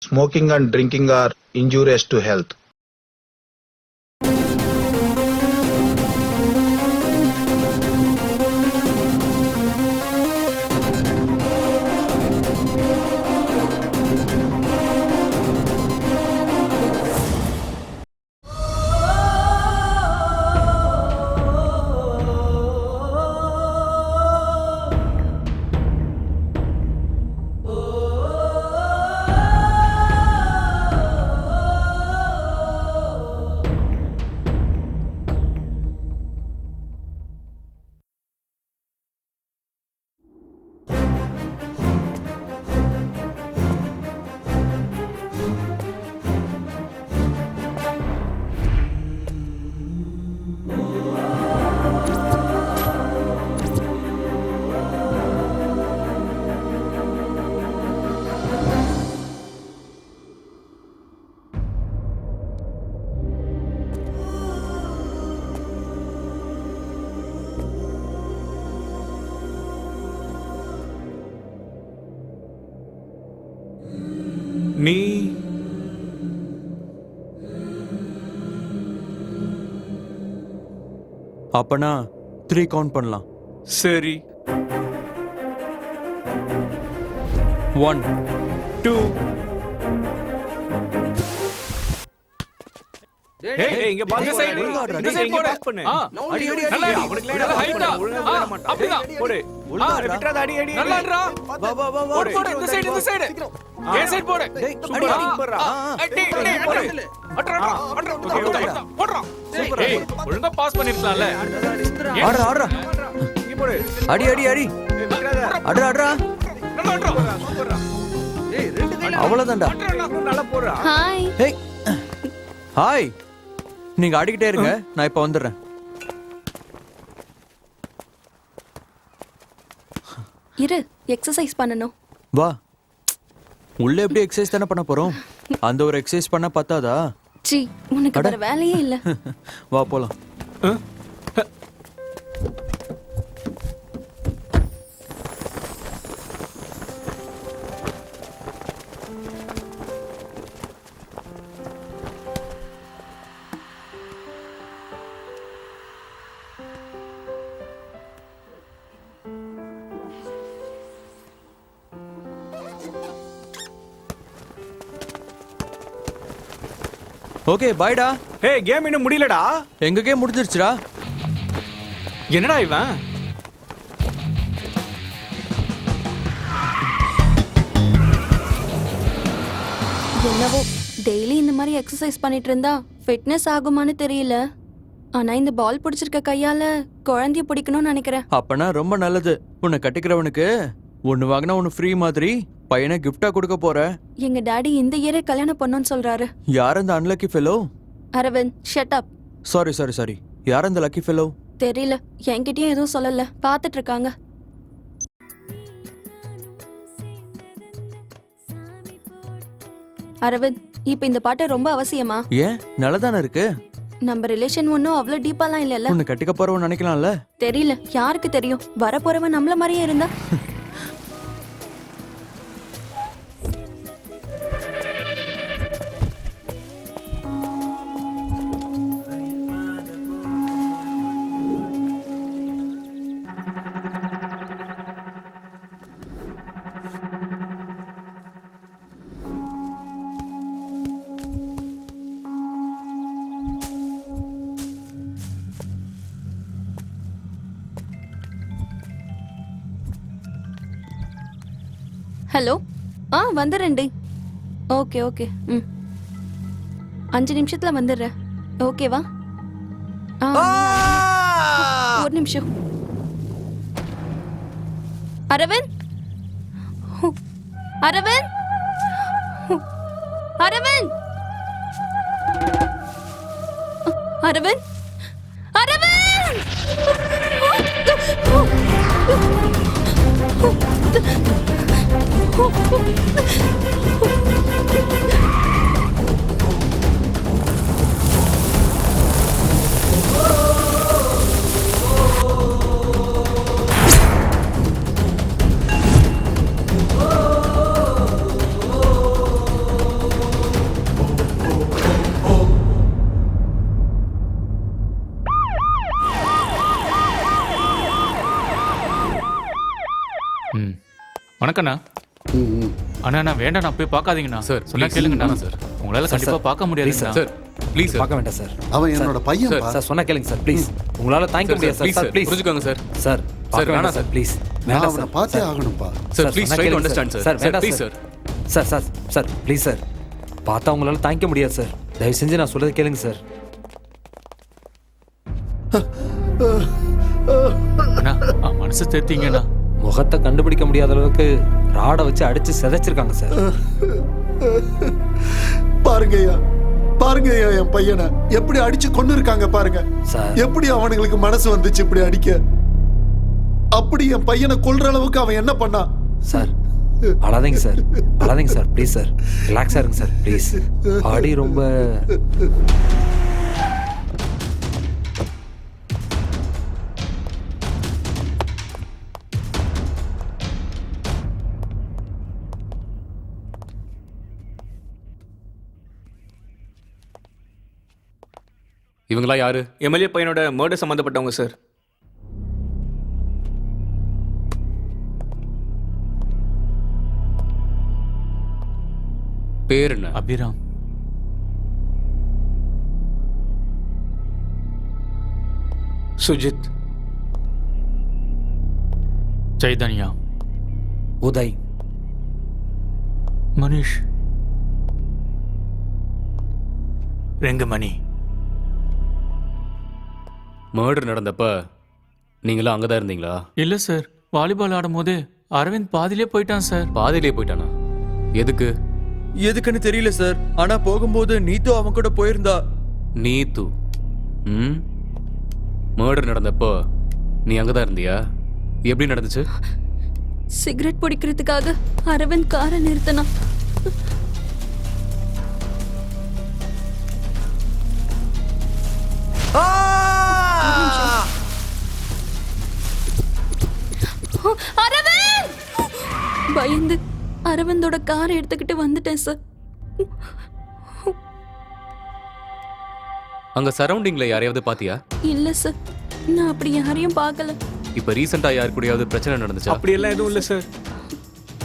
smoking and drinking are injurious to health. நீ அப்பனா 3 count பண்ணலாம். சரி. 1 2 ஏய் இங்க பாஸ் சைடு இந்த சைடு போடு. அடி அடி நல்லா அடி. அவனுக்கு லேடா ஹைட்டா அப்படிதான் போடு. விட்றாத அடி அடி. நல்லாடா. வா வா வா வா. போடு இந்த சைடு இந்த சைடு. ஏ சைடு போடு. சூப்பரா சூப்பரா. அடி அடி அடி. அட்ரா போடுறா. சூப்பரா. ஒழுங்கா பாஸ் பண்ணிருக்கலாம்ல. ஆடுறா ஆடுறா. இங்க போடு. அடி அடி அடி. அட்ரா அட்ரா. நல்லா அட்ரா. சூப்பரா. ஏய் ரெண்டு கையில அவ்வளவுதான்டா. நல்லா போடுறா. ஹாய். ஹேய். ஹாய். நீங்க ஆடிக்கிட்டே இருங்க, நான் இப்ப வந்துடுறேன். இரு, எக்ஸசைஸ் பண்ணனும். வா. உள்ள எப்படி எக்ஸசைஸ் தானே பண்ண போறோம்? அந்த ஒரு எக்ஸசைஸ் பண்ண பத்தாதா? சி, உனக்கு வேற வேலையே இல்ல. வா போலாம். ஓகே பாய்டா. ஏய் கேம் இன்னும் முடியலடா. எங்க கேம் முடிஞ்சிருச்சுடா. என்னடா இவன்? என்னவோ டெய்லி இந்த மாதிரி எக்ஸசைஸ் பண்ணிட்டு இருந்தா ஃபிட்னஸ் ஆகுமான்னு தெரியல. ஆனா இந்த பால் பிடிச்சிருக்க கையால குழந்தைய பிடிக்கணும்னு நினைக்கிறேன். அப்பனா ரொம்ப நல்லது. உன்னை கட்டிக்கிறவனுக்கு ஒன்னு வாங்கினா ஒன்னு ஃப்ரீ மாதிரி பையனை கிஃப்டா கொடுக்க போற. எங்க டாடி இந்த இயரே கல்யாணம் பண்ணணும்னு சொல்றாரு. யார் அந்த unlucky fellow? Aravind, shut up. Sorry sorry sorry. யார் அந்த லக்கி ஃபெலோ? தெரியல, என்கிட்டயும் எதுவும் சொல்லல. பாத்துட்டு இருக்காங்க. அரவிந்த், இப்ப இந்த பாட்டு ரொம்ப அவசியமா? ஏன் நல்லதானே இருக்கு. நம்ம ரிலேஷன் ஒன்னும் அவ்வளவு டீப்பாலாம் இல்லல்ல. உன்னை கட்டிக்க போறவன் நினைக்கலாம்ல. தெரியல, யாருக்கு தெரியும்? வர போறவன் நம்மள மாதிரியே இருந்தா. ஹலோ. வந்துடுறேன்டி. Okay okay. 5 நிமிஷத்துல வந்துடுறேன். ஓகேவா? ஒரு நிமிஷம். அரவிந்த், அரவிந்த், அரவிந்த், அரவிந்த், வணக்கண்ணா. அண்ணா நான் வேண்டாம் போய் பார்க்காதீங்கண்ணா சார், சொன்னா please. கேளுங்கண்ணா சார். உங்களால கண்டிப்பா பார்க்க முடியாது சார் ப்ளீஸ் சார். பார்க்க வேண்டாம் சார். அவன் என்னோட பையன் சார், சார் சொன்னா கேளுங்க சார் ப்ளீஸ். உங்களால தாங்கிக்க முடியாது சார். சார் ப்ளீஸ் புரிஞ்சுக்கோங்க சார். சார் பார்க்க வேணாம் வேண்டாம் சார் ப்ளீஸ். நான் வேண்டாம் அவனை சார். பார்த்தே சார். ஆகணும்ப்பா. சார் ப்ளீஸ் சொன்னா ட்ரை டு கேளுங்க அண்டர்ஸ்டாண்ட் சார். சார் சார் வேண்டாம் please sir. Sir. Sir sir sir please sir. பார்த்தா உங்களால தாங்கிக்க முடியாது சார். தயவு செஞ்சு நான் சொல்றது கேளுங்க சார். அண்ணா மனசு தேர்த்தீங்கண்ணா. முகத்தை கண்டுபிடிக்க முடியாத அளவுக்கு ராடை வச்சு அடிச்சு சிதைச்சிருக்காங்க சார். பாருங்கய்யா, பாருங்கய்யா, என் பையனை எப்படி அடிச்சு கொண்டு இருக்காங்க பாருங்க. சார். எப்படி அவனுங்களுக்கு மனசு வந்துச்சு இப்படி அடிக்க? அப்படி என் பையனை கொல்ற அளவுக்கு அவன் என்ன பண்ணான்? சார் அழாதீங்க சார், அழாதீங்க சார் ப்ளீஸ் சார். ரிலாக்ஸாக இருங்க சார் ப்ளீஸ். பாடி ரொம்ப இவங்களா யாரு? எம்எல்ஏ பையனோட மர்டர் சம்பந்தப்பட்டவங்க சார். பேர் என்ன? அபிராம். சுஜித். சைதன்யா. உதய். மனிஷ். ரெங்கமணி. மர்டர் நடந்தப்ப நீங்களும் அங்கதான் இருந்தீங்களா? இல்ல சார், வாலிபால் ஆடும் போது அரவிந்த் பாதியிலே போயிட்டான் சார். பாதியிலே போயிட்டானா? எதுக்கு? எதுக்குன்னு தெரியல சார். ஆனா போகும்போது நீத்து அவன் கூட போயிருந்தா. நீத்து. மர்டர் நடந்தப்போ நீ அங்கதான் இருந்தியா? எப்படி நடந்துச்சு? சிகரெட் பிடிக்கிறதுக்காக அரவிந்த் காரை நிறுத்தினான். அரவிந்த்! பயந்து அரவிந்தோட காரை எடுத்துக்கிட்டு வந்துட்டேன் சார். அங்க சரௌண்டிங்ல யாரையாவது பாத்தியா? இல்ல சார், நான் அப்படி யாரையும் பார்க்கல. இப்ப ரீசெண்டா யாரு கூடயாவது பிரச்சனை நடந்துச்சா? அப்படியெல்லாம் எதுவும் இல்ல சார்.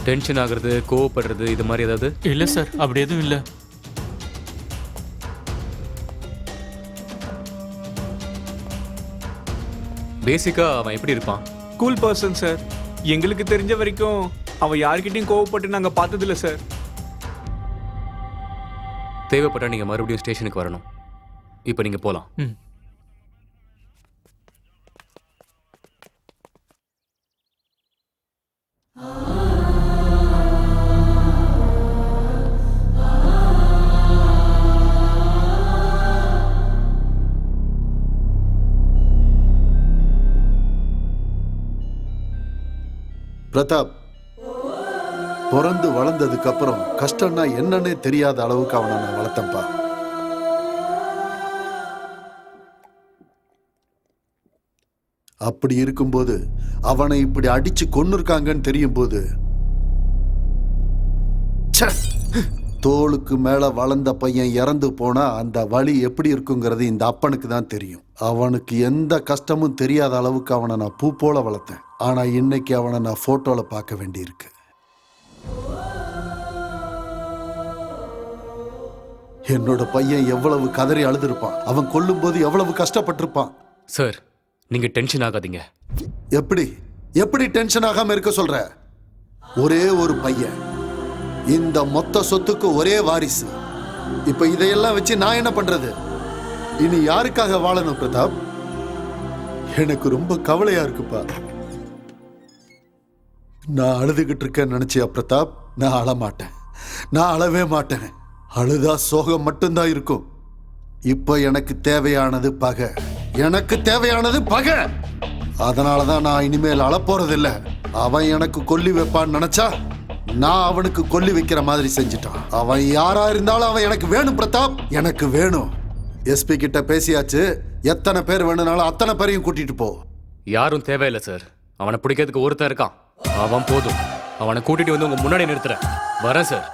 டென்ஷன் ஆகுறது, கோவப்படுறது, இது மாதிரி ஏதாவது? இல்ல சார், அப்படி எதுவும் இல்ல. பேசிக்கா அவன் எப்படி இருப்பான்? Cool person sir. எங்களுக்கு தெரிஞ்ச வரைக்கும் அவன் யார்கிட்டயும் கோவப்பட்டு நாங்க பார்த்தது இல்ல சார். தேவைப்பட்டா நீங்க மறுபடியும் ஸ்டேஷனுக்கு வரணும். இப்ப நீங்க போலாம். பிரதாப் பிறந்து வளர்ந்ததுக்கு அப்புறம் கஷ்டம்னா என்னன்னே தெரியாத அளவுக்கு அவனை நான் வளர்த்தேன்ப்பா. அப்படி இருக்கும்போது அவனை இப்படி அடிச்சு கொன்னுருக்காங்கன்னு தெரியும் போது தோளுக்கு மேல வளர்ந்த பையன் இறந்து போனா அந்த வலி எப்படி இருக்குங்கிறது இந்த அப்பனுக்கு தான் தெரியும். அவனுக்கு எந்த கஷ்டமும் தெரியாத அளவுக்கு அவனை நான் பூ போல வளர்த்தேன். ஆனா இன்னைக்கு அவனை நான் போட்டோல பார்க்க வேண்டியிருக்கு. என்னோட பையன் எவ்வளவு கதறி அழுதுருப்பான், அவன் கொல்லும் போது எவ்வளவு கஷ்டப்பட்டிருப்பான். சார், நீங்க டென்ஷன் ஆகாதீங்க. எப்படி எப்படி டென்ஷன் ஆகாம இருக்க சொல்ற? ஒரே ஒரு பையன், இந்த மொத்த சொத்துக்கு ஒரே வாரிசு. இப்ப இதையெல்லாம் வச்சு நான் என்ன பண்றது? இனி யாருக்காக வாழணும் பிரதாப்? எனக்கு ரொம்ப கவலையா இருக்குப்பா. நான் அழுதுகிட்டு இருக்கேன்னு நினைச்சியா பிரதாப்? நான் அழமாட்டேன், நான் அழவே மாட்டேன். அழுதா சோகம் மட்டும்தான் இருக்கும். இப்ப எனக்கு தேவையானது பகை, எனக்கு தேவையானது பகை. அதனாலதான் நான் இனிமேல் அழப்போறதில்ல. அவன் எனக்கு கொல்லி வைப்பான்னு நினைச்சா நான் அவனுக்கு கொல்லி வைக்கிற மாதிரி செஞ்சுட்டான். அவன் யாரா இருந்தாலும் அவன் எனக்கு வேணும் பிரதாப், எனக்கு வேணும். எஸ்பி கிட்ட பேசியாச்சு, எத்தனை பேர் வேணும்னாலும் அத்தனை பேரையும் கூட்டிட்டு போ. யாரும் தேவையில்லை சார். அவனை பிடிக்கிறதுக்கு ஒருத்தன் இருக்கான், அவன் போதும். அவனை கூட்டிட்டு வந்து உங்க முன்னாடி நிறுத்துறேன். வரேன் சார்.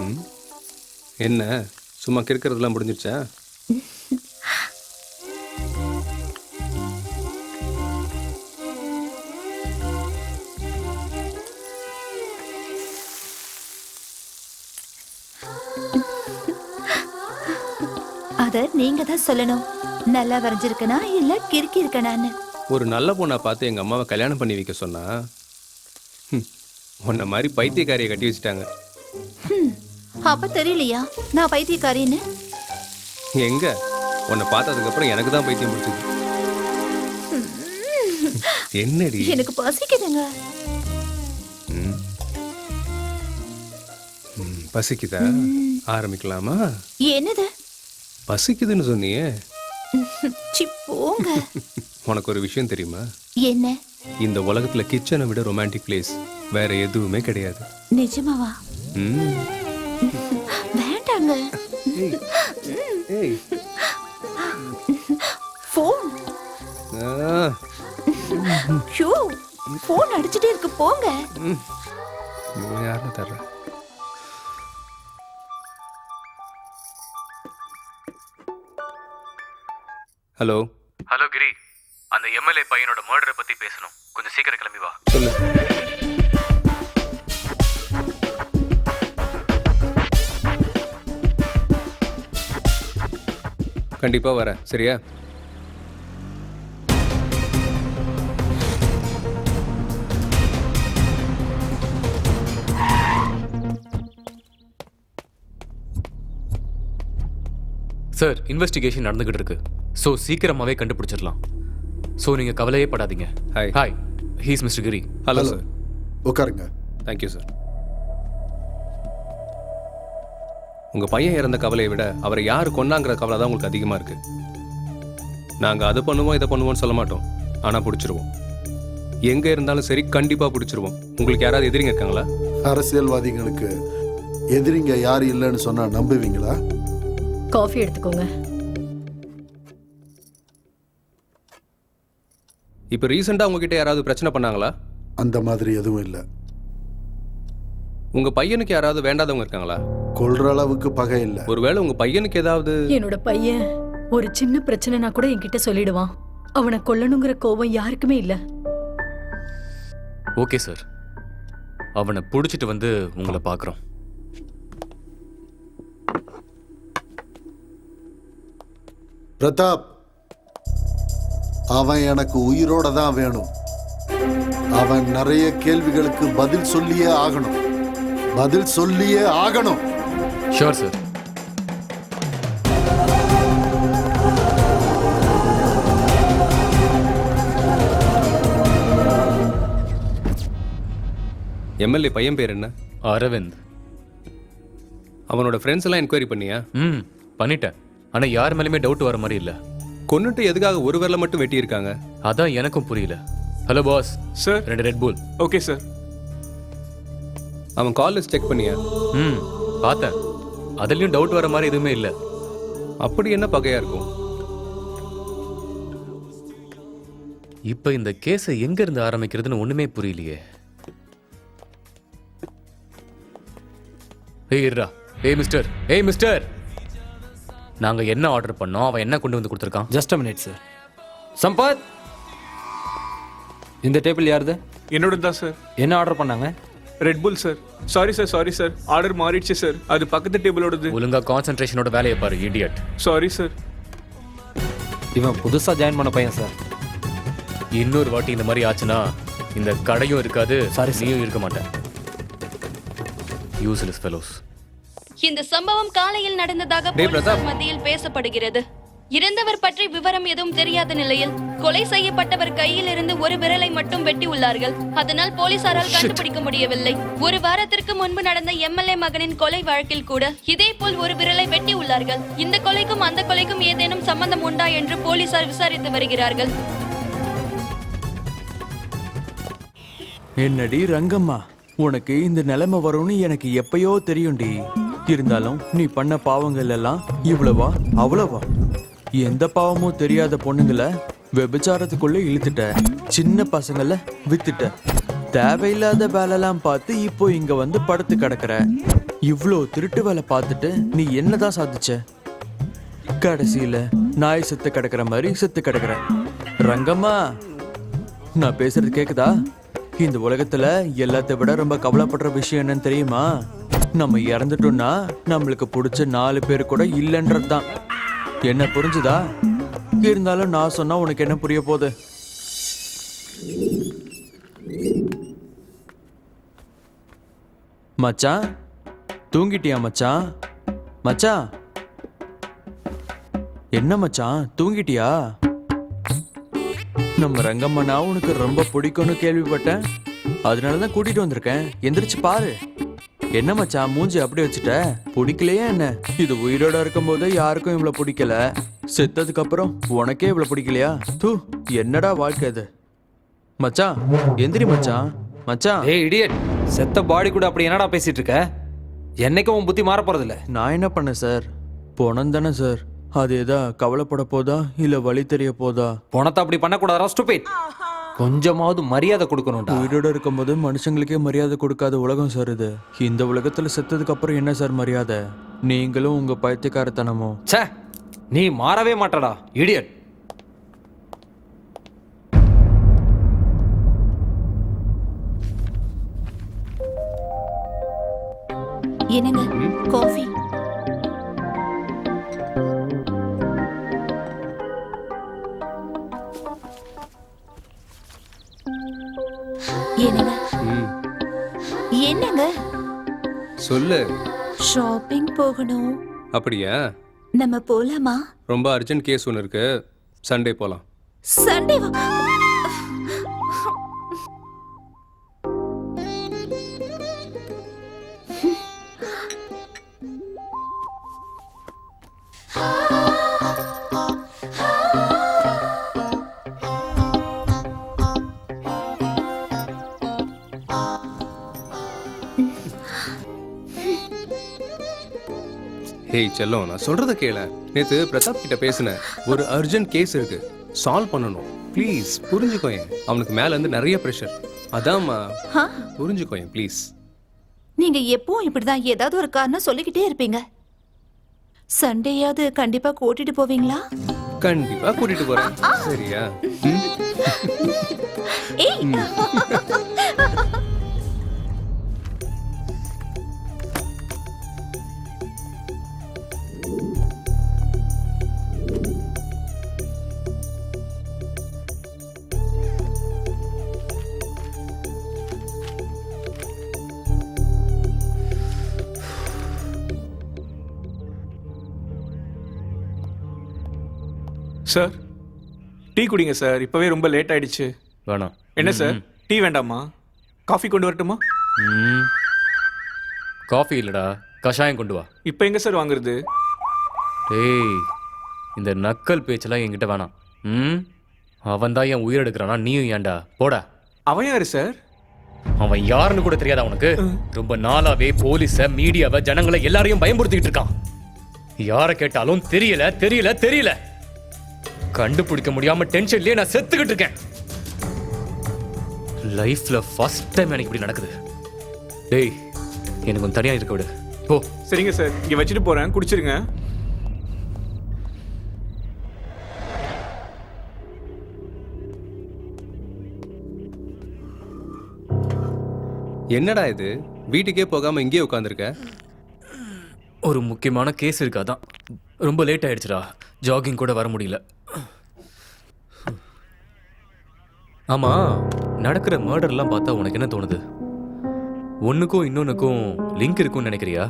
ம். என்ன சும்மா கிறுக்கிறதுலாம் முடிஞ்சிருச்சா? அத நீங்க தான் சொல்லணும். நல்லா வரைஞ்சிருக்கனா இல்ல கிறுக்கி இருக்கனான்னு. ஒரு நல்ல பொண்ணை பார்த்து எங்கள் அம்மாவை கல்யாணம் பண்ணி வைக்க சொன்னா உன்னை மாதிரி பைத்தியக்காரியை கட்டி வச்சுட்டாங்க. அப்ப தெரியலையா நான் பைத்தியக்காரின்னு? எங்க உன்னை பார்த்ததுக்கப்புறம் எனக்கு தான் பைத்தியம் பிடிச்சது. என்னடி? எனக்கு பசிக்குதுங்க. ம். பசிக்குதா? ஆரம்பிக்கலாமா? என்னது? பசிக்குதுன்னு சொன்னியே. சி போங்க. உனக்கு ஒரு விஷயம் தெரியுமா? என்ன? இந்த உலகத்துல கிச்சனை விட ரொமான்டிக் பிளேஸ் வேற எதுவுமே கிடையாது. நிஜமாவா? ம். வேண்டாங்க. ஏய். போன். ஷோ போன் அடிச்சிட்டே இருக்கு போங்க. யாருன்னு தர்ற? ஹலோ. ஹலோ கிரி, அந்த எம்எல்ஏ பையனோட மர்டரை பத்தி பேசணும். கொஞ்சம் சீக்கிரம் கிளம்பி வா. சொல்லு. கண்டிப்பா வரேன், சரியா? சார், இன்வெஸ்டிகேஷன் நடந்துகிட்டு இருக்கு. ஸோ சீக்கிரமாவே கண்டுபிடிச்சிடலாம். ஸோ நீங்க கவலையே படாதீங்க. Hi. Hi, he's mister Giri. Hello sir. உட்காருங்க. Thank you sir. உங்க பையன் இறந்த கவலையை விட அவரை யார் கொன்னாங்கிற கவலை தான் உங்களுக்கு அதிகமா இருக்கு. நாங்க அதை பண்ணுவோம் இதை பண்ணுவோம்னு சொல்ல மாட்டோம், ஆனா பிடிச்சிருவோம். எங்க இருந்தாலும் சரி, கண்டிப்பா பிடிச்சிருவோம். உங்களுக்கு யாராவது எதிரிங்க இருக்காங்களா? அரசியல்வாதிகளுக்கு எதிரிங்க யாரு இல்லைன்னு சொன்னா நம்புவீங்களா? காஃபி எடுத்துக்கோங்க. இப்போ ரீசெண்டா உங்ககிட்ட யாராவது பிரச்சனை பண்ணாங்களா? அந்த மாதிரி எதுவும் இல்லை. உங்க பையனுக்கு யாராவது வேண்டாதவங்க இருக்காங்களா? கொல்ற அளவுக்கு பகை இல்லை. ஒருவேளை உங்க பையனுக்கு ஏதாவது... என்னோட பையன் ஒரு சின்ன பிரச்சனைனா கூட என்கிட்ட சொல்லிடுவான். அவனை கொல்லணுங்கிற கோபம் யாருக்குமே இல்ல. ஓகே சார், அவனை பிடிச்சிட்டு வந்து உங்களை பார்க்குறோம். பிரதாப், அவன் எனக்கு உயிரோட தான் வேணும். அவன் நிறைய கேள்விகளுக்கு பதில் சொல்லியே ஆகணும். பதில் சொல்லியே ஆகணும். Sure sir. எம்எல்ஏ பையன் பேர் என்ன? அரவிந்த். அவனோட ஃப்ரெண்ட்ஸ் எல்லாம் என்கொயரி பண்ணியா? பண்ணிட்டேன். ஆனா யார் மேலுமே டவுட் வர மாதிரி இல்ல. கொன்னுட்டு எதுக்காக ஒரு விரல மட்டும் வெட்டி இருக்காங்க? அதான் எனக்கும் புரியல. Hello boss. சார். 2 ரெட் புல். Okay sir. அவன் கால் லிஸ்ட் செக் பண்ணியா? பார்த்தேன். அதுலயும் டவுட் வர மாதிரி எதுவுமே இல்ல. அப்படி என்ன பகையா இருக்கும்? இப்ப இந்த கேஸை எங்க இருந்து ஆரம்பிக்கிறதுன்னு ஒண்ணுமே புரியலையே. ஏய் மிஸ்டர், நாங்க என்ன ஆர்டர் பண்ணோம், அவன் என்ன கொண்டு வந்து கொடுத்துருக்கான்? Just a minute sir. Sampath, இந்த டேபிள் யாருது? என்னோட தான் சார். என்ன ஆர்டர் பண்ணாங்க? ரெட் புல் சார். சாரி சார், ஆர்டர் மாறிடுச்சு சார். அது பக்கத்து டேபிளோடது. ஒழுங்கா கான்சென்ட்ரேஷனோட வேலையை பாரு, இடியட். Sorry sir. இவன் புதுசா ஜாயின் பண்ண பையன் சார். இன்னொரு வாட்டி இந்த மாதிரி ஆச்சுன்னா இந்த கடையும் இருக்காது, Sorry, sir. நீயும் இருக்க மாட்டேன். Useless fellows. இந்த சம்பவம் காலையில் நடந்ததாக டேய் போலீசார் பிரதாப். மத்தியில் பேசப்படுகிறது. இறந்தவர் பற்றி விவரம் எதுவும் தெரியாத நிலையில் கொலை செய்யப்பட்டவர் கையில் இருந்து ஒரு விரலை மட்டும் வெட்டி உள்ளார்கள். அதனால் போலீசாரால் கண்டுபிடிக்க முடியவில்லை. ஒரு வாரத்திற்கு முன்பு நடந்த எம்எல்ஏ மகனின் கொலை வழக்கில் கூட இதே போல் ஒரு விரலை வெட்டி உள்ளார்கள். இந்த கொலைக்கும் அந்த கொலைக்கும் ஏதேனும் சம்பந்தம் உண்டா என்று போலீசார் விசாரித்து வருகிறார்கள். என்னடி ரங்கம்மா, உனக்கு இந்த நிலைமை வரும்னு எனக்கு எப்பயோ தெரியும்டி. இருந்தாலும் நீ பண்ண பாவங்கள் எல்லாம் இவ்வளவா அவ்வளவா? எந்த பாவமும் தெரியாத பொண்ணுங்களை விபச்சாரத்துக்குள்ள இழுத்துட்ட, சின்ன பசங்களை வித்துட்ட, தேவையில்லாத வேலைலாம் பார்த்து இப்போ இங்க வந்து படுத்து கிடக்குற. இவ்ளோ திருட்டு வேலை பார்த்துட்டு நீ என்னதான் சாதிச்ச? கடைசியில நாய் செத்து கிடக்குற மாதிரி செத்து கிடக்குற. ரங்கம்மா, நான் பேசுறது கேக்குதா? இந்த உலகத்துல எல்லாத்தை விட ரொம்ப கவலைப்படுற விஷயம் என்னன்னு தெரியுமா? நம்ம இறந்துட்டோம்னா நம்மளுக்கு பிடிச்ச 4 பேர் கூட இல்லைன்றதுதான். என்ன புரிஞ்சுதா? இருந்தாலும் நான் சொன்னா உனக்கு என்ன புரிய போகுது? மச்சான், தூங்கிட்டியா மச்சான்? மச்சான், என்ன மச்சான் தூங்கிட்டியா? நம்ம ரங்கம்மனா உனக்கு ரொம்ப பிடிக்கும்னு கேள்விப்பட்டேன். அதனாலதான் கூட்டிட்டு வந்திருக்கேன். எந்திரிச்சு பாரு. என்ன மச்சான் மூஞ்சி அப்படி வச்சுட்ட? பிடிக்கலையா என்ன? இது உயிரோட இருக்கும் போது யாருக்கும் இவ்வளவு பிடிக்கல, செத்ததுக்கு அப்புறம் உனக்கே இவ்வளவு பிடிக்கலையா? தூ, என்னடா வாழ்க்கை இது? மச்சான் எந்திரி மச்சான். மச்சான். ஏய் இடியட், செத்த பாடி கூட அப்படி என்னடா பேசிட்டு இருக்க? என்னைக்கும் உன் புத்தி மாற போறது இல்ல. நான் என்ன பண்ணேன் சார்? பணம் தானே சார். அது எதா கவலைப்பட போதா இல்ல வழி தெரிய போதா? பணத்தை அப்படி பண்ணக்கூடாதா ஸ்டூபிட். கொஞ்சமாவது மரியாதை கொடுக்கணும்டா. உயிரோட இருக்கும்போது மனுஷங்களுக்கே மரியாதை கொடுக்காத உலகம் சார் இது. இந்த உலகத்துல செத்ததுக்கு அப்புறம் என்ன சார் மரியாதை? நீங்களும் உங்க பைத்தியக்காரத்தனமும். ச்சே, நீ மாறவே மாட்டடா இடியட். என்னங்க காஃபி? என்னங்க என்னங்க? சொல்லு. ஷாப்பிங் போகணும். அப்படியா? நம்ம போலாமா? ரொம்ப அர்ஜென்ட் கேஸ் ஒன்று இருக்கு. சண்டே போலாம். சண்டேவா? ஹேய் செல்லம், நான் சொல்றத கேளு. நேத்து பிரதாப் கிட்ட பேசினேன். ஒரு அர்ஜென்ட் கேஸ் இருக்கு, சால்வ் பண்ணணும். ப்ளீஸ் புரிஞ்சுக்கோயேன். அவனுக்கு மேல இருந்து நிறைய ப்ரெஷர். அதாம்மா, புரிஞ்சுக்கோயேன் ப்ளீஸ். நீங்க எப்பவும் இப்படிதான் ஏதாவது ஒரு காரணம் சொல்லிக்கிட்டே இருப்பீங்க. சண்டேயாவது கண்டிப்பா கூட்டிட்டு போவீங்களா? கண்டிப்பா கூட்டிட்டு போறேன். சரியா? ஏய் சார், டீ குடிங்க சார். இப்பவே ரொம்ப லேட் ஆயிடுச்சு. வேணாம். என்ன சார், டீ வேண்டாமா? காஃபி கொண்டு வரட்டுமா? காஃபி இல்லடா, கஷாயம் கொண்டு வா. இப்போ எங்க சார் வாங்குறது? டேய், இந்த நக்கல் பேச்செல்லாம் என்கிட்ட வேணாம். அவன் தான் என் உயிர் எடுக்கிறானா, நீயும் ஏன்டா? போடா. அவன் யாரு சார்? அவன் யாருன்னு கூட தெரியாதா உனக்கு? ரொம்ப நாளாவே போலீஸ, மீடியாவை, ஜனங்களை எல்லாரையும் பயமுறுத்திக்கிட்டு இருக்கான். யாரை கேட்டாலும் தெரியல தெரியல தெரியல. கண்டுபிடிக்க முடியாம டென்ஷன்லயே நான் செத்துக்கிட்டு இருக்கேன். லைஃப்ல ஃபர்ஸ்ட் டைம் எனக்கு இப்படி நடக்குது. டேய், எனக்கு கொஞ்சம் தனியா இருக்க விடு. போ. சரிங்க சார், இங்க வச்சுட்டு போறேன், குடிச்சிருங்க. என்னடா இது, வீட்டுக்கே போகாம இங்கேயே உட்காந்துருக்க? ஒரு முக்கியமான கேஸ் இருக்காதான். ரொம்ப லேட் ஆயிடுச்சுடா. ஜாகிங் கூட வர முடியல. ஆமா, நடக்கிற மர்டர்லாம் பார்த்தா உனக்கு என்ன தோணுது? ஒண்ணுக்கும் இன்னொன்னுக்கும் லிங்க் இருக்கும்னு நினைக்கிறியா?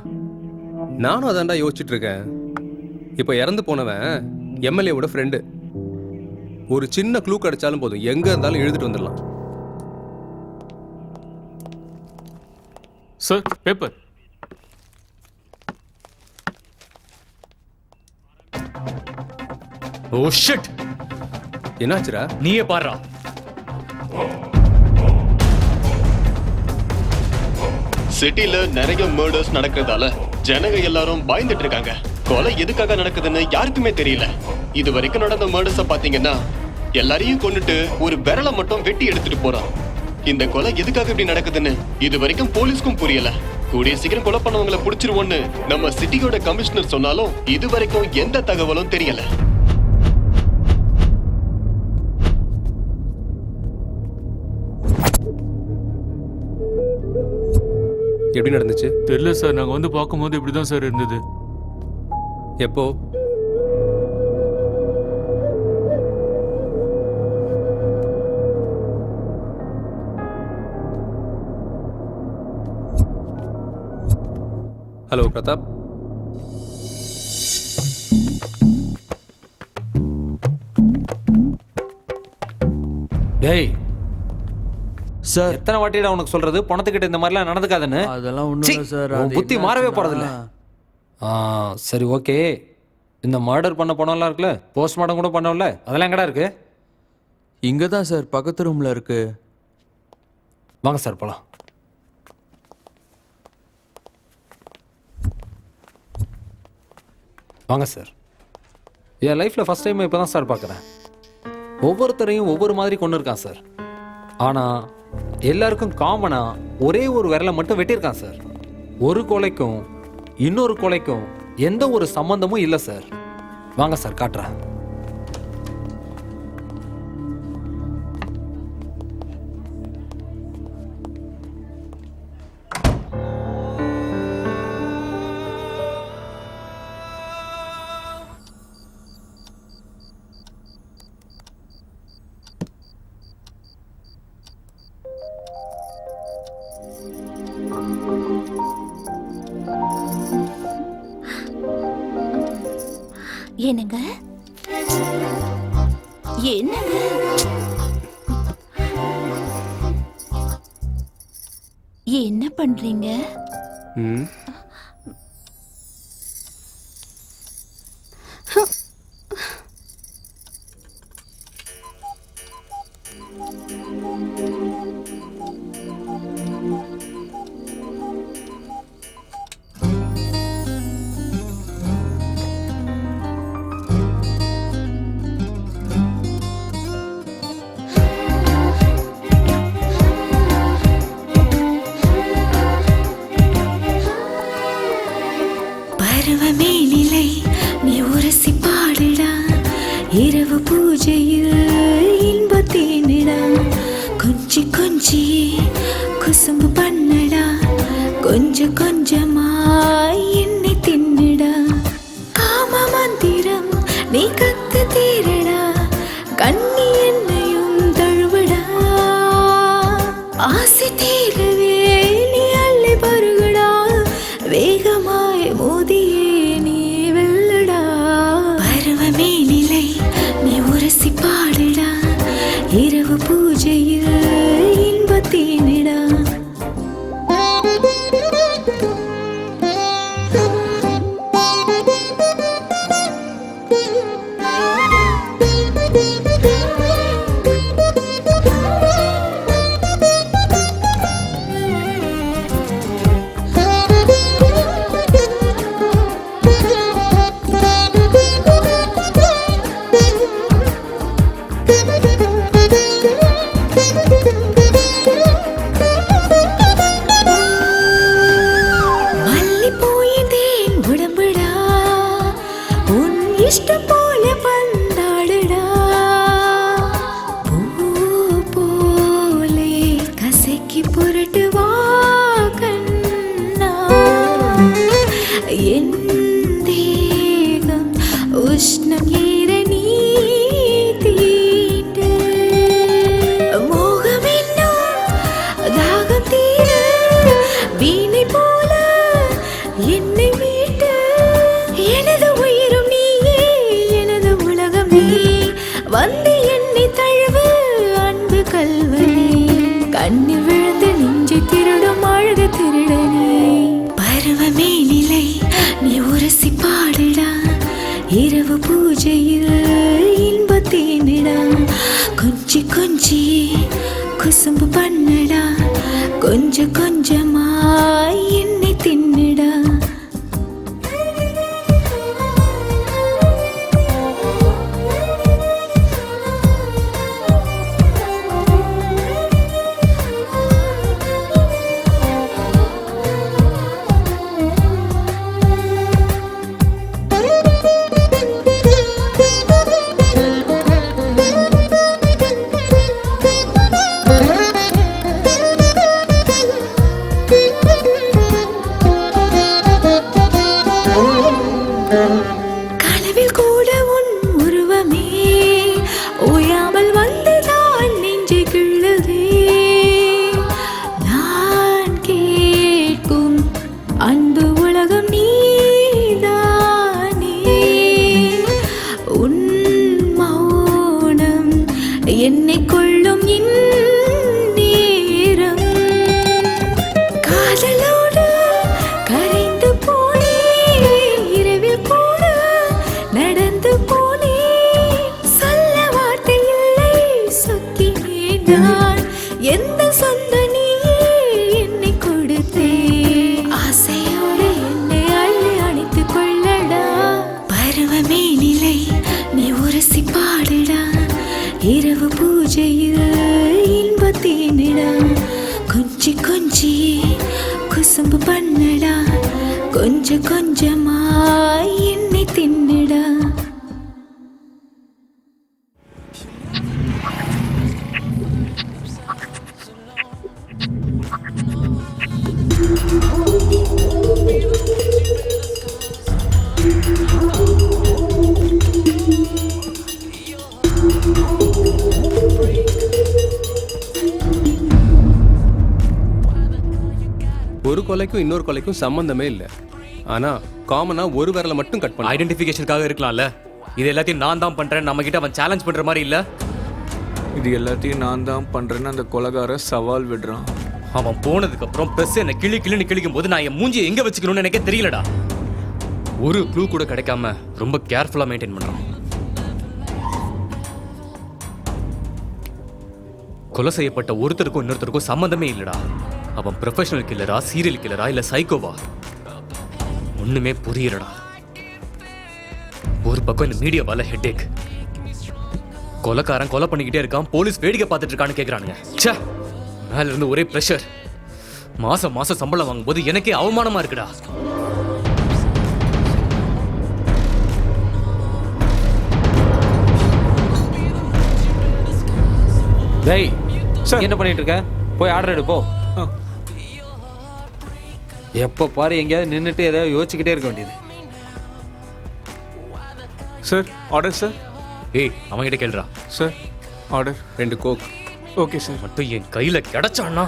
நானும் அதான்டா யோசிச்சுட்டு இருக்கேன். இப்போ இறந்து போனவன் எம்எல்ஏவோட ஃப்ரெண்டு. ஒரு சின்ன க்ளூ கிடைச்சாலும் போதும், எங்க இருந்தாலும் எழுதிட்டு வந்துடலாம். Sir, paper. Oh shit. என்னாச்சுடா? நீயே பாருடா. சிட்டில நிறைய மர்டர்ஸ் நடக்கிறதால ஜனங்க எல்லாரும் பயந்துட்டு இருக்காங்க. கொலை எதுக்காக நடக்குதுன்னு யாருக்குமே தெரியல. இது வரைக்கும் நடந்த மர்டர்ஸ பாத்தீங்கன்னா எல்லாரையும் கொண்டுட்டு ஒரு விரலை மட்டும் வெட்டி எடுத்துட்டு போறான். இந்த கொலை எதுக்காக இப்படி நடக்குதுன்னு இது வரைக்கும் போலீஸ்க்கும் புரியல. கூடிய சீக்கிரம் கொலை பண்ணவங்களை புடிச்சிருவோன்னு நம்ம சிட்டியோட கமிஷனர் சொன்னாலும் இது வரைக்கும் எந்த தகவலும் தெரியல. எப்படி நடந்துச்சு? தெரியல சார், நாங்க வந்து பார்க்கும்போது இப்படிதான் சார் இருந்தது. எப்போ? ஹலோ பிரதாப். டேய் சார் எத்தனை வாட்டிடா உனக்கு சொல்றது பணத்துக்கிட்ட இந்த மாதிரிலாம் நடந்துக்காதுன்னு? அதெல்லாம் ஒண்ணும் இல்ல சார். உன் அது புத்தி மாறவே என்னாச்சுன்னா- போறதில்ல. சரி ஓகே. இந்த மர்டர் பண்ண பணம்லாம் இருக்குல்ல, போஸ்ட்மார்ட்டம் கூட பண்ணோம்ல, அதெல்லாம் எங்கடா இருக்கு? இங்க தான் சார், பக்கத்து ரூம்ல இருக்கு. வாங்க சார் போலாம். வாங்க சார். என் லைஃப்ல ஃபர்ஸ்ட் டைம் இப்போ தான் சார் பார்க்குறேன். ஒவ்வொருத்தரையும் ஒவ்வொரு மாதிரி கொண்டு இருக்கான் சார். ஆனால் எல்லாருக்கும் காமனாக ஒரே ஒரு விரலை மட்டும் வெட்டியிருக்கான் சார். ஒரு கொலைக்கும் இன்னொரு கொலைக்கும் எந்த ஒரு சம்பந்தமும் இல்லை சார். வாங்க சார் காட்டுறேன். என்னங்க என்னங்க என்ன பண்றீங்க? ம் பருவமே நிலை நீ உரசி பாடுடா, இரவு பூஜையில் இன்பத்தேனிடா, கொஞ்சி கொஞ்சி குசும்பு பண்ணடா, கொஞ்சம் கொஞ்சமாய் என்னை தின்னுடா, காம மந்திரம் நீ கத்து தீரடா, கண்ணி என்னையும் தழுவடா, ஆசை தீரவே நீ அள்ளி பருகுடா, வேகமாய் மோதியே நீ வெல்லடா, பருவமே நிலை நீ உரசி பாடுடா, இரவு பூஜையில் இன்பத்தேனிடா. மல்லிப்பூயின் உடம்புடா, உன் இஷ்டம் போல பந்தாடுடா, பூ போலே கசக்கி புரட்டு வா கண்ணா, என் தேகம் உஷ்ணம் ஏற நீ தீண்டு, மோகம் என்னும் தாகம் தீர வீணை போல என்னை மீட்டு, எனது உயிரும் நீயே எனது உலகம் நீ, வந்து என்னை தழுவு அன்பு கல்வனே, கண்ணில் விழுந்து நெஞ்சை திருடும் அழகு திருடனே, பருவமே நிலை நீ உரசி பாடுடா, இரவு பூஜையில் இன்பத்தேனிடா, கொஞ்சி கொஞ்சி குசும்பு பண்ணடா, கொஞ்சம் கொஞ்சமாய் என்னை தின்னுடா. கொஞ்சி கொஞ்சி குசும்பு பண்ணடா, கொஞ்சம் கொஞ்சமா என்னை தின்னுடா. ஒரு கொலைக்கும் இன்னொரு கொலைக்கும் சம்பந்தமே இல்லை. ஆனா காமனா ஒரு விரலை மட்டும் கட் பண்ண. ஐடென்டிஃபிகேஷனுக்காக இருக்கலாம்ல. இது எல்லாத்தையும் நான் தான் பண்றேன் நம்ம கிட்ட அவன் சேலஞ்ச் பண்ற மாதிரி இல்ல. இது எல்லாத்தையும் நான் தான் பண்றேன்னு அந்த கொலைகார சவால் விடுறான். அவன் போனதுக்கு அப்புறம் பிரஸ் என்ன கிளின்னு கிழிக்கும் போது நான் என் மூஞ்சியை எங்க வச்சுக்கணும்னு எனக்கே தெரியலடா. ஒரு க்ளூ கூட கிடைக்காம ரொம்ப கேர்ஃபுல்லா மெயின்டைன் பண்றான். கொலை செய்யப்பட்ட ஒருத்தருக்கும் இன்னொருத்தருக்கும் சம்மந்தமே இல்லடா. அவன் ப்ரொஃபஷனல் கில்லரா, சீரியல் கில்லரா, இல்ல சைக்கோவா ஒண்ணுமே புரியலடா. ஒரு பக்கம் இந்த மீடியாவால ஹெட்டேக். கொலைக்காரன் கொலை பண்ணிக்கிட்டே இருக்கான், போலீஸ் வேடிக்கை பார்த்துட்டு இருக்கான்னு கேக்குறானுங்க. ச்சே, மேல இருந்து ஒரே பிரஷர். மாசம் மாசம் சம்பளம் வாங்கும்போது எனக்கே அவமானமா இருக்குடா. டேய் என்ன பண்ணிட்டு இருக்க? போய் ஆர்டர் எடு போ. எப்ப பாரு எங்கேயாவது நின்றுட்டு ஏதாவது யோசிச்சுக்கிட்டே இருக்க வேண்டியது. Sir order sir. ஏய் அவன்கிட்ட கேளுடா. Sir order. 2 coke. Okay sir. மட்டும் என் கையில கிடைச்சான்னா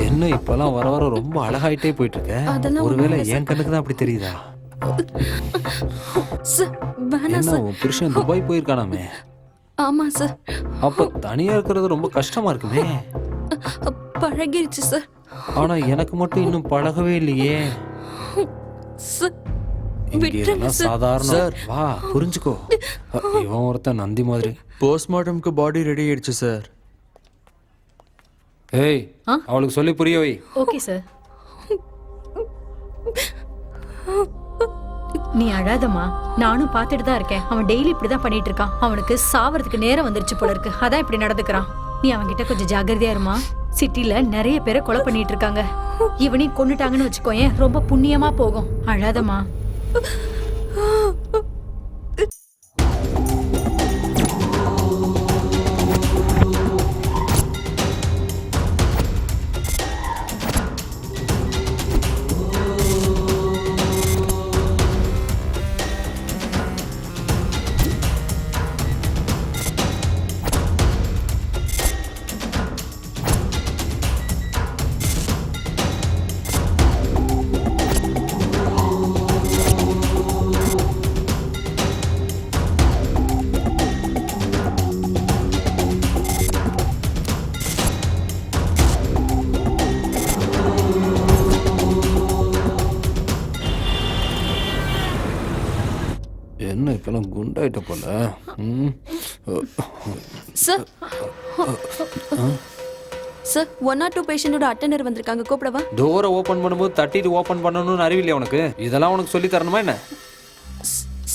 என்ன இப்பெல்லாம் வர வர ரொம்ப அழகாயிட்டே போயிட்டு இருக்க. ஒருவேளை என் கண்ணுக்கு தான் அப்படி தெரியுதா? என்ன உன் புருஷன் துபாய் போயிருக்கானாமே? ஆமா சார். அப்ப தனியா இருக்கிறது ரொம்ப கஷ்டமா இருக்குமே. பழகிருச்சு சார். ஆனா எனக்கு மட்டும் இன்னும் பழகவே இல்லையே. இங்க எல்லாம் சாதாரண. வா புரிஞ்சுக்கோ. இவன் ஒருத்தன் நந்தி மாதிரி. போஸ்ட்மார்ட்டம்க்கு பாடி ரெடி ஆயிடுச்சு சார். ஏய் அவளுக்கு சொல்லி புரிய வை. Okay sir. நீ அழாதம்மா, நானும் பார்த்துட்டு தான் இருக்கேன். அவன் டெய்லி இப்படிதான் பண்ணிட்டு இருக்கான். அவனுக்கு சாவறதுக்கு நேரம் வந்துருச்சு போல இருக்கு, அதான் இப்படி நடந்துக்கிறான். நீ அவன்கிட்ட கொஞ்சம் ஜாகிரதையா இருமா. சிட்டில நிறைய பேரை கொலை பண்ணிட்டு இருக்காங்க. இவனையும் கொன்னுட்டாங்கன்னு வச்சுக்கோயேன், ரொம்ப புண்ணியமா போகும். அழாதம்மா. என்ன இப்பெல்லாம் குண்டாயிட்ட போல. சார் சார் 102 பேஷண்டோட அட்டெண்டர் வந்திருக்காங்க, கூப்பிடவா? டோரை ஓபன் பண்ணும்போது தட்டிட்டு ஓபன் பண்ணணும்னு அறிவில்லையா உனக்கு? இதெல்லாம் உனக்கு சொல்லி தரணுமா என்ன?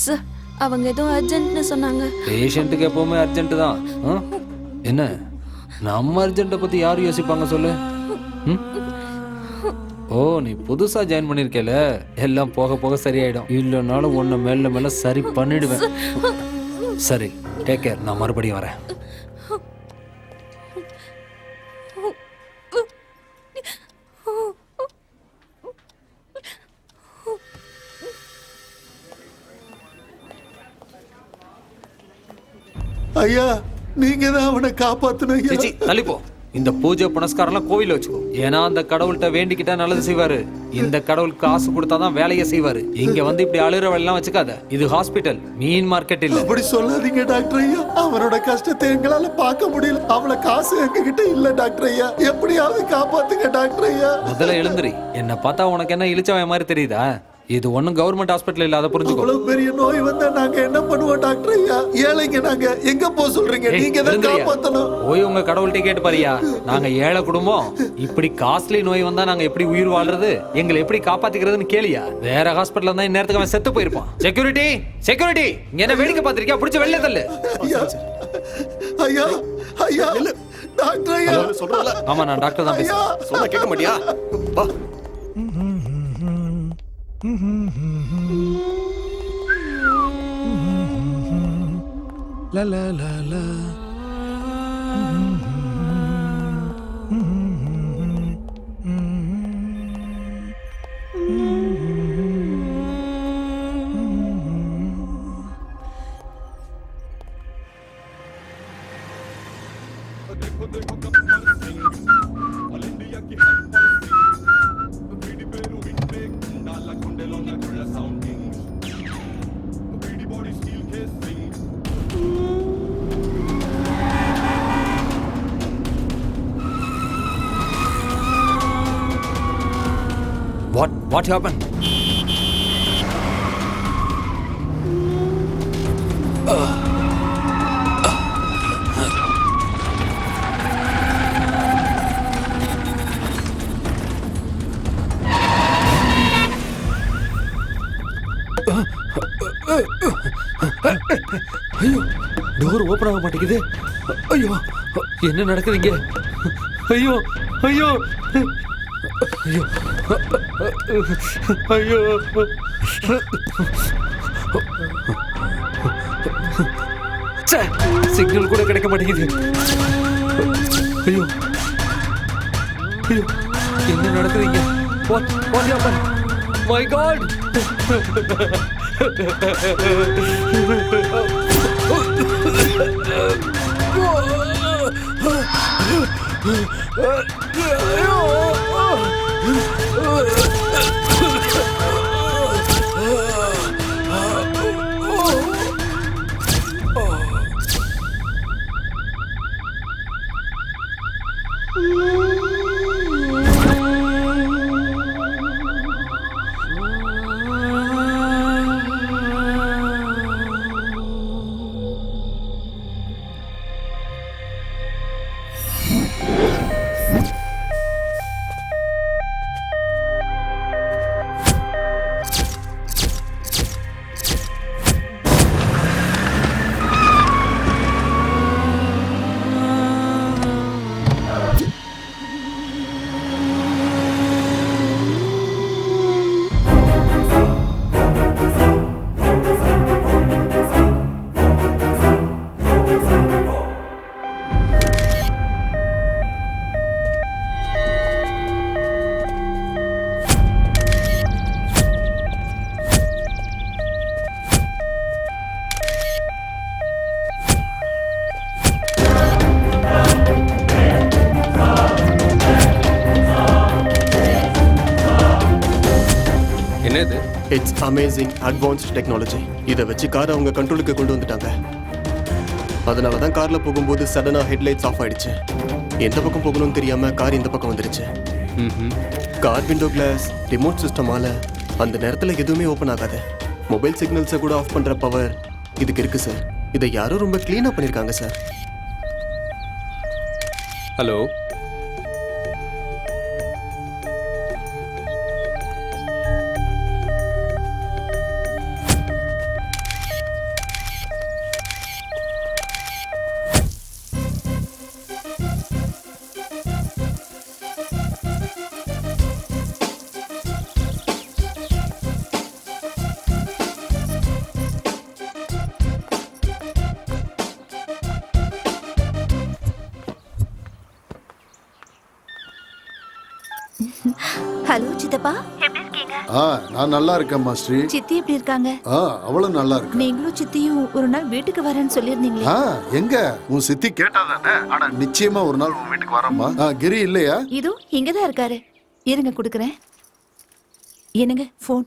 சார் அவங்க ஏதோ அர்ஜென்ட்னு சொன்னாங்க. பேஷண்ட்டுக்கு எப்பவுமே அர்ஜென்ட் தான். என்ன நம்ம அர்ஜென்ட்டை பத்தி யாரும் யோசிப்பாங்க சொல்லு? ஓ நீ புதுசா ஜாயின் பண்ணிருக்கல, எல்லாம் போக போக சரியாயிடும். இல்லைனாலும் உன்னை மேல மேல சரி பண்ணிடுவேன். சரி டேக் கேர், நான் மறுபடியும் வரேன். ஐயா நீங்க தான் அவனை காப்பாத்தணும். சிச்சி தள்ளிப்போ. இந்த பூஜை புனஸ்காரம்லாம் கோவில வச்சுக்கோ. ஏன்னா அந்த கடவுள்கிட்ட வேண்டிக்கிட்டா நல்லது செய்வாரு. இந்த கடவுள் காசு கொடுத்தாதான் வேலையை செய்வாரு. இங்க வந்து இப்படி அழுற வேலைலாம் வச்சுக்காத. இது ஹாஸ்பிட்டல், மீன் மார்க்கெட் இல்ல. அப்படி சொல்லாதீங்க டாக்டர் ஐயா. அவனோட கஷ்டத்தை எங்களால பார்க்க முடியல. அவளை காசு எங்ககிட்ட இல்ல டாக்டர் ஐயா. எப்படியாவது காப்பாத்துங்க டாக்டர் ஐயா. முதல்ல எழுந்துரி. என்ன பார்த்தா உனக்கு என்ன இழிச்சவன் மாதிரி தெரியுதா? இது ஒன்றும் கவர்மெண்ட் ஹாஸ்பிட்டல் இல்லை, அதை புரிஞ்சுக்கோ. அவ்வளவு பெரிய நோய் வந்தா நாங்க என்ன பண்ணுவோம் டாக்டர் ஐயா? ஏழைங்க நாங்க, எங்க போக சொல்றீங்க? நீங்க தான் காப்பாத்தணும். போய் உங்க கடவுள்கிட்ட கேட்டு பாரியா. நாங்க ஏழை குடும்பம், இப்படி காஸ்ட்லி நோய் வந்தா நாங்க எப்படி உயிர் வாழ்றது, எங்களை எப்படி காப்பாத்திக்கிறதுன்னு கேளியா. வேற ஹாஸ்பிட்டல் தான் இந்நேரத்துக்கு அவன் செத்து போயிருப்பான். செக்யூரிட்டி, செக்யூரிட்டி, இங்க என்ன வேடிக்கை பார்த்திருக்கியா? பிடிச்ச வெளில தள்ளு. ஐயா ஐயா டாக்டர் ஐயா சொல்றல. ஆமா, நான் டாக்டர் தான் பேசுறேன். சொன்னா கேட்க மாட்டியா? வா. La la la la. What happened? ஐயோ, டோர் ஓபன் ஆக மாட்டேங்குது. ஐயோ, என்ன நடக்குதுங்க? ஐயோ ஐயோ ஐயோ ஐயோ, சிக்னல் கூட கிடைக்க மாட்டேங்குது. ஐயோ ஐயோ, என்ன நடக்குதுங்க? What happened? My God! It's amazing advanced technology. இதை வச்சு காரை அவங்க கண்ட்ரோலுக்கு கொண்டு வந்துட்டாங்க. அதனால தான் கார்ல போகும்போது சடனா ஹெட்லைட்ஸ் ஆஃப் ஆயிடுச்சு. எந்த பக்கம் போகணும்னு தெரியாம கார் இந்த பக்கம் வந்துருச்சு. கார் விண்டோ கிளாஸ் ரிமோட் சிஸ்டமால அந்த நேரத்தில் எதுவுமே ஓப்பன் ஆகாது. மொபைல் சிக்னல்ஸை கூட ஆஃப் பண்ற பவர் இதுக்கு இருக்கு சார். இதை யாரும் ரொம்ப கிளீனா பண்ணிருக்காங்க சார். ஹலோ, ஹலோ சித்தப்பா, எப்படி இருக்கீங்க? நான் நல்லா இருக்கேன் மாஸ்டர். சித்தி எப்படி இருக்காங்க? அவளும் நல்லா இருக்கு. நீங்களும் சித்தியும் ஒரு நாள் வீட்டுக்கு வரேன்னு சொல்லிருந்தீங்களே. எங்க உன் சித்தி கேட்டாதானே? ஆனா நிச்சயமா ஒரு நாள் உன் வீட்டுக்கு வரமா. கிரி இல்லையா? இதோ இங்கதான் இருக்காரு. இருங்க குடுக்குறேன். என்னங்க போன்?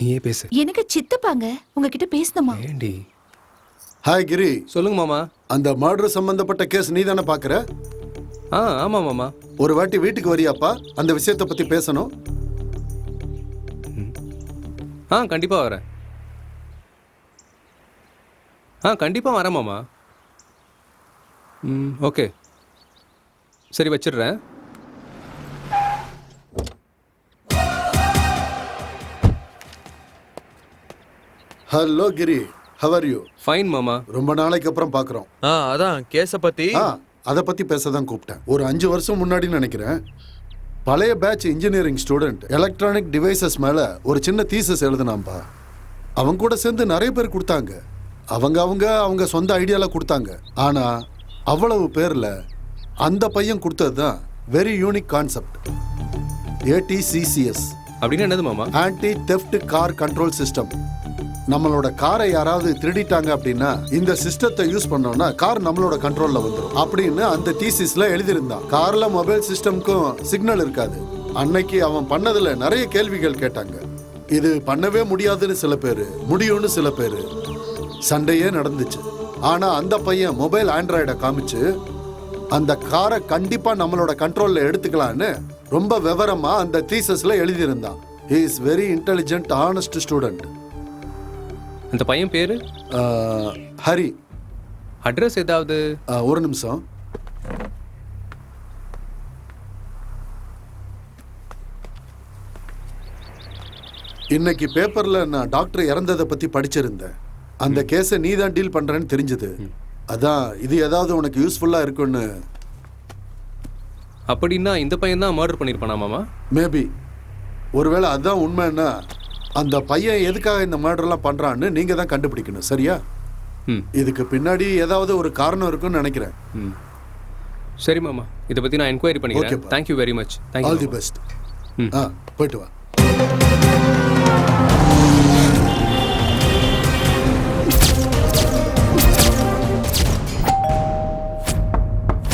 நீயே பேசு. எனக்கு சித்தப்பாங்க உங்ககிட்ட பேசணுமா? ஏண்டி? ஹாய் கிரி. சொல்லுங்க மாமா. அந்த மர்டர் சம்பந்தப்பட்ட கேஸ் நீ தானே பாக்குற? ஆமா மாமா. ஒரு வாட்டி வீட்டுக்கு வரியாப்பா? அந்த விஷயத்தை பத்தி பேசணும். கண்டிப்பாக வரேன். கண்டிப்பாக வரேன் மாமா. ஓகே, சரி வச்சிடுறேன். Hello Giri, how are you? Fine மாமா. ரொம்ப நாளைக்கு அப்புறம் பார்க்குறோம். அதான் கேஸை பத்தி. அதை பற்றி பேச தான் கூப்பிட்டேன். ஒரு 5 வருஷம் முன்னாடி நினைக்கிறேன், பழைய batch engineering student electronic devices மேலே ஒரு சின்ன தீசஸ் எழுதுனாம்பா. அவங்க கூட சேர்ந்து நிறைய பேர் கொடுத்தாங்க. அவங்க சொந்த ஐடியாவில் கொடுத்தாங்க. ஆனால் அவ்வளவு பேரில் அந்த பையன் கொடுத்தது தான் வெரி யூனிக் கான்செப்ட். ATCCS அப்படின்னு என்னது மாமா? Anti theft car control system. நம்மளோட காரை யாராவது திருடிட்டாங்க அப்படின்னா இந்த சிஸ்டத்தை யூஸ் பண்ணோம்னா கார் நம்மளோட கண்ட்ரோல்ல வந்துடும் அப்படின்னு அந்த தீசிஸ்ல எழுதியிருந்தான். கார்ல மொபைல் சிஸ்டம்க்கும் சிக்னல் இருக்காது. அன்னைக்கு அவன் பண்ணதுல நிறைய கேள்விகள் கேட்டாங்க. இது பண்ணவே முடியாதுன்னு சில பேரு, முடியும்னு சில பேரு. சண்டையே நடந்துச்சு. ஆனா அந்த பையன் மொபைல் ஆண்ட்ராய்டை காமிச்சு அந்த காரை கண்டிப்பா நம்மளோட கண்ட்ரோல்ல எடுத்துக்கலான்னு ரொம்ப விவரமா அந்த தீசஸ்ல எழுதியிருந்தான். He is very intelligent, honest student. இந்த பையன் பேரு ஹரி. அட்ரஸ் ஏதாவது? ஒரு நிமிஷம். இன்னைக்கு பேப்பர்ல நான் டாக்டர் இறந்ததை பத்தி படிச்சிருந்தேன். அந்த கேஸை நீ தான் டீல் பண்றேன்னு தெரிஞ்சது. அதான் இது ஏதாவது உனக்கு யூஸ்ஃபுல்லா இருக்குன்னு. அப்படின்னா இந்த பையன் தான் மர்டர் பண்ணியிருப்பானா மாமா? மேபி. ஒருவேளை அதுதான் உண்மைன்னா அந்த பையன் எதுக்காக இந்த மர்டர்லாம் பண்றான்னு நீங்க தான் கண்டுபிடிக்கணும். சரியா? இதுக்கு பின்னாடி ஏதாவது ஒரு காரணம் இருக்குன்னு நினைக்கிறேன். சரி மாமா, இதை பத்தி நான் என்கொயரி பண்ணிக்கிறேன். Thank you very much. Thank you. All the best. போயிட்டு வா.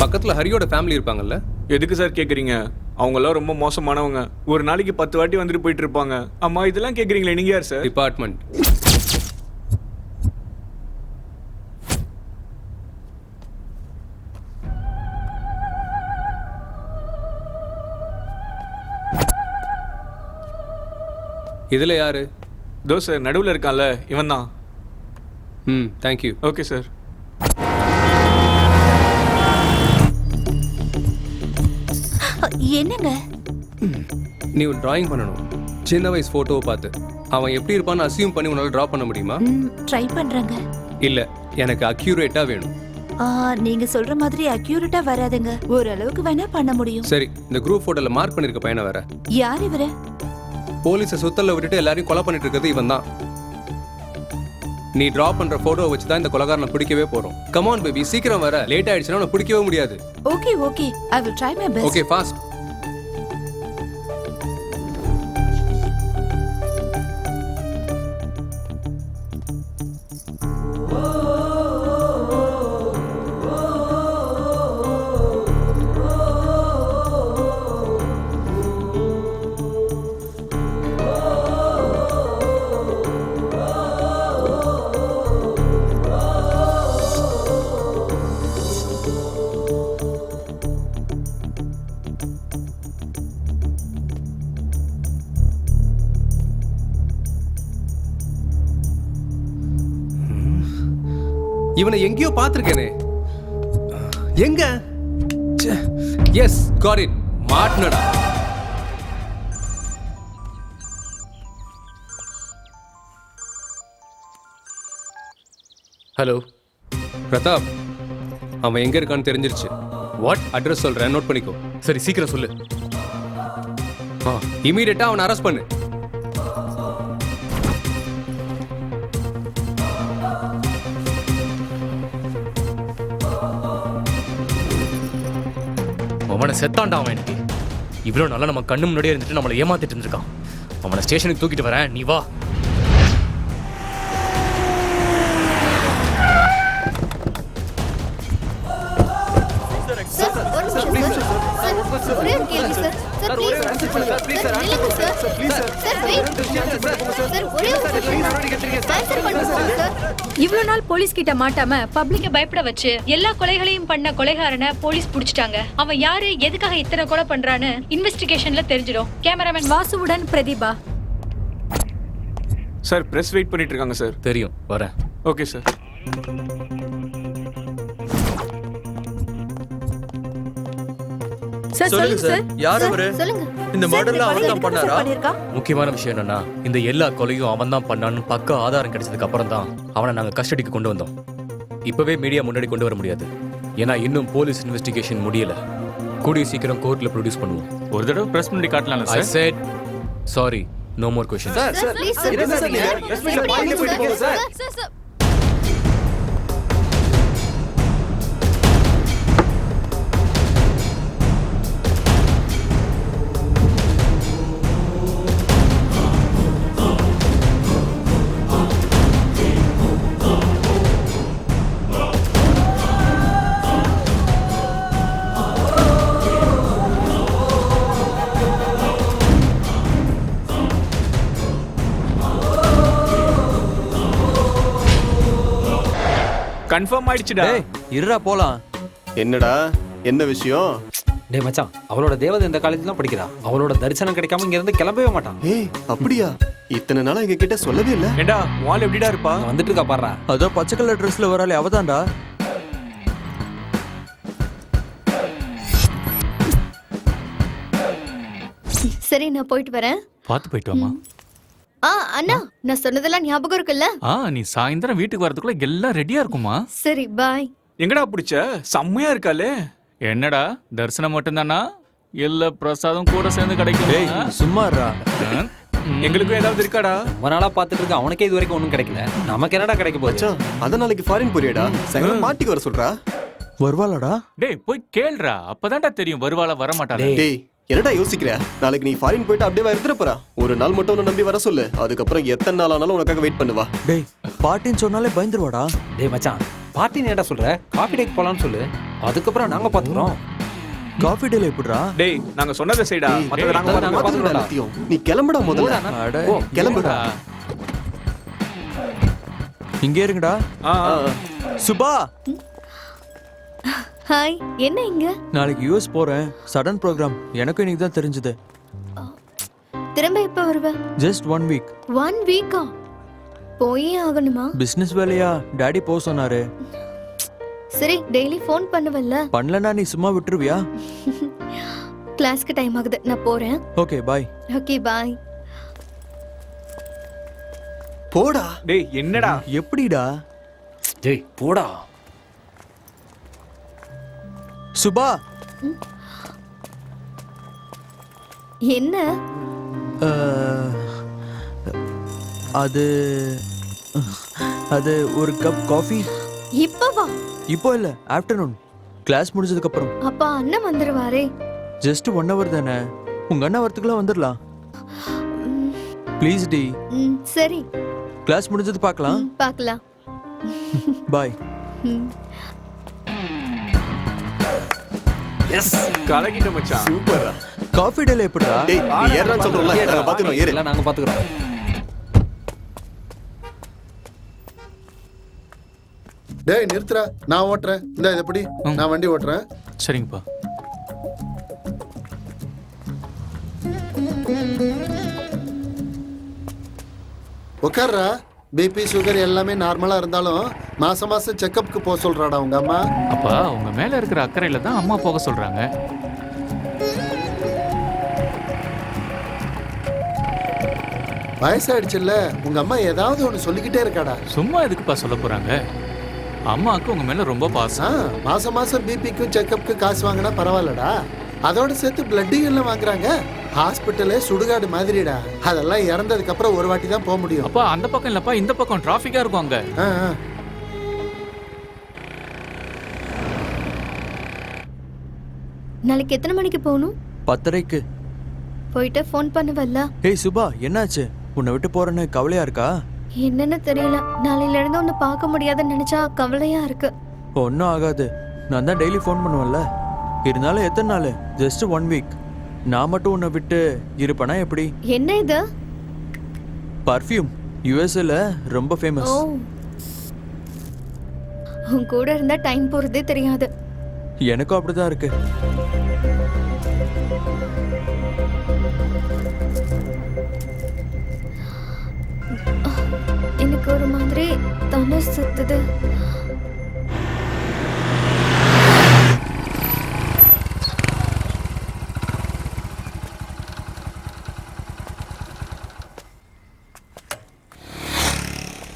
பக்கத்துல ஹரியோட ஃபேமிலி இருப்பாங்கல்ல? எதுக்கு சார் கேக்குறீங்க? அவங்கெல்லாம் ரொம்ப மோசமானவங்க. ஒரு நாளைக்கு 10 வாட்டி வந்துட்டு போயிட்டு இருப்பாங்க. அம்மா இதெல்லாம் கேக்குறீங்களே, நீங்க யார் சார்? டிபார்ட்மெண்ட். இதுல யாரு? தோ சார், நடுவில் இருக்கான்ல இவன் தான். Thank you. Okay sir. என்னங்க? நீ ஒரு டிராயிங் பண்ணணும். சின்ன வயசு போட்டோவை பார்த்து அவன் எப்படி இருப்பான்னு அசியூம் பண்ணி உன்னால டிரா பண்ண முடியுமா? ட்ரை பண்றேங்க. இல்ல, எனக்கு அக்யூரேட்டா வேணும். நீங்க சொல்ற மாதிரி அக்யூரேட்டா வராதுங்க. ஓரளவுக்கு வேணா பண்ண முடியும். சரி, இந்த குரூப் போட்டோல மார்க் பண்ணிருக்க பையனை வேற. யார் இவரு? போலீஸை சுத்தல்ல விட்டுட்டு எல்லாரையும் கொலை பண்ணிட்டு இருக்கிறது இவன் தான். நீ டிரா பண்ற போட்டோவை வச்சு தான் இந்த கொலைகாரனை பிடிக்கவே போறோம். கம் ஆன் பேபி, சீக்கிரம் வர. லேட் ஆயிடுச்சுன்னா உன்னை பிடிக்கவே முடியாது. Okay okay, I will try my best. Okay, fast. இவனை எங்கேயோ பார்த்திருக்கேனே. எங்க? Yes, got it. மாட்னடா. ஹலோ பிரதாப், அவன் எங்க இருக்கான்னு தெரிஞ்சிருச்சு. வாட்? அட்ரஸ் சொல்றேன், நோட் பண்ணிக்கோ. சரி, சீக்கிரம் சொல்லு. இமீடியட்டா அவனை அரெஸ்ட் பண்ணு. அவனை செத்தாண்டா அவன். எனக்கு இவ்வளோ நல்லா நம்ம கண்ணு முன்னாடியே இருந்துட்டு நம்மளை ஏமாத்திட்டு இருந்திருக்கான். அவனை ஸ்டேஷனுக்கு தூக்கிட்டு வரேன், நீ வா. இவ்வளவு நாள் போலீஸ் கிட்ட மாட்டாம பப்ளிக்க பயப்பட வச்சு எல்லா கொலைகளையும் பண்ண கொலைகாரனை போலீஸ் புடிச்சிட்டாங்க. அவன் யாரு, எதுக்காக இத்தனை கொலை பண்றான்னு இன்வெஸ்டிகேஷன்ல தெரிஞ்சிடும். கேமராமேன் வாசுவுடன் பிரதீபா. சார் பிரஸ் வெயிட் பண்ணிட்டு இருக்காங்க சார். தெரியும், வரேன். Okay sir. சொல்லுங்க சார், யார் அவரு? சொல்லுங்க. இந்த மர்டர்ல அவர் தான் பண்ணாரா? முக்கியமான விஷயம் என்னன்னா, இந்த எல்லா கொலையும் அவன் தான் பண்ணான்னு பக்கா ஆதாரம் கிடைச்சதுக்கு அப்புறம் தான் அவனை நாங்க கஸ்டடிக்கு கொண்டு வந்தோம். இப்பவே மீடியா முன்னாடி கொண்டு வர முடியாது, ஏன்னா இன்னும் போலீஸ் இன்வெஸ்டிகேஷன் முடியல. கூடிய சீக்கிரம் கோர்ட்ல ப்ரொடியூஸ் பண்ணுவோம். ஒரு தடவை பிரஸ் முன்னாடி காட்டலாம்ல I sir? Said sorry, no more question. Sir sir Please, sir. என்ன சார் நீங்க பிரஸ் மீட்ல பாயிண்ட் போயிட்டு போங்க சார். Sir confirm ஆயிடுச்சுடா. டேய் இருடா போலாம். என்னடா என்ன விஷயம்? டேய் மச்சான், அவளோட தேவதை இந்த காலேஜ்ல தான் படிக்கிறா. அவளோட தரிசனம் கிடைக்காம இங்க இருந்து கிளம்பவே மாட்டான். ஏய் அப்படியா? இத்தனை நாளா எங்க கிட்ட சொல்லவே இல்ல. ஏண்டா வால் எப்படிடா இருப்பா? வந்துட்டு இருக்கா பாடுறா. அதோ பச்சை கலர் ட்ரெஸ்ல வராளே அவதான்டா. சரி, நான் போயிட்டு வரேன். பார்த்து போயிட்டு வாமா. அண்ணா, நான் சொன்னதெல்லாம் ஞாபகம் இருக்குல்ல? நீ சாயந்தரம் வீட்டுக்கு வரதுக்குள்ள எல்லாம் ரெடியா இருக்குமா? சரி, பாய். எங்கடா பிடிச்ச? செம்மையா இருக்காளே. என்னடா தரிசனம் மட்டும்தானா இல்ல பிரசாதம் கூட சேர்ந்து டேய் கிடைக்கும்? சும்மா இருடா. எங்களுக்கும் ஏதாவது இருக்காடா? ரொம்ப நாளா பாத்துட்டு இருக்க, அவனுக்கே இது வரைக்கும் ஒண்ணும் கிடைக்கல. நமக்கு என்னடா கிடைக்க போச்சு? மச்சான், அத நாளைக்கு ஃபாரின் போறியடா. சாயங்காலம் மாட்டிக்கு வர சொல்றா. வருவாளாடா? டேய் போய் கேளுடா, அப்பதான்டா தெரியும் வருவாளா வர மாட்டாளா. டேய் என்னடா யோசிக்கிற? நாளைக்கு நீ ஃபாரின் போயிட்டு அப்படியே இருந்துற போறா. ஒரு நாள் மட்டும் உன்னை நம்பி வர சொல்லு. அதுக்கப்புறம் எத்தனை நாள் ஆனாலும் உனக்காக வெயிட் பண்ணுவா. டேய் பாட்டின்னு சொன்னாலே பயந்துருவாடா. டேய் மச்சான், பார்ட்டி ஏன்டா சொல்ற? காபி டேக் போலான்னு சொல்லு, அதுக்கப்புறம் நாங்க பாத்துக்கிறோம். காஃபி டேல எப்படிடா? டேய் நாங்க சொன்னதை செய்டா, மத்தத நாங்க நாங்க பாத்துக்கிறோம். எல்லாத்தையும். நீ கிளம்புடா முதல்ல. அட கிளம்புடா. இங்க இருங்கடா. சுபா, ஹாய். என்ன இங்க? நாளைக்கு யூஎஸ் போறேன். Sudden programme. எனக்கும் இன்னைக்கு தான் தெரிஞ்சது. திரும்ப எப்ப வருவ? Just 1 week. 1 வீக்கா? போயே ஆகணுமா? பிசினஸ் வேலையா டாடி போ சொன்னாரு. சரி, டெய்லி ஃபோன் பண்ணுவல்ல? பண்ணலனா நீ சும்மா விட்டுருவியா? கிளாஸ்க்கு டைம் ஆகுது, நான் போறேன். Okay bye. Okay bye. போடா. டேய் என்னடா? எப்படிடா? டேய் போடா. சுபா, என்ன? அது அது ஒரு கப் காஃபி. இப்பவா? இப்போ இல்ல, ஆஃப்டர்நூன் கிளாஸ் முடிஞ்சதுக்கு அப்புறம். அப்பா அண்ணன் வந்துருவாரே. ஜஸ்ட் 1 hour தானே. உங்க அண்ணா வரத்துக்குள்ள வந்துடலாம். Please D. சரி. கிளாஸ் முடிஞ்சது பார்க்கலாம். பார்க்கலாம். பாய். எஸ், கலக்கிட்ட மச்சான். சூப்பரா. காஃபி டேல எப்படிடா? டேய் நீ ஏறறான்னு சொல்றல. நாங்க பாத்துறோம். ஏறு. எல்லாம் நாங்க பாத்துக்கிறோம். டேய் நிறுத்துறா, நான் ஓட்டுறேன். இந்த இதை எப்படி? நான் வண்டி ஓட்டுறேன். சரிங்கப்பா. உட்கார்றா. பிபி சுகர் எல்லாமே நார்மலா இருந்தாலும் மாசம் மாசம் செக்கப்புக்கு போக சொல்றாடா உங்க அம்மா. அப்பா உங்க மேல இருக்கிற அக்கறையில தான் அம்மா போக சொல்றாங்க. வயசாயிடுச்சுல்ல, உங்க அம்மா ஏதாவது ஒண்ணு சொல்லிக்கிட்டே இருக்காடா. சும்மா எதுக்குப்பா சொல்ல போறாங்க? அம்மாவுக்கு உங்க மேல ரொம்ப பாசம். மாசம் மாசம் பிபிக்கும் செக்கப்புக்கு காசு வாங்கினா பரவாயில்லடா. அதோட சேர்த்து பிளட்டிங் எல்லாம் வாங்குறாங்க. ஹாஸ்பிட்டலே சுடுகாடு மாதிரிடா. அதெல்லாம் இறந்ததுக்கு அப்புறம் ஒரு வாட்டி தான் போக முடியும். அப்பா அந்த பக்கம் இல்லப்பா, இந்த பக்கம் டிராஃபிக்கா இருக்கும் அங்க. நாளைக்கு எத்தனை மணிக்கு போகணும்? 10:30க்கு. போயிட்டு ஃபோன் பண்ணுவல்ல? ஏய் சுபா, என்னாச்சு? உன்னை விட்டு போறேன்னு கவலையா இருக்கா? என்னன்னு தெரியல. நாளையில இருந்து உன்னை பார்க்க முடியாதுன்னு நினைச்சா கவலையா இருக்கு. ஒன்றும் ஆகாது. நான் தான் டெய்லி ஃபோன் பண்ணுவேன்ல. இருந்தாலும் எத்தனை நாள்? Just 1 week. நான் மட்டும் உன்னை விட்டு இருப்பேனா எப்படி? என்ன இது? பர்ஃப்யூம். யுஎஸ்ல ரொம்ப ஃபேமஸ். உன் கூட இருந்தா டைம் போறதே தெரியாது. எனக்கும் அப்படிதான் இருக்கு. ஒரு மாதிரி தலை சுத்துது.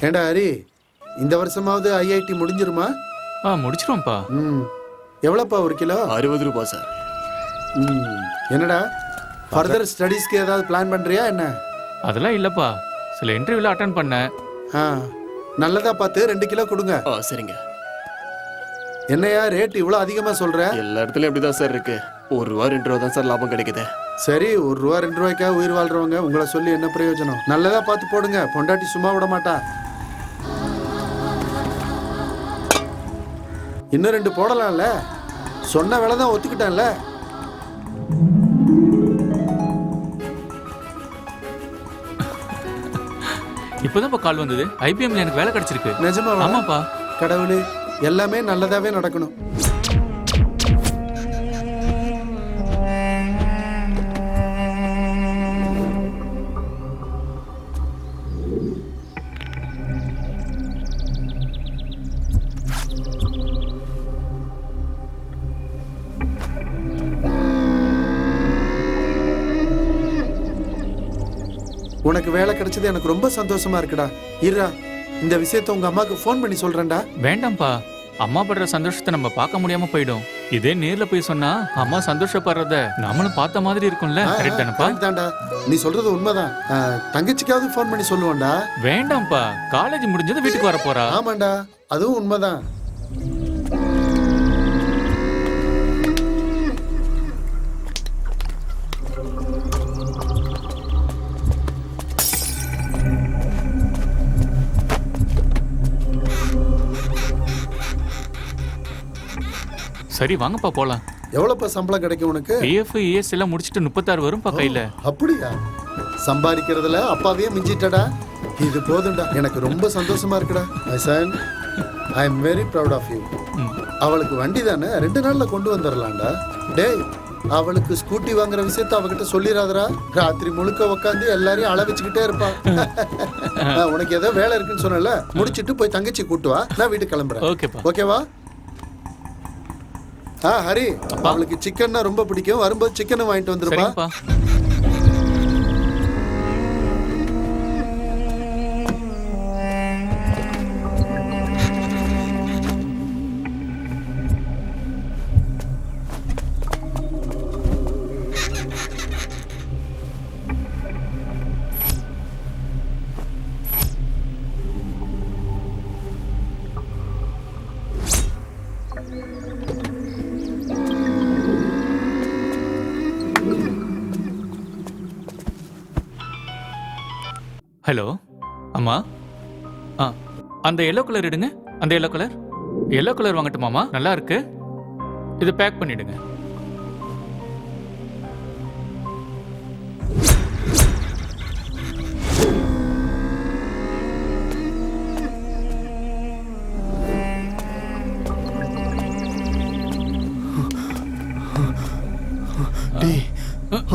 ஏண்டா ஹரி, இந்த வருஷமாவது ஐஐடி முடிஞ்சிருமா? முடிச்சிருவோம்ப்பா. எவ்வளோப்பா ஒரு கிலோ? 60 ரூபாய் சார். என்னடா ஃபர்தர் ஸ்டடீஸ்க்கு ஏதாவது பிளான் பண்ணுறியா என்ன? அதெல்லாம் இல்லப்பா, சில இன்டர்வியூல அட்டென்ட் பண்ணேன். நல்லதா பார்த்து 2 கிலோ கொடுங்க. சரிங்க. என்னையா ரேட் இவ்வளோ அதிகமாக சொல்கிற? எல்லா இடத்துலையும் அப்படிதான் சார் இருக்கு. 1 ரூபா 2 ரூபா தான் சார் லாபம் கிடைக்குது. சரி, 1 ரூபா 2 ரூபாய்க்காக உயிர் வாழ்றவங்க உங்களை சொல்லி என்ன பிரயோஜனம்? நல்லதா பார்த்து போடுங்க, பொண்டாட்டி சும்மா விட மாட்டா. இன்னும் 2 போடலாம்ல, சொன்ன வேலை தான் ஒத்துக்கிட்டான்ல. இப்போதான் கால் வந்தது, ஐபிஎம்ல எனக்கு வேலை கிடைச்சிருக்கு. நிஜமா? ஆமாப்பா. கடவுளே, எல்லாமே நல்லதாவே நடக்கணும். உனக்கு வேலை கிடைச்சது எனக்கு ரொம்ப சந்தோஷமா இருக்குடா. இருடா, இந்த விஷயத்தை உங்க அம்மாக்கு ஃபோன் பண்ணி சொல்றேன்டா. வேண்டாம்ப்பா, அம்மா படுற சந்தோஷத்தை நம்ம பார்க்க முடியாம போயிடும். இதே நேர்ல போய் சொன்னா அம்மா சந்தோஷப்படுறத நம்மளும் பார்த்த மாதிரி இருக்கும்ல. கரெக்ட் தானப்பா? தான்டா, நீ சொல்றது உண்மைதான். தங்கச்சிக்காவது ஃபோன் பண்ணி சொல்லுவான்டா. வேண்டாம்ப்பா, காலேஜ் முடிஞ்சது வீட்டுக்கு வர போறா. ஆமாண்டா, அதுவும் உண்மைதான். சரி வாங்கப்பா போலாம். எவ்வளவுப்பா சம்பளம் கிடைக்கும் உனக்கு? பிஎஃப் இஎஸ் எல்லாம் முடிச்சிட்டு 36 வரும்பா கையில. அப்படியா? சம்பாதிக்கிறதுல அப்பாவையே மிஞ்சிட்டடா. இது போதும்டா, எனக்கு ரொம்ப சந்தோஷமா இருக்குடா. My son, I am very proud of you. அவளுக்கு வண்டி தானே 2 நாள்ல கொண்டு வந்துடலாம்டா. டேய், அவளுக்கு ஸ்கூட்டி வாங்குற விஷயத்த அவகிட்ட சொல்லிடாதடா. ராத்திரி முழுக்க உட்காந்து எல்லாரையும் அள வச்சுக்கிட்டே இருப்பா. உனக்கு ஏதோ வேலை இருக்குன்னு சொன்னல, முடிச்சிட்டு போய் தங்கச்சி கூட்டு வா, நான் வீட்டுக்கு கிளம்புறேன். ஓகேவா? ஹரி, அவளுக்கு சிக்கன்னா ரொம்ப பிடிக்கும். வரும்போது சிக்கன் வாங்கிட்டு வந்துருப்பா. ஹலோ அம்மா, அந்த எல்லோ கலர் எடுங்க. அந்த எல்லோ கலர் வாங்கட்டுமாமா? நல்லா இருக்கு, இது பேக் பண்ணிடுங்க.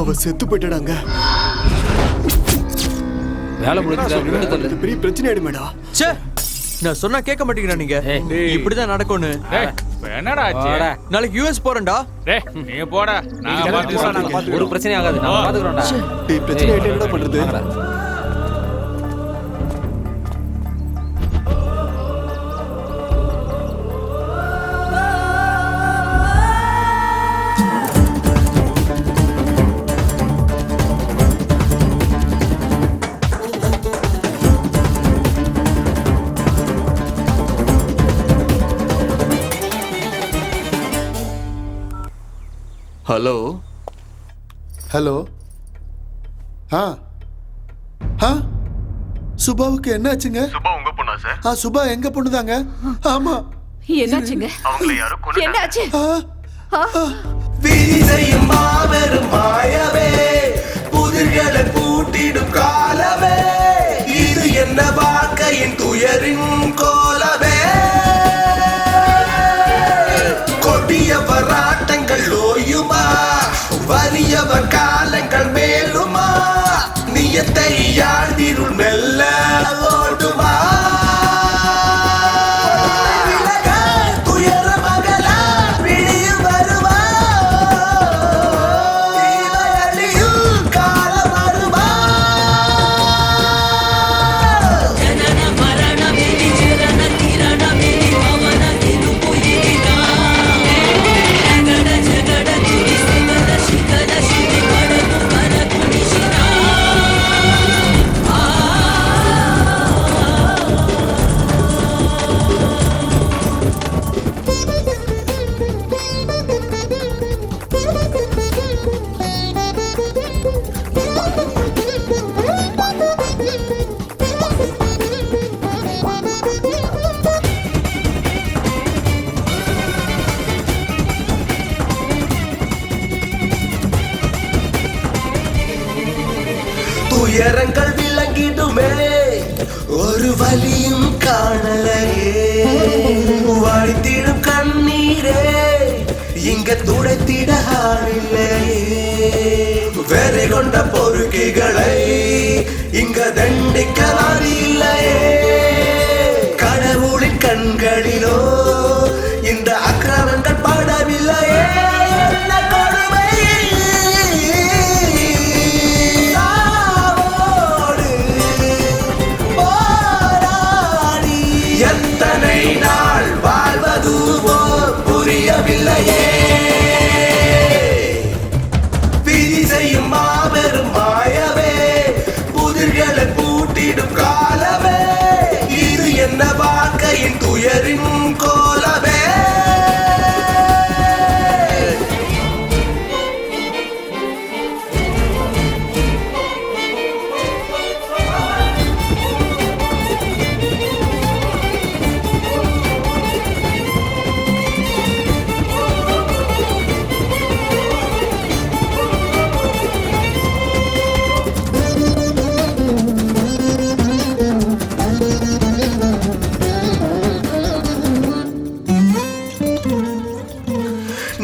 அவ செத்து போயிட்டாங்க. வேலை முடிஞ்சது பெரிய பிரச்சனை ஆயிடுமேடா. ச்சே, நான் சொன்னா கேட்க மாட்டீங்கடா நீங்க. இப்படிதான் நடக்கும்னு. என்னடா ஆச்சு? நாளைக்கு யுஎஸ் போறேன்டா. டேய் நீ போடா, நான் பாத்துக்கறேன். ஒரு பிரச்சனை ஆகாது, நான் பாத்துக்கறேன்டா. டேய், பிரச்சனை ஆயிட்டே என்னடா பண்றது? Hello hello. சுபாவுக்கு என்ன ஆச்சுங்க? சுபா உங்க பொண்ணா சார்? சுபா எங்க பொண்ணுதாங்க. ஆமா. என்னாச்சுங்க? அவங்கள யாரோ கொன்னுட்டாங்க. என்னாச்சு? விதிசையும் மாபெரும் மாயவே, புதிர்களை பூட்டிடும் காலவே, இது என்ன வாழ்க்கையின் துயரின் கோலவே. கொடிய பராட்டங்கள் ஓயுமா, வறியவர் காலங்கள் மேலுமா, நியத்தை யாழ்திருள் மெல்ல ஓடுமா. துயரங்கள் விளங்கிடுமே ஒரு வலியும் காணலையே வழித்திடும் கண்ணீரே இங்க துடைத்திட ஆளில்லையே வெறி கொண்ட பொறுக்கைகளை இங்க தண்டிக்கலாம் இல்லையே கடவுளின் கண்களிலோ இந்த அக்கிரமங்கள் படவில்லையே என்ன கொடுமை சாவோடு போராடி எத்தனை நாள் வாழ்வதுவோ புரியவில்லையே விதி செய்யும் மாபெரும் மாயவே புதிர்களை பூட்டிடும் காலமே இது என்ன வாழ்க்கையின் துயரின் கோலமே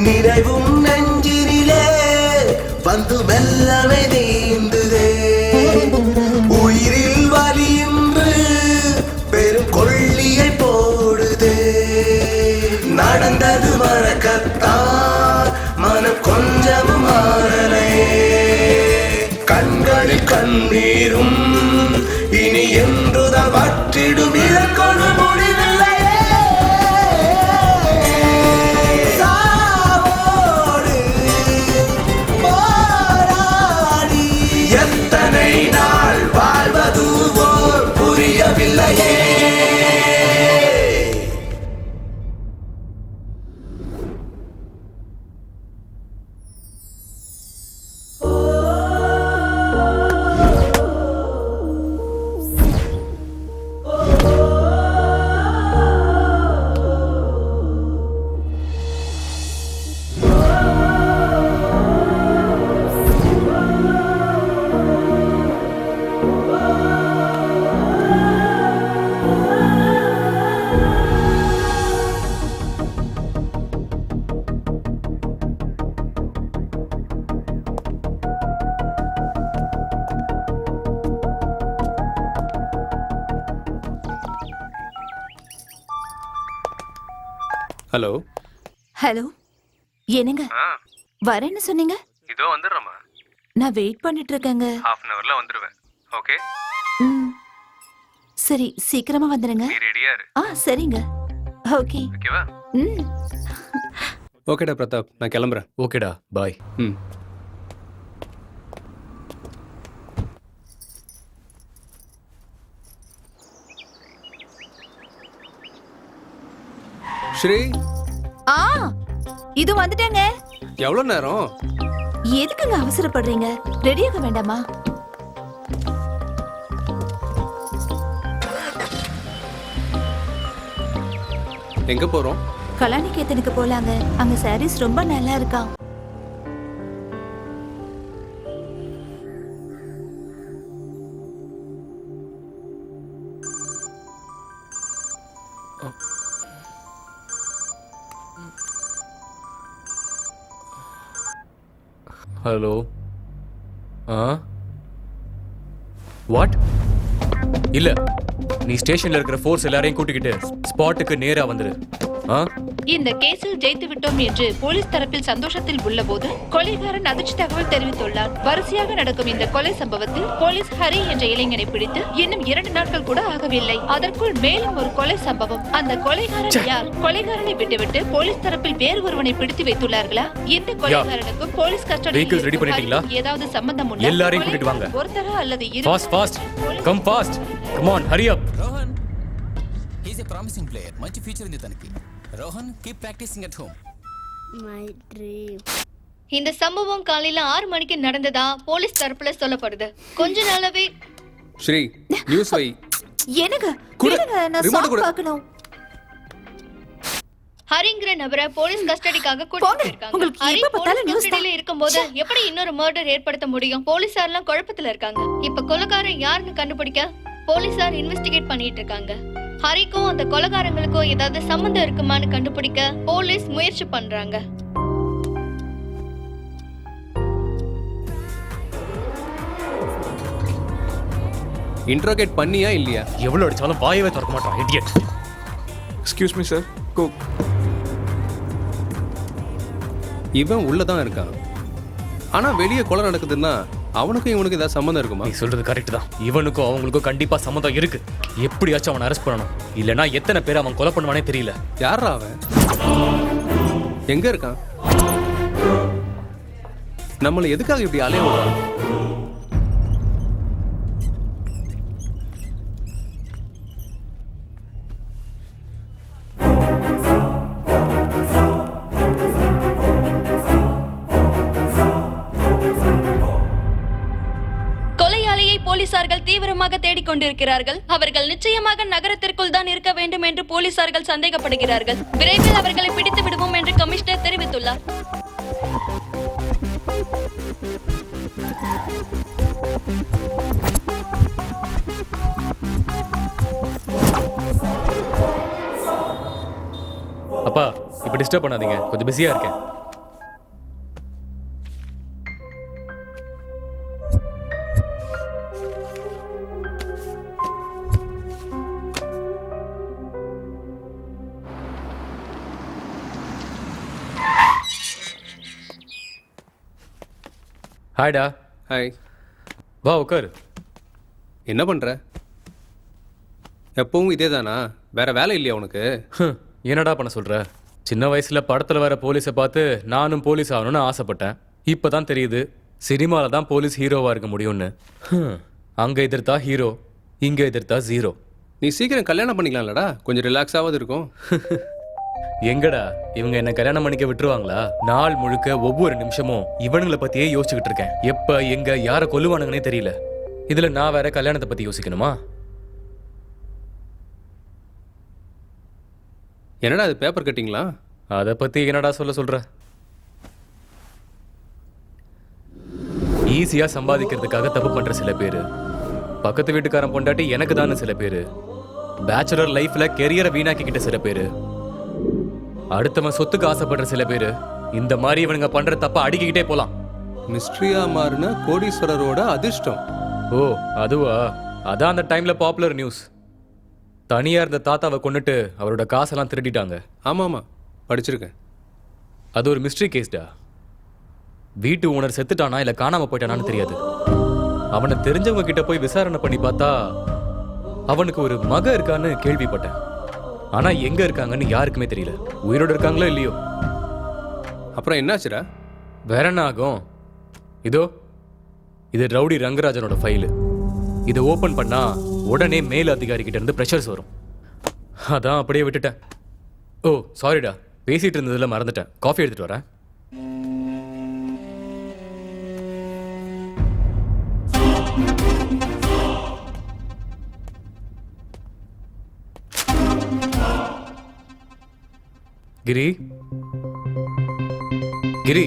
நினைவும் நெஞ்சினிலே வந்து மெல்லவே நீந்துதே உயிரில் வலியின்று பெரும் கொள்ளியை போடுதே நடந்தது மறக்கத்தான் மனம் கொஞ்சமும் மாறலையே கண்களில் கண்ணீரும் இனி என்றுதான் வற்றிடும் இழக்கொடு முடிவில்லையே எத்தனை நாள் வாழ்வதுவோ புரியவில்லையே ஹலோ ஹலோ என்னங்க வரேன்னு சொன்னீங்க இதோ வந்துடுறேம்மா. நான் வெயிட் பண்ணிட்டு இருக்கேங்க. ஹாஃப் அன் ஹவர்ல வந்துடுவேன். ஓகே ம் சரி சீக்கிரமா வந்துடுங்க. நீ ரெடியா இரு. சரிங்க. ஓகே ஓகேவா? ம் ஓகேடா பிரதாப், நான் கிளம்புறேன். ஓகேடா பாய். ம் ஸ்ரீ இது வந்துட்டேங்க. எவ்வளவு நேரம்? எதுக்குங்க அவசரப்படுறீங்க? ரெடியாக வேண்டாமா? எங்க போறோம்? கலாநிகேத்தனுக்கு போலாங்க. அங்க சாரீஸ் ரொம்ப நல்லா இருக்கா. Hello what? இல்ல, நீ ஸ்டேஷன்ல இருக்கிற ஃபோர்ஸ் எல்லாரையும் கூட்டிக்கிட்டு ஸ்பாட்டுக்கு நேரா வந்துரு. இந்த கேஸில் ஜெயித்து விட்டோம் என்று போலீஸ் தரப்பில் சந்தோஷத்தில் உள்ளபோது கொலைகாரன் அதிர்ச்சி தகவல் தெரிவித்துள்ளார். வரிசையாக நடக்கும் இந்த கொலை சம்பவத்தில் போலீஸ் ஹரி என்ற இளைஞனை பிடித்து இன்னும் 2 நாட்கள் கூட ஆகவில்லை. அதற்குள் மேலும் ஒரு கொலை சம்பவம். அந்த கொலைகாரன் யார்? கொலைகாரனை விட்டுவிட்டு போலீஸ் தரப்பில் வேறு ஒருவனை பிடித்து வைத்துள்ளார்களா? இந்த கொலைகாரனுக்கும் போலீஸ் கஸ்டடியில் ஏதாவது சம்பந்தம் உண்டா? எல்லாரையும் கூட்டிட்டு வாங்க. ஒருத்தரா அல்லது fast fast come fast come on Hari up. Rohan, he's a promising player. మంచి ఫ్యూచర్ ఉంది తనకి. Rohan, keep practicing at home. My dream. இந்த சம்பவம் காலையில 6 மணிக்கு நடந்ததா போலீஸ் தரப்புல சொல்லப்படுது. கொஞ்ச நாளாவே ஸ்ரீ நியூஸ் வை. எனக்கு குடு. நான் Remote சாங் குடு. பார்க்கணும். ஹரிங்கிற நபரை போலீஸ் கஸ்டடிக்காக கூட்டிட்டு போயிருக்காங்க. உங்களுக்கு ஹரி எப்ப பார்த்தாலும் போலீஸ் news தான். கஸ்டடியில இருக்கும்போது எப்படி இன்னொரு மர்டர் ஏற்படுத்த முடியும்? போலீசார் எல்லாம் குழப்பத்துல இருக்காங்க. இப்ப கொலைகாரன் யாருன்னு கண்டுபிடிக்க போலீசார் இன்வெஸ்டிகேட் பண்ணிட்டு இருக்காங்க. ஹரிக்கும் அந்த கொலைகாரங்களுக்கும் ஏதாவது சம்பந்தம் இருக்குமான்னு கண்டுபிடிக்க போலீஸ் முயற்சி பண்றாங்க. இன்ட்ரோகேட் பண்ணியா இல்லையா? எவ்வளவு அடிச்சாலும் வாயவே திறக்க மாட்டான் இடியட். Excuse me sir. இவன் உள்ளதான் இருக்கான். ஆனா வெளியே கொலை நடக்குதுன்னா அவனுக்கும் இவனுக்கு ஏதாவது சம்மந்தம் இருக்குமா? நீ சொல்றது கரெக்ட் தான். இவனுக்கும் அவங்களுக்கும் கண்டிப்பா சம்மந்தம் இருக்கு. எப்படியாச்சும் அவனை அரெஸ்ட் பண்ணணும். இல்லனா எத்தனை பேர் அவன் கொலை பண்ணுவானே தெரியல. யாரா அவன்? எங்க இருக்கான்? நம்மளை எதுக்காக இப்படி அலைய விடுறான்? போலீசார்கள் தீவிரமாக தேடிக்கொண்டிருக்கிறார்கள். அவர்கள் நிச்சயமாக நகரத்திற்குள் தான் இருக்க வேண்டும் என்று போலீசார்கள் சந்தேகப்படுகிறார்கள். விரைவில் அவர்களை பிடித்து விடுவோம் என்று கமிஷனர் தெரிவித்துள்ளார். அப்பா இப்ப டிஸ்டர்ப் பண்ணாதீங்க, கொஞ்சம் பிஸியா இருக்கேன். ஹாய்டா. ஹாய். வா உட்காரு. என்ன பண்ற? எப்பவும் இதே தானா? வேற வேலை இல்லையா உனக்கு? என்னடா பண்ண சொல்ற? சின்ன வயசுல படத்துல வர போலீஸை பார்த்து நானும் போலீஸ் ஆகணும்னு ஆசைப்பட்டேன். இப்பதான் தெரியுது சினிமால தான் போலீஸ் ஹீரோவா இருக்க முடியும்னு. அங்க எதிர்த்தா ஹீரோ, இங்க எதிர்த்தா ஜீரோ. நீ சீக்கிரம் கல்யாணம் பண்ணிக்கலாம்லடா, கொஞ்சம் ரிலாக்ஸாவது இருக்கும். எங்கடா இவங்க என்ன கல்யாணம் பண்ணிக்க விட்டுருவாங்களா? நாள் முழுக்க ஒவ்வொரு நிமிஷமும் இவனுங்களை பத்தியே யோசிச்சுக்கிட்டு இருக்கேன். எப்ப எங்க யாரை கொல்லுவானுங்கன்னே தெரியல. இதுல நான் வேற கல்யாணத்தை பத்தி யோசிக்கணுமா? என்னடா அது பேப்பர் கட்டிங்களா? அதை பத்தி என்னடா சொல்ற? ஈஸியா சம்பாதிக்கிறதுக்காக தப்பு பண்ற சில பேரு, பக்கத்து வீட்டுக்காரன் பொண்டாட்டி எனக்கு தானே சில பேரு, பேச்சுலர் லைஃப்ல கெரியரை வீணாக்கிக்கிட்ட சில பேரு, அடுத்தவன் சொத்துக்கு ஆசைப்படுற சில பேரு, இந்த மாதிரி இவனுங்க பண்ற தப்ப அடிக்கிட்டே போலாம். மிஸ்ட்ரியா மாறின கோடீஸ்வரரோட அதிர்ஷ்டம். ஓ அதுவா? அதான் அந்த டைம்ல பாப்புலர் நியூஸ். தனியா இருந்த தாத்தாவை கொன்னுட்டு அவரோட காசெல்லாம் திருடிட்டாங்க. ஆமாமா, படிச்சிருக்கேன். அது ஒரு மிஸ்ட்ரி கேஸ்டா. வீட்டு ஓனர் செத்துட்டானா இல்ல காணாம போயிட்டானான்னு தெரியாது. அவனை தெரிஞ்சவங்க கிட்ட போய் விசாரணை பண்ணி பார்த்தா அவனுக்கு ஒரு மக இருக்கான்னு கேள்விப்பட்டேன். ஆனா எங்க இருக்காங்கன்னு யாருக்குமே தெரியல. உயிரோடு இருக்காங்களோ இல்லையோ. அப்புறம் என்னாச்சுடா? வேற என்ன ஆகும்? இதோ இது ரவுடி ரங்கராஜனோட ஃபைலு. இதை ஓபன் பண்ணா உடனே மேல் அதிகாரி கிட்ட இருந்து பிரஷர்ஸ் வரும். அதான் அப்படியே விட்டுட்டேன். ஓ சாரிடா, பேசிட்டு இருந்ததுல மறந்துட்டேன். காஃபி எடுத்துட்டு வரேன். கிரி கிரி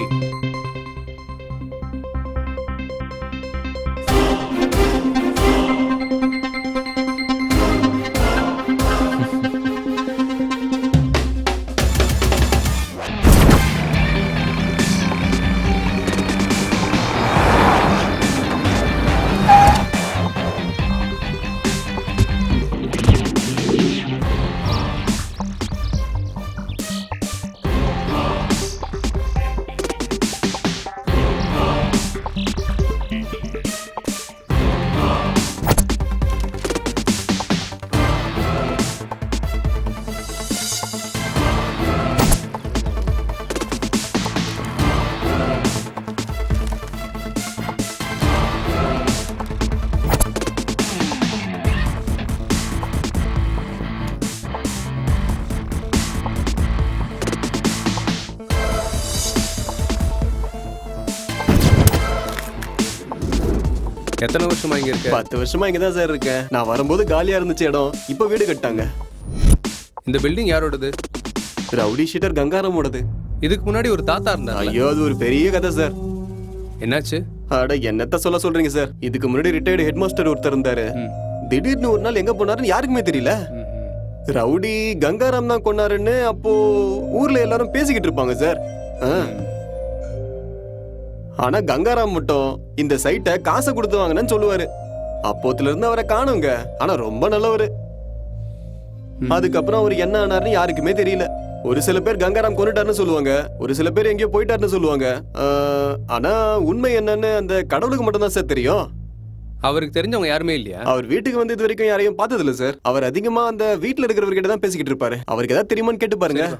எத்தனை வருஷமா இங்க இருக்க? 10 வருஷமா இங்க தான் சார் இருக்கேன். நான் வரும்போது காலியா இருந்துச்சு இடம், இப்போ வீடு கட்டாங்க. இந்த பில்டிங் யாரோடது? ரவுடி ஷீட்டர் கங்காராமோடது. இதுக்கு முன்னாடி ஒரு தாத்தா இருந்தார். ஐயோ அது ஒரு பெரிய கதை சார். என்னாச்சு? அட என்னத்த சொல்றீங்க சார். இதுக்கு முன்னாடி ரிட்டையர்டு ஹெட் மாஸ்டர் ஒருத்தர் இருந்தாரு. திடீர்னு ஒரு நாள் எங்க போனாருன்னு யாருக்குமே தெரியல. ரவுடி கங்காராம் தான் கொண்டாருன்னு அப்போ ஊர்ல எல்லாரும் பேசிக்கிட்டு இருப்பாங்க சார். ஆனா கங்காராம் மட்டும் இந்த சைட்டை காசை கொடுத்து வாங்கினு சொல்லுவாரு. அப்போத்துல இருந்து அவரை காணுங்க. ஆனா ரொம்ப நல்லவரு. அதுக்கப்புறம் அவர் என்ன ஆனார்னு யாருக்குமே தெரியல. ஒரு சில பேர் கங்காராம் கொண்டுட்டாருன்னு சொல்லுவாங்க, ஒரு சில பேர் எங்கேயோ போயிட்டாருன்னு சொல்லுவாங்க. ஆனா உண்மை என்னன்னு அந்த கடவுளுக்கு மட்டும் தான் சார் தெரியும். அவருக்கு தெரிஞ்சவங்க யாருமே இல்லையா? அவர் வீட்டுக்கு வந்து இது வரைக்கும் யாரையும் பார்த்தது இல்ல சார். அவர் அதிகமா அந்த வீட்டுல இருக்கிறவர்கிட்ட தான் பேசிக்கிட்டு இருப்பாரு. அவருக்கு ஏதாவது தெரியுமான்னு கேட்டு பாருங்க.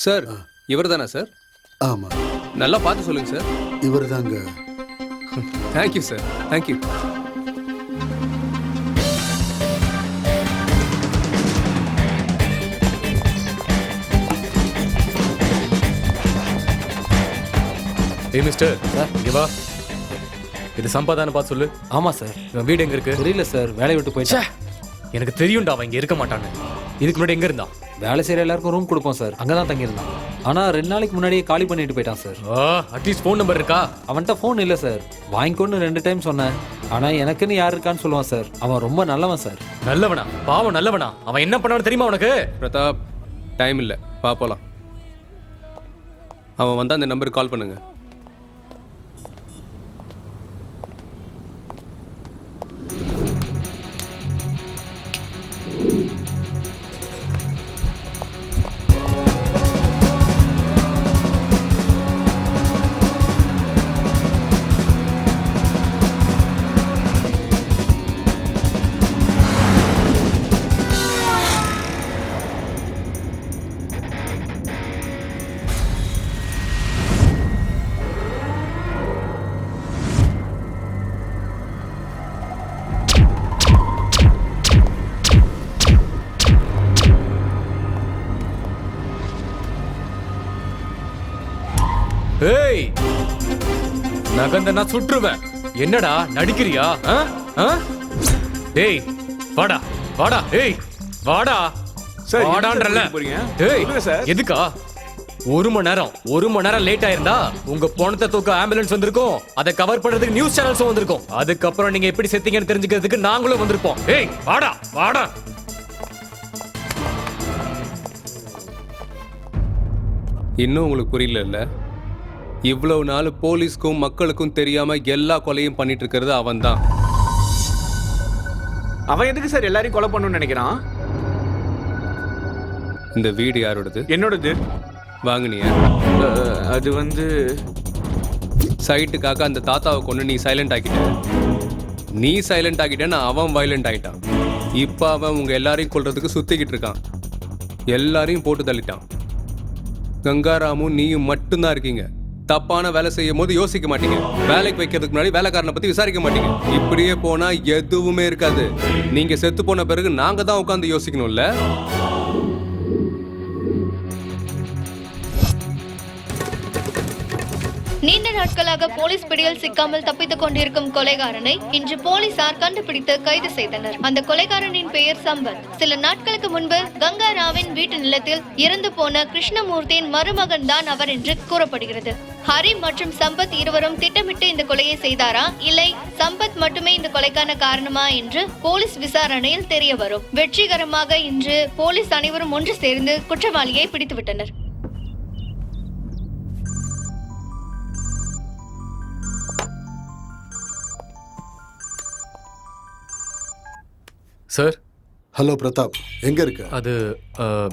சார் இவர் தானே சார்? ஆமா. நல்லா பார்த்து சொல்லுங்க சார். இவர் தாங்க. Thank you sir, thank you. ஏய் மிஸ்டர், இங்க வா. இது சம்பாதான பார்த்து சொல்லு. ஆமா சார். இவன் வீடு எங்க இருக்கு? தெரியல சார், வேலையை விட்டு போயிட்டா. எனக்கு தெரியும்டா அவன் இங்க இருக்க மாட்டான்னு. இதுக்கு முன்னாடி எங்க இருந்தான்? வேலை செய்யற எல்லாருக்கும் ரூம் கொடுப்போம் சார், அங்கதான் தங்கியிருந்தான். ஆனா 2 நாளைக்கு முன்னாடியே காலி பண்ணிட்டு போயிட்டான் சார். அட்லீஸ்ட் ஃபோன் நம்பர் இருக்கா? அவன்கிட்ட ஃபோன் இல்லை சார். வாங்கிக்கொண்டு 2 டைம் சொன்னேன். ஆனா எனக்குன்னு யார் இருக்கான்னு சொல்லுவான் சார். அவன் ரொம்ப நல்லவன் சார். நல்லவனா? பாவம் நல்லவனா? அவன் என்ன பண்ணான்னு தெரியுமா உனக்கு? பிரதாப், டைம் இல்லை, போலாம். அவன் வந்தா அந்த நம்பருக்கு கால் பண்ணுங்க. ஏய், நகந்த நான் சுற்றுவேன். என்னடா நடிக்கிறியா? டேய் வாடா வாடா, டேய் வாடா சார், வாடான்றல. போறீங்க? டேய் சொல்லுங்க சார். எதுக்கா? ஒரு மணி நேரம் லேட் ஆயிருந்தா உங்க போனத்தை தூக்க ஆம்புலன்ஸ் வந்திருக்கும், அதை கவர் பண்றதுக்கு நியூஸ் சேனல்ஸும் வந்திருக்கும், அதுக்கப்புறம் நீங்க எப்படி செத்தீங்கன்னு தெரிஞ்சுக்கிறதுக்கு நாங்களும் வந்திருப்போம். ஏய் வாடா வாடா. இன்னும் உங்களுக்கு புரியல இல்ல? இவ்வளவு நாள் போலீஸ்க்கும் மக்களுக்கும் தெரியாம எல்லா கொலையும் பண்ணிட்டு இருக்கிறது அவன் தான். அவன் எதுக்கு சார் எல்லாரையும் கொலை பண்ணணும்னு நினைக்கிறான்? இந்த வீடு யாரோடது? என்னோடது. வாங்குனியா? அது வந்து சைட்டுக்காக அந்த தாத்தாவை கொண்டு நீ சைலண்ட் ஆக்கிட்ட. நீ சைலண்ட் ஆக்கிட்டேன்னு அவன் வயலண்ட் ஆகிட்டான். இப்போ அவன் உங்க எல்லாரையும் கொல்றதுக்கு சுத்திக்கிட்டு இருக்கான். எல்லாரையும் போட்டு தள்ளிட்டான். கங்காராமும் நீயும் மட்டும்தான் இருக்கீங்க. தப்பான வேலை செய்யும் போது யோசிக்க மாட்டீங்க. வேலைக்கு வைக்கிறதுக்கு முன்னாடி வேலைக்காரனை பத்தி விசாரிக்க மாட்டீங்க. இப்படியே போனா எதுவுமே இருக்காது. நீங்க செத்து போன பிறகு நாங்க தான் உட்காந்து யோசிக்கணும்ல. நீண்ட நாட்களாக போலீஸ் பிடியில் சிக்காமல் தப்பித்துக் கொண்டிருக்கும் கொலைகாரனை இன்று போலீசார் கண்டுபிடித்து கைது செய்தனர். அந்த கொலைகாரனின் பெயர் சம்பத். சில நாட்களுக்கு முன்பு கங்காராவின் வீட்டு நிலத்தில் இறந்து போன கிருஷ்ணமூர்த்தியின் மருமகன் தான் அவர் என்று கூறப்படுகிறது. ஹரி மற்றும் சம்பத் இருவரும் திட்டமிட்டு இந்த கொலையை செய்தாரா, இல்லை சம்பத் மட்டுமே இந்த கொலைக்கான காரணமா என்று போலீஸ் விசாரணையில் தெரிய வரும். வெற்றிகரமாக இன்று போலீஸ் அனைவரும் ஒன்று சேர்ந்து குற்றவாளியை பிடித்துவிட்டனர். சார். ஹலோ பிரதாப், எங்க இருக்க? அது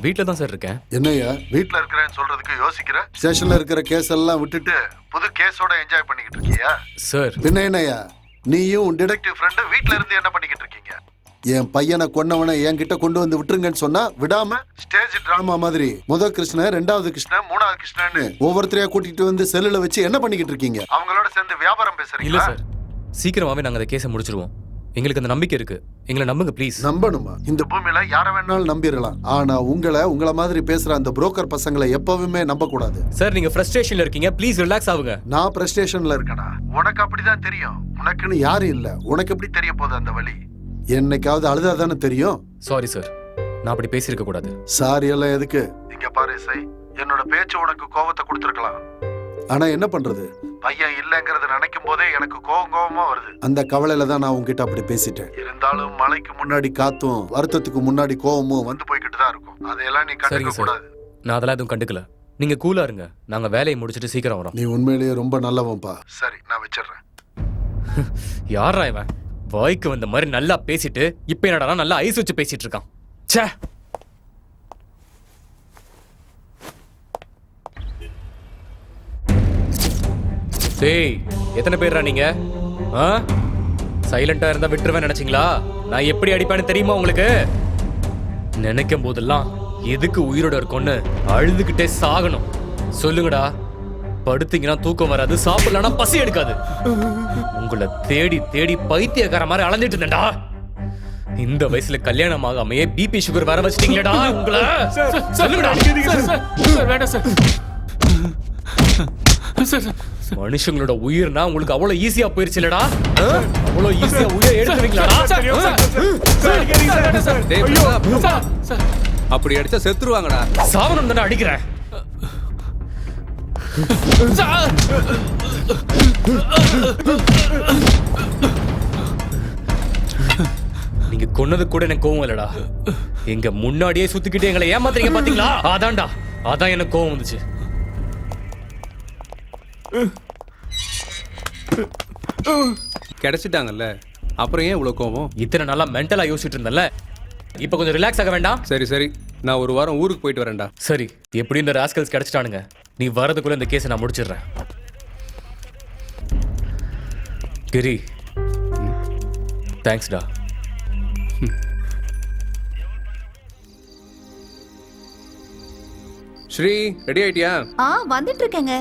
வீட்டில் தான் சார் இருக்கேன். என்னையா வீட்டில் இருக்கிறேன்னு சொல்றதுக்கு யோசிக்கிற? ஸ்டேஷன்ல இருக்கிற கேஸ் எல்லாம் விட்டுட்டு புது கேஸோட என்ஜாய் பண்ணிக்கிட்டு இருக்கியா? சார் பின்ன என்னையா நீயும் டிடெக்டிவ் ஃப்ரெண்டு வீட்டில் இருந்து என்ன பண்ணிக்கிட்டு இருக்கீங்க? என் பையனை கொன்னவனை என்கிட்ட கொண்டு வந்து விட்டுருங்கன்னு சொன்னா விடாம ஸ்டேஜ் டிராமா மாதிரி முதல் கிருஷ்ணன், ரெண்டாவது கிருஷ்ணன், மூணாவது கிருஷ்ணன்னு ஒவ்வொருத்தரையா கூட்டிட்டு வந்து செல்லுல வச்சு என்ன பண்ணிக்கிட்டு இருக்கீங்க? அவங்களோட சேர்ந்து வியாபாரம் பேசுறீங்க? இல்ல சார், சீக்கிரமாவே நாங்க அந்த கேஸை முடிச்சிருவோம். எங்களுக்கு அந்த நம்பிக்கை இருக்கு. எங்களை நம்புங்க ப்ளீஸ். நம்பணுமா? இந்த பூமியில யார வேணாலும் நம்பிடலாம். ஆனா உங்கள மாதிரி பேசுற அந்த புரோக்கர் பசங்களை எப்பவுமே நம்ப கூடாது. சார் நீங்க ஃப்ரஸ்ட்ரேஷன்ல இருக்கீங்க, ப்ளீஸ் ரிலாக்ஸ் ஆகுங்க. நான் ஃப்ரஸ்ட்ரேஷன்ல இருக்கேனா? உனக்கு அப்படிதான் தெரியும். உனக்குன்னு யாரும் இல்ல. உனக்கு எப்படி தெரிய போகுது அந்த வழி? என்னைக்காவது அழுதாதானே தெரியும். சாரி சார், நான் அப்படி பேசியிருக்க கூடாது. சாரி எல்லாம் எதுக்கு? இங்க பாரு இசை, என்னோட பேச்சு உனக்கு கோவத்தை கொடுத்துருக்கலாம். ஆனா என்ன பண்றது, பையன் இல்லைங்கிறத நினைக்கும் போதே எனக்கு கோவமா வருது. அந்த கவலையில தான் நான் உங்ககிட்ட அப்படி பேசிட்டேன். இருந்தாலும் மழைக்கு முன்னாடி காத்தும் வருத்தத்துக்கு முன்னாடி கோவமும் வந்து போய்கிட்டு தான் இருக்கும். அதையெல்லாம் நீ கண்டுக்க கூடாது. நான் அதெல்லாம் எதுவும் கண்டுக்கல. நீங்க கூலா இருங்க, நாங்க வேலையை முடிச்சிட்டு சீக்கிரம் வரோம். நீ உண்மையிலேயே ரொம்ப நல்லவன்பா. சரி, நான் வச்சிடுறேன். யாரா இவன்? வாய்க்கு வந்த மாதிரி நல்லா பேசிட்டு இப்ப என்னடா நல்லா ஐஸ் வச்சு பேசிட்டு இருக்கான். ச்சே. டேய், எத்தனை பேர்ரா நீங்க? சைலண்டா இருந்தா விட்டுருவேன் நினைச்சீங்களா? நான் எப்படி அடிப்பேன்னு தெரியுமா உங்களுக்கு? நினைக்கும் போதெல்லாம் எதுக்கு உயிரோட இருக்கும்னு அழுதுகிட்டே சாகணும். சொல்லுங்கடா. படுத்தீங்கன்னா தூக்கம் வராது, சாப்பிடலன்னா பசி எடுக்காது. உங்களை தேடி தேடி பைத்தியக்கார மாதிரி அலைஞ்சிட்டு இருந்தேன்டா. இந்த வயசுல கல்யாணம் ஆகாமையே பிபி சுகர் வர வச்சிட்டீங்களேடா உங்களை. சொல்லுங்கடா. மனுஷங்களோட உயிர்னா உங்களுக்கு அவ்வளவு ஈஸியா போயிருச்சுலடா? அவ்வளவு ஈஸியா உயிரை எடுத்துவீங்களாடா? அப்படி அடிச்சா செத்துருவாங்கடா. சாவனம் தானே அடிக்கிறேன். நீங்க கொன்னது கூட எனக்கு கோவம் இல்லடா. எங்க முன்னாடியே சுத்திக்கிட்டு எங்களை ஏமாத்துறீங்க பாத்தீங்களா? அதான்டா, அதான் எனக்கு கோவம் வந்துச்சு. கிடைச்சிட்டாங்கல்ல, அப்புறம் ஏன் இவ்வளவு கோவம்? இத்தனை நாளா மென்டலா யோசிச்சுட்டு இருந்தல, இப்ப கொஞ்சம் ரிலாக்ஸ் ஆக வேண்டாம்? சரி சரி, நான் ஒரு வாரம் ஊருக்கு போயிட்டு வரேன்டா. சரி, எப்படி இந்த ராஸ்கல்ஸ் கிடைச்சிட்டானுங்க. நீ வரதுக்குள்ள இந்த கேஸை நான் முடிச்சிடுறேன். கிரி, தேங்க்ஸ்டா. ஸ்ரீ, ரெடி ஆயிட்டியா? வந்துட்டு இருக்கேங்க.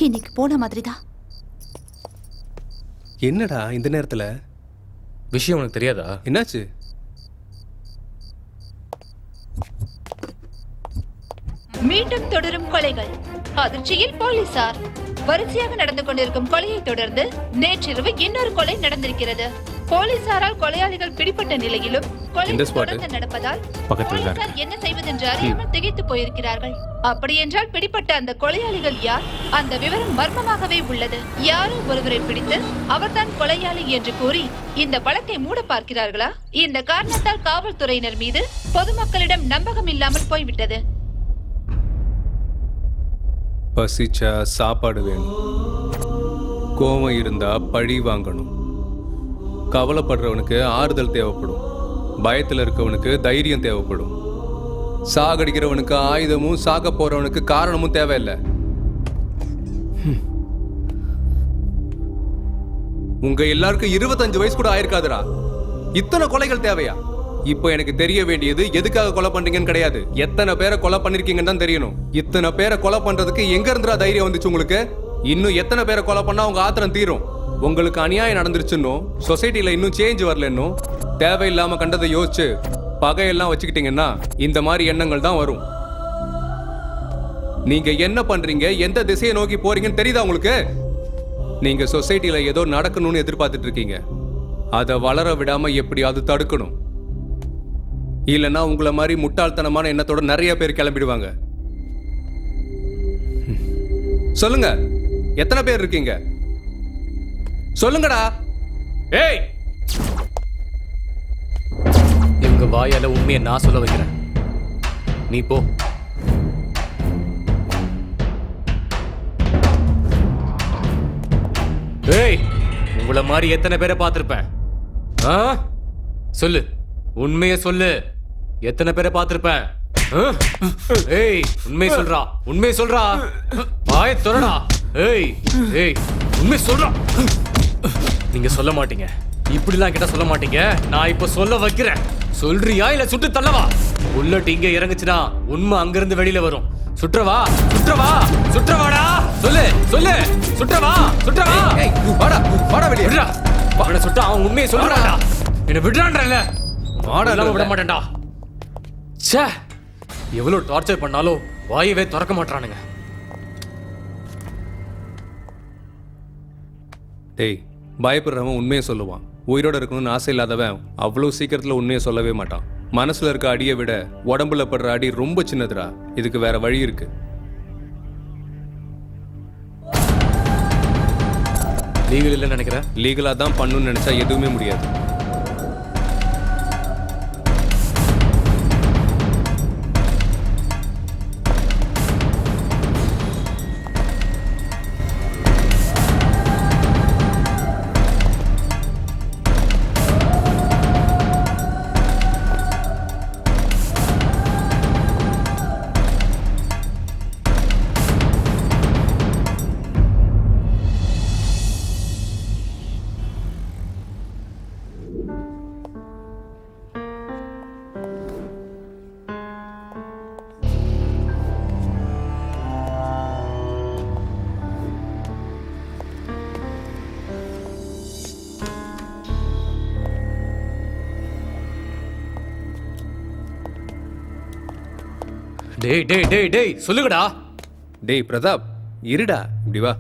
இன்னைக்கு போன மாதிரிதான். என்னடா இந்த நேரத்துல? விஷயம் உனக்கு தெரியாதா? என்னாச்சு? மீண்டும் தொடரும் கொலைகள். அதிர்ச்சியில் போலீசார். வரிசையாக நடந்து கொண்டிருக்கும் கொலையை தொடர்ந்து நேற்றிரவு இன்னொரு கொலை நடந்திருக்கிறது. போலீசாரால் கொலையாளிகள் பிடிபட்ட நிலையிலும் கொலை தொடர்ந்து நடப்பதால் போலீசார் என்ன செய்வதென்று அறியாமல் திகைத்து போயிருக்கிறார்கள். அப்படி என்றால் பிடிப்பட்ட அந்த கொலையாளிகள் யார்? அந்த விவரம் மர்மமாகவே உள்ளது. யாரோ ஒருவரை பிடித்து அவர்தான் கொலையாளி என்று கூறி இந்த வழக்கை மூட பார்க்கிறார்களா? இந்த காரணத்தால் காவல்துறையினர் மீது பொதுமக்களிடம் நம்பகம் இல்லாமல் போய்விட்டது. பசிச்சா சாப்பாடு வேணும், கோவம் இருந்தா பழி வாங்கணும், கவலைப்படுறவனுக்கு ஆறுதல் தேவைப்படும், பயத்தில் இருக்கவனுக்கு தைரியம் தேவைப்படும், சாகடிக்கிறவனுக்கு ஆயுதமும் சாக போறவனுக்கு காரணமும் தேவையில்லை. உங்க எல்லாருக்கும் 25 வயசு கூட ஆயிருக்காதுடா. இத்தனை கொலைகள் தேவையா? இப்போ எனக்கு தெரிய வேண்டியது எதுக்காக கொலை பண்றீங்கன்னு கிடையாது, எத்தனை பேரை கொலை பண்ணிருக்கீங்கன்னு தான் தெரியணும். இத்தனை பேரை கொலை பண்றதுக்கு எங்க இருந்துடா தைரியம் வந்துச்சு உங்களுக்கு? இன்னும் எத்தனை பேரை கொலை பண்ணா உங்க ஆத்திரம் தீரும்? உங்களுக்கு அநியாயம் நடந்துருச்சுன்னு, சொசைட்டில இன்னும் சேஞ்ச் வரலன்னு தேவையில்லாம கண்டதை யோசிச்சு பகையெல்லாம் வச்சுக்கிட்டீங்கன்னா இந்த மாதிரி எண்ணங்கள் தான் வரும். நீங்க என்ன பண்றீங்க, எந்த திசையை நோக்கி போறீங்கன்னு தெரியுதா உங்களுக்கு? நீங்க சொசைட்டில ஏதோ நடக்கணும்னு எதிர்பார்த்துட்டு இருக்கீங்க. அதை வளர விடாம எப்படியாவது தடுக்கணும். இல்லைன்னா உங்களை மாதிரி முட்டாள்தனமான எண்ணத்தோட நிறைய பேர் கிளம்பிடுவாங்க. சொல்லுங்க, எத்தனை பேர் இருக்கீங்க? சொல்லுங்கடா. ஏய், இவங்க வாயால உண்மையை நான் சொல்ல வைக்கிறேன். நீ போ. ஏய், உங்களை மாதிரி எத்தனை பேரை பார்த்திருப்பேன்? சொல்லு, உண்மையை சொல்லு. எத்தனை பேரை பார்த்திருப்பேன்? ஏய், உண்மையை சொல்றா, உண்மையை சொல்றா. வாயை திறடா. ஏய் ஏய், உண்மையை சொல்றா. நீங்க சொல்ல மாட்டீங்க, இப்படிலாம் கிட்ட சொல்ல மாட்டீங்க. நான் இப்ப சொல்ல வைக்கிறேன். சொல்றியா இல்ல சுட்டு தள்ளவா? புல்லட் இங்க இறங்குச்சுன்னா உண்மை அங்கிருந்து வெளியில வரும். சுற்றவா, சுற்றவா, சுற்றவாடா. சொல்லு சொல்லு, சுற்றவா, சுற்றவா. வாடா வாடா வெளியே. அவனை சுட்டா அவன் உண்மையை சொல்றான்டா. என்ன விடுறான்றல, வாடா விட மாட்டேன்டா. ச்சே, எவ்வளவு டார்ச்சர் பண்ணாலும் வாயவே திறக்க மாட்டானுங்க. டேய், பயப்படுறவன் உண்மையை சொல்லுவான். உயிரோட இருக்கணும்னு ஆசை இல்லாதவன் அவ்வளோ சீக்கிரத்தில் உண்மையை சொல்லவே மாட்டான். மனசுல இருக்க அடியை விட உடம்புல படுற அடி ரொம்ப சின்னதுடா. இதுக்கு வேற வழி இருக்கு. லீகல் இல்லைன்னு நினைக்கிறேன். லீகலா தான் பண்ணணும்னு நினைச்சா எதுவுமே முடியாது. டேய் டேய் டேய் டேய், சொல்லுங்கடா. டேய் பிரதாப், இருடா, இப்படி வா.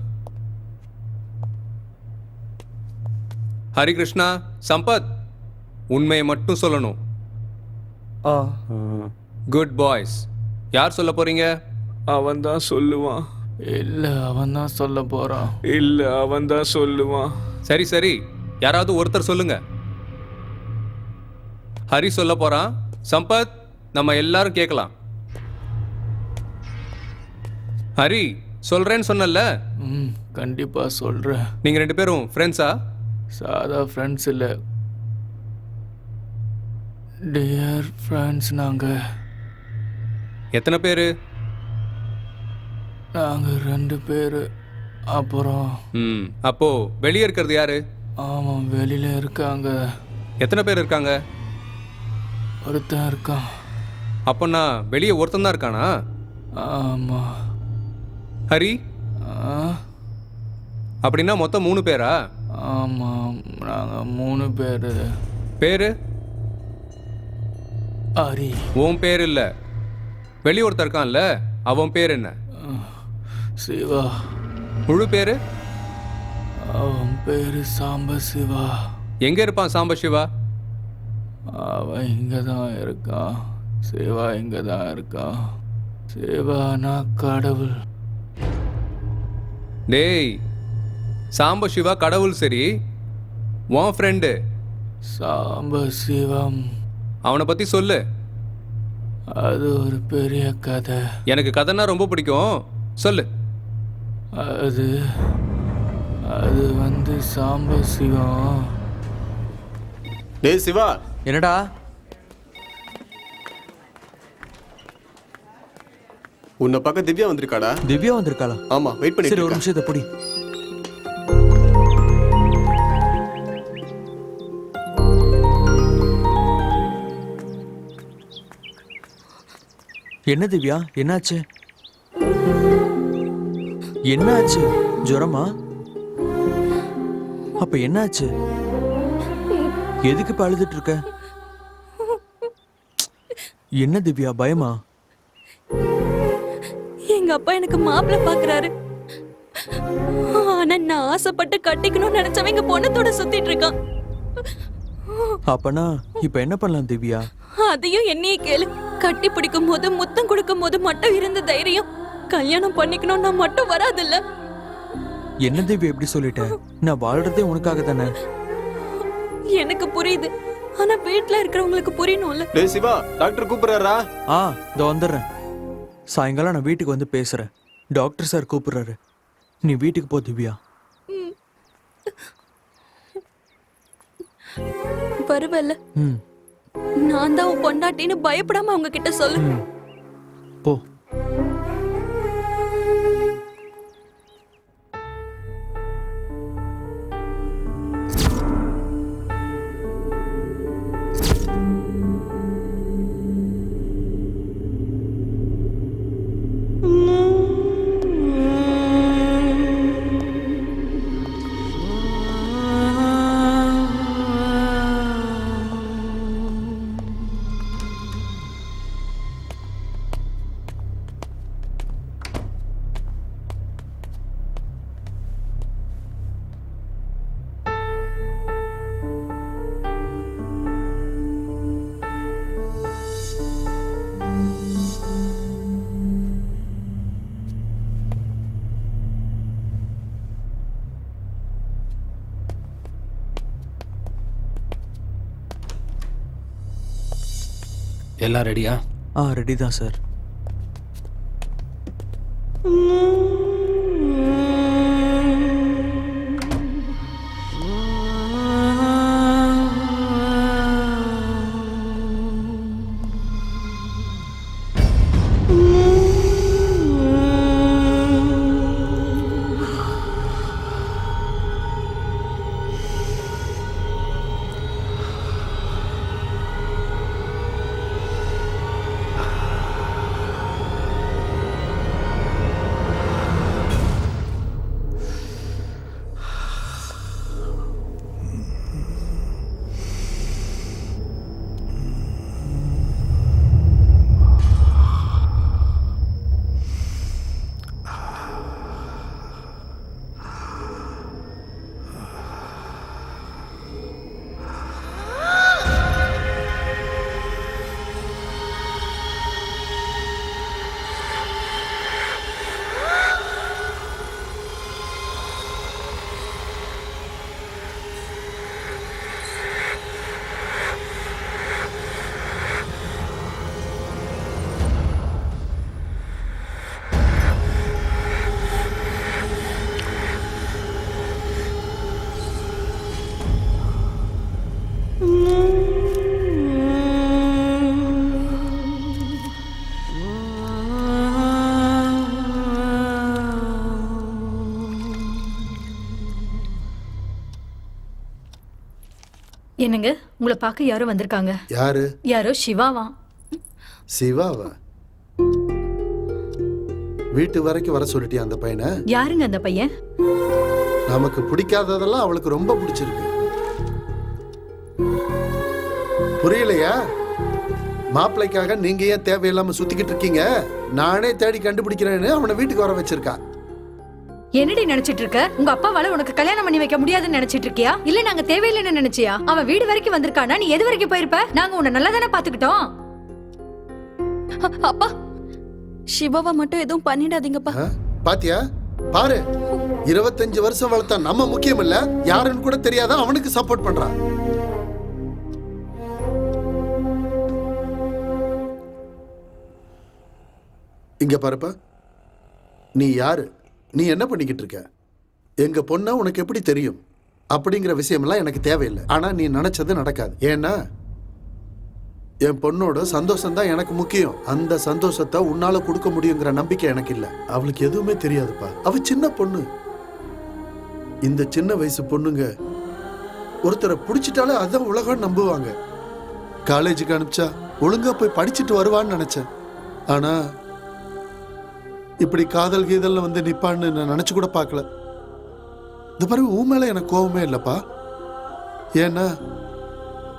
ஹரிகிருஷ்ணா, சம்பத், உண்மையை மட்டும் சொல்லணும். Good boys. யார் சொல்ல போறீங்க? அவன் தான் சொல்லுவான். இல்ல, அவன் தான் சொல்ல போறான். இல்ல, அவன் தான் சொல்லுவான். சரி சரி, யாராவது ஒருத்தர் சொல்லுங்க. ஹரி சொல்ல போறான். சம்பத், நம்ம எல்லாரும் கேட்கலாம். ஹரி, சொல்றேன்னு சொன்னல? கண்டிப்பா சொல்றேன். நீங்க ரெண்டு பேரும் ஃப்ரெண்ட்ஸா? சாதா ஃப்ரெண்ட்ஸ் இல்ல, டியர் ஃப்ரெண்ட்ஸ். நாங்க எத்தனை பேரு? நாங்க 2 பேரு. அப்புறம் அப்போ வெளியே இருக்கிறது யாரு? ஆமா, வெளியில இருக்காங்க. எத்தனை பேர் இருக்காங்க? ஒருத்தன் இருக்கான். அப்போனா வெளியே ஒருத்தன் தான் இருக்கானா? ஆமா. ஹரி, அப்படின்னா மொத்தம் 3 பேரா? ஆமா, நாங்க 3 பேரு. பேரு? ஹரி. உன் பேர் இல்ல, வெளியே ஒருத்தர் இருக்கான்ல, அவன் பேர் என்ன? சிவா. முழு பேரு? அவன் பேரு சாம்பசிவா. எங்க இருப்பான் சாம்பசிவா? அவன் இங்க தான் இருக்கான். சிவா இங்க தான் இருக்கான். சிவானா கடவுள். டேய், சாம்பசிவா கடவுள் சரி, உன் ஃப்ரெண்டு சாம்பசிவம். அவனை பத்தி சொல்லு. அது ஒரு பெரிய கதை. எனக்கு கதைன்னா ரொம்ப பிடிக்கும், சொல்லு. அது வந்து சாம்பசிவம். டேய் சிவா. என்னடா? உன்னை பார்க்க திவ்யா வந்திருக்காடா. திவ்யா வந்திருக்காளா? ஆமா, வெயிட் பண்ணி. சரி, ஒரு நிமிஷத்தை பொடி. என்ன திவ்யா, என்னாச்சு? என்னாச்சு? ஜுரமா? அப்ப என்னாச்சு? எதுக்கு இப்ப அழுதுட்டு இருக்க? என்ன திவ்யா, பயமா? எங்க அப்பா எனக்கு மாப்பிள்ளை பாக்குறாரு. ஆனா நான் ஆசைப்பட்டு கட்டிக்கணும்னு நினைச்சவங்க பொண்ணத்தோட சுத்திட்டு இருக்கான். அப்பனா இப்ப என்ன பண்ணலாம் திவ்யா? அதையும் என்னையே கேளு. கட்டி பிடிக்கும் போது முத்தம் கொடுக்கும் போது மட்டும் இருந்த தைரியம் கல்யாணம் பண்ணிக்கணும்னா மட்டும் வராதுல்ல. என்ன திவ்யா எப்படி சொல்லிட்ட? நான் வாழ்றதே உனக்காக தானே. எனக்கு புரியுது, ஆனா வீட்ல இருக்கிறவங்களுக்கு புரியணும்ல. டேய் சிவா, டாக்டர் கூப்பிடுறாரா? இதோ வந்துடுறேன். சாயங்காலம் நான் வீட்டுக்கு வந்து பேசுறேன். டாக்டர் சார் கூப்பிடுறாரு. நீ வீட்டுக்கு போ திவ்யா. வருவல்ல? நான் தான் உன் பொண்டாட்டின்னு பயப்படாம அவங்க கிட்ட சொல்லு. போ. எல்லாம் ரெடியா? ரெடி தான் சார். என்னங்க, உங்களை பார்க்க யாரோ வந்திருக்காங்க. யாரு? யாரோ சிவாவா. சிவாவா? வீட்டு வரைக்கும் வர சொல்லிட்டியா அந்த பையனை? யாருங்க அந்த பையன்? நமக்கு பிடிக்காததெல்லாம் அவளுக்கு ரொம்ப பிடிச்சிருக்கு. புரியலையா? மாப்பிள்ளைக்காக நீங்க ஏன் தேவையில்லாம சுத்திக்கிட்டு இருக்கீங்க? நானே தேடி கண்டுபிடிக்கிறேன்னு அவனை வீட்டுக்கு வர வச்சிருக்கா. என்னடி நினைச்சிட்டு இருக்க? உங்க அப்பாவால உனக்கு கல்யாணம் பண்ணி வைக்க முடியாதுன்னு நினைச்சிட்டு இருக்கியா? இல்ல நாங்க தேவையில்லைன்னு நினைச்சியா? அவன் வீடு வரைக்கும் வந்திருக்கானா? நீ எது வரைக்கும் போயிருப்ப? நாங்க உன்னை நல்லா தானே பாத்துக்கிட்டோம். அப்பா, சிவாவை மட்டும் எதுவும் பண்ணிடாதீங்கப்பா. பாத்தியா பாரு, 25 வருஷம் வளர்த்தா நம்ம முக்கியம் இல்ல, யாருன்னு கூட தெரியாத அவனுக்கு சப்போர்ட் பண்றான். இங்க பாருப்பா, நீ யாரு, நீ என்ன பண்ணிக்கிட்டு இருக்க, எங்க பொண்ண உனக்கு எப்படி தெரியும் அப்படிங்கிற விஷயம்லாம் எனக்கு தேவையில்லை. ஆனா நீ நினைச்சது நடக்காது. ஏன்னா என் பொண்ணோட சந்தோஷம் தான் எனக்கு முக்கியம். அந்த சந்தோஷத்தை உன்னால கொடுக்க முடியுங்கிற நம்பிக்கை எனக்கு இல்லை. அவளுக்கு எதுவுமே தெரியாதுப்பா, அவ சின்ன பொண்ணு. இந்த சின்ன வயசு பொண்ணுங்க ஒருத்தரை பிடிச்சிட்டாலே அதான் உலகம் நம்புவாங்க. காலேஜுக்கு அனுப்பிச்சா ஒழுங்கா போய் படிச்சுட்டு வருவான்னு நினைச்சேன். ஆனா இப்படி காதல் கீதல்ல வந்து நிப்பான்னு நான் நினைச்சு கூட பார்க்கல. இந்த மாதிரி உன் மேல எனக்கு கோவமே இல்லப்பா. ஏன்னா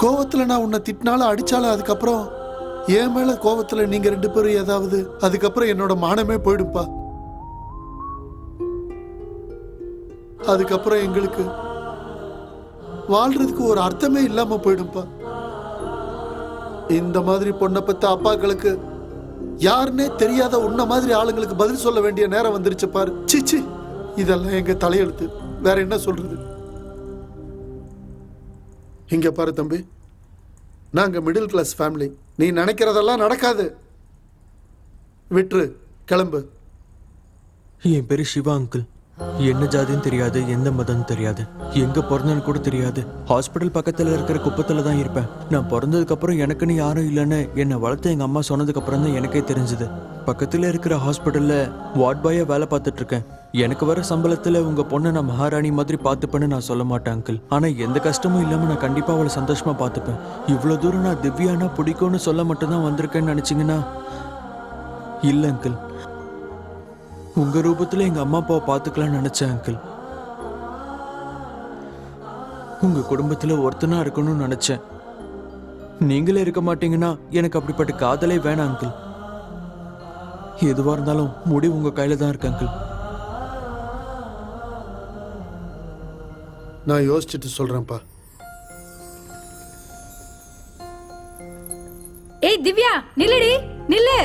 கோவத்துல நான் உன்னை திட்டினாலும் அடிச்சாலும் அதுக்கப்புறம் என் மேல கோவத்துல நீங்க 2 பேரும் ஏதாவது, அதுக்கப்புறம் என்னோட மானமே போயிடும்பா. அதுக்கப்புறம் எங்களுக்கு வாழ்றதுக்கு ஒரு அர்த்தமே இல்லாம போயிடும்பா. இந்த மாதிரி பொண்ணை பத்த அப்பாக்களுக்கு யாருன்னே தெரியாத உன்ன மாதிரி ஆளுங்களுக்கு பதில் சொல்ல வேண்டிய நேரம் வந்துருச்சு பாரு. சிச்சி, இதெல்லாம் எங்க தலையெழுத்து, வேற என்ன சொல்றது. இங்க பாரு தம்பி, நாங்க மிடில் கிளாஸ் ஃபேமிலி. நீ நினைக்கிறதெல்லாம் நடக்காது. விட்டுரு, கிளம்பு. என் பேரு சிவா அங்கிள். என்ன ஜாதின்னு தெரியாது, எந்த மதம் தெரியாது, எங்க பிறந்தன்னு கூட தெரியாது. ஹாஸ்பிட்டல் பக்கத்துல இருக்கிற குப்பத்துல தான் இருப்பேன். நான் பிறந்ததுக்கு அப்புறம் எனக்குன்னு யாரும் இல்லைன்னு என்னை வளர்த்து எங்க அம்மா சொன்னதுக்கு அப்புறம் தான் எனக்கே தெரிஞ்சது. பக்கத்துல இருக்கிற ஹாஸ்பிட்டல்ல வார்ட் பாயா வேலை பார்த்துட்டு இருக்கேன். எனக்கு வர சம்பளத்துல உங்க பொண்ணை நான் மகாராணி மாதிரி பார்த்துப்பேன்னு நான் சொல்ல மாட்டேன் அங்கிள். ஆனா எந்த கஷ்டமும் இல்லாம நான் கண்டிப்பா அவளை சந்தோஷமா பார்த்துப்பேன். இவ்வளவு தூரம் நான் திவ்யானா பிடிக்கும்னு சொல்ல மட்டும்தான் வந்திருக்கேன்னு நினைச்சீங்கன்னா இல்ல அங்கிள். உங்க ரூபத்துல எங்க அம்மா அப்பாவை பார்த்துக்கலாம்னு நினைச்சேன் அங்கிள். உங்க குடும்பத்துல ஒருத்தனா இருக்கணும்னு நினைச்சேன். நீங்களே இருக்க மாட்டீங்கன்னா எனக்கு அப்படிப்பட்ட காதலே வேணாம் அங்கிள். எதுவா இருந்தாலும் முடிவு உங்க கையில தான் இருக்கு அங்கிள். நான் யோசிச்சுட்டு சொல்றேன்ப்பா. ஏய் திவ்யா, நில்லுடி, நில்லு.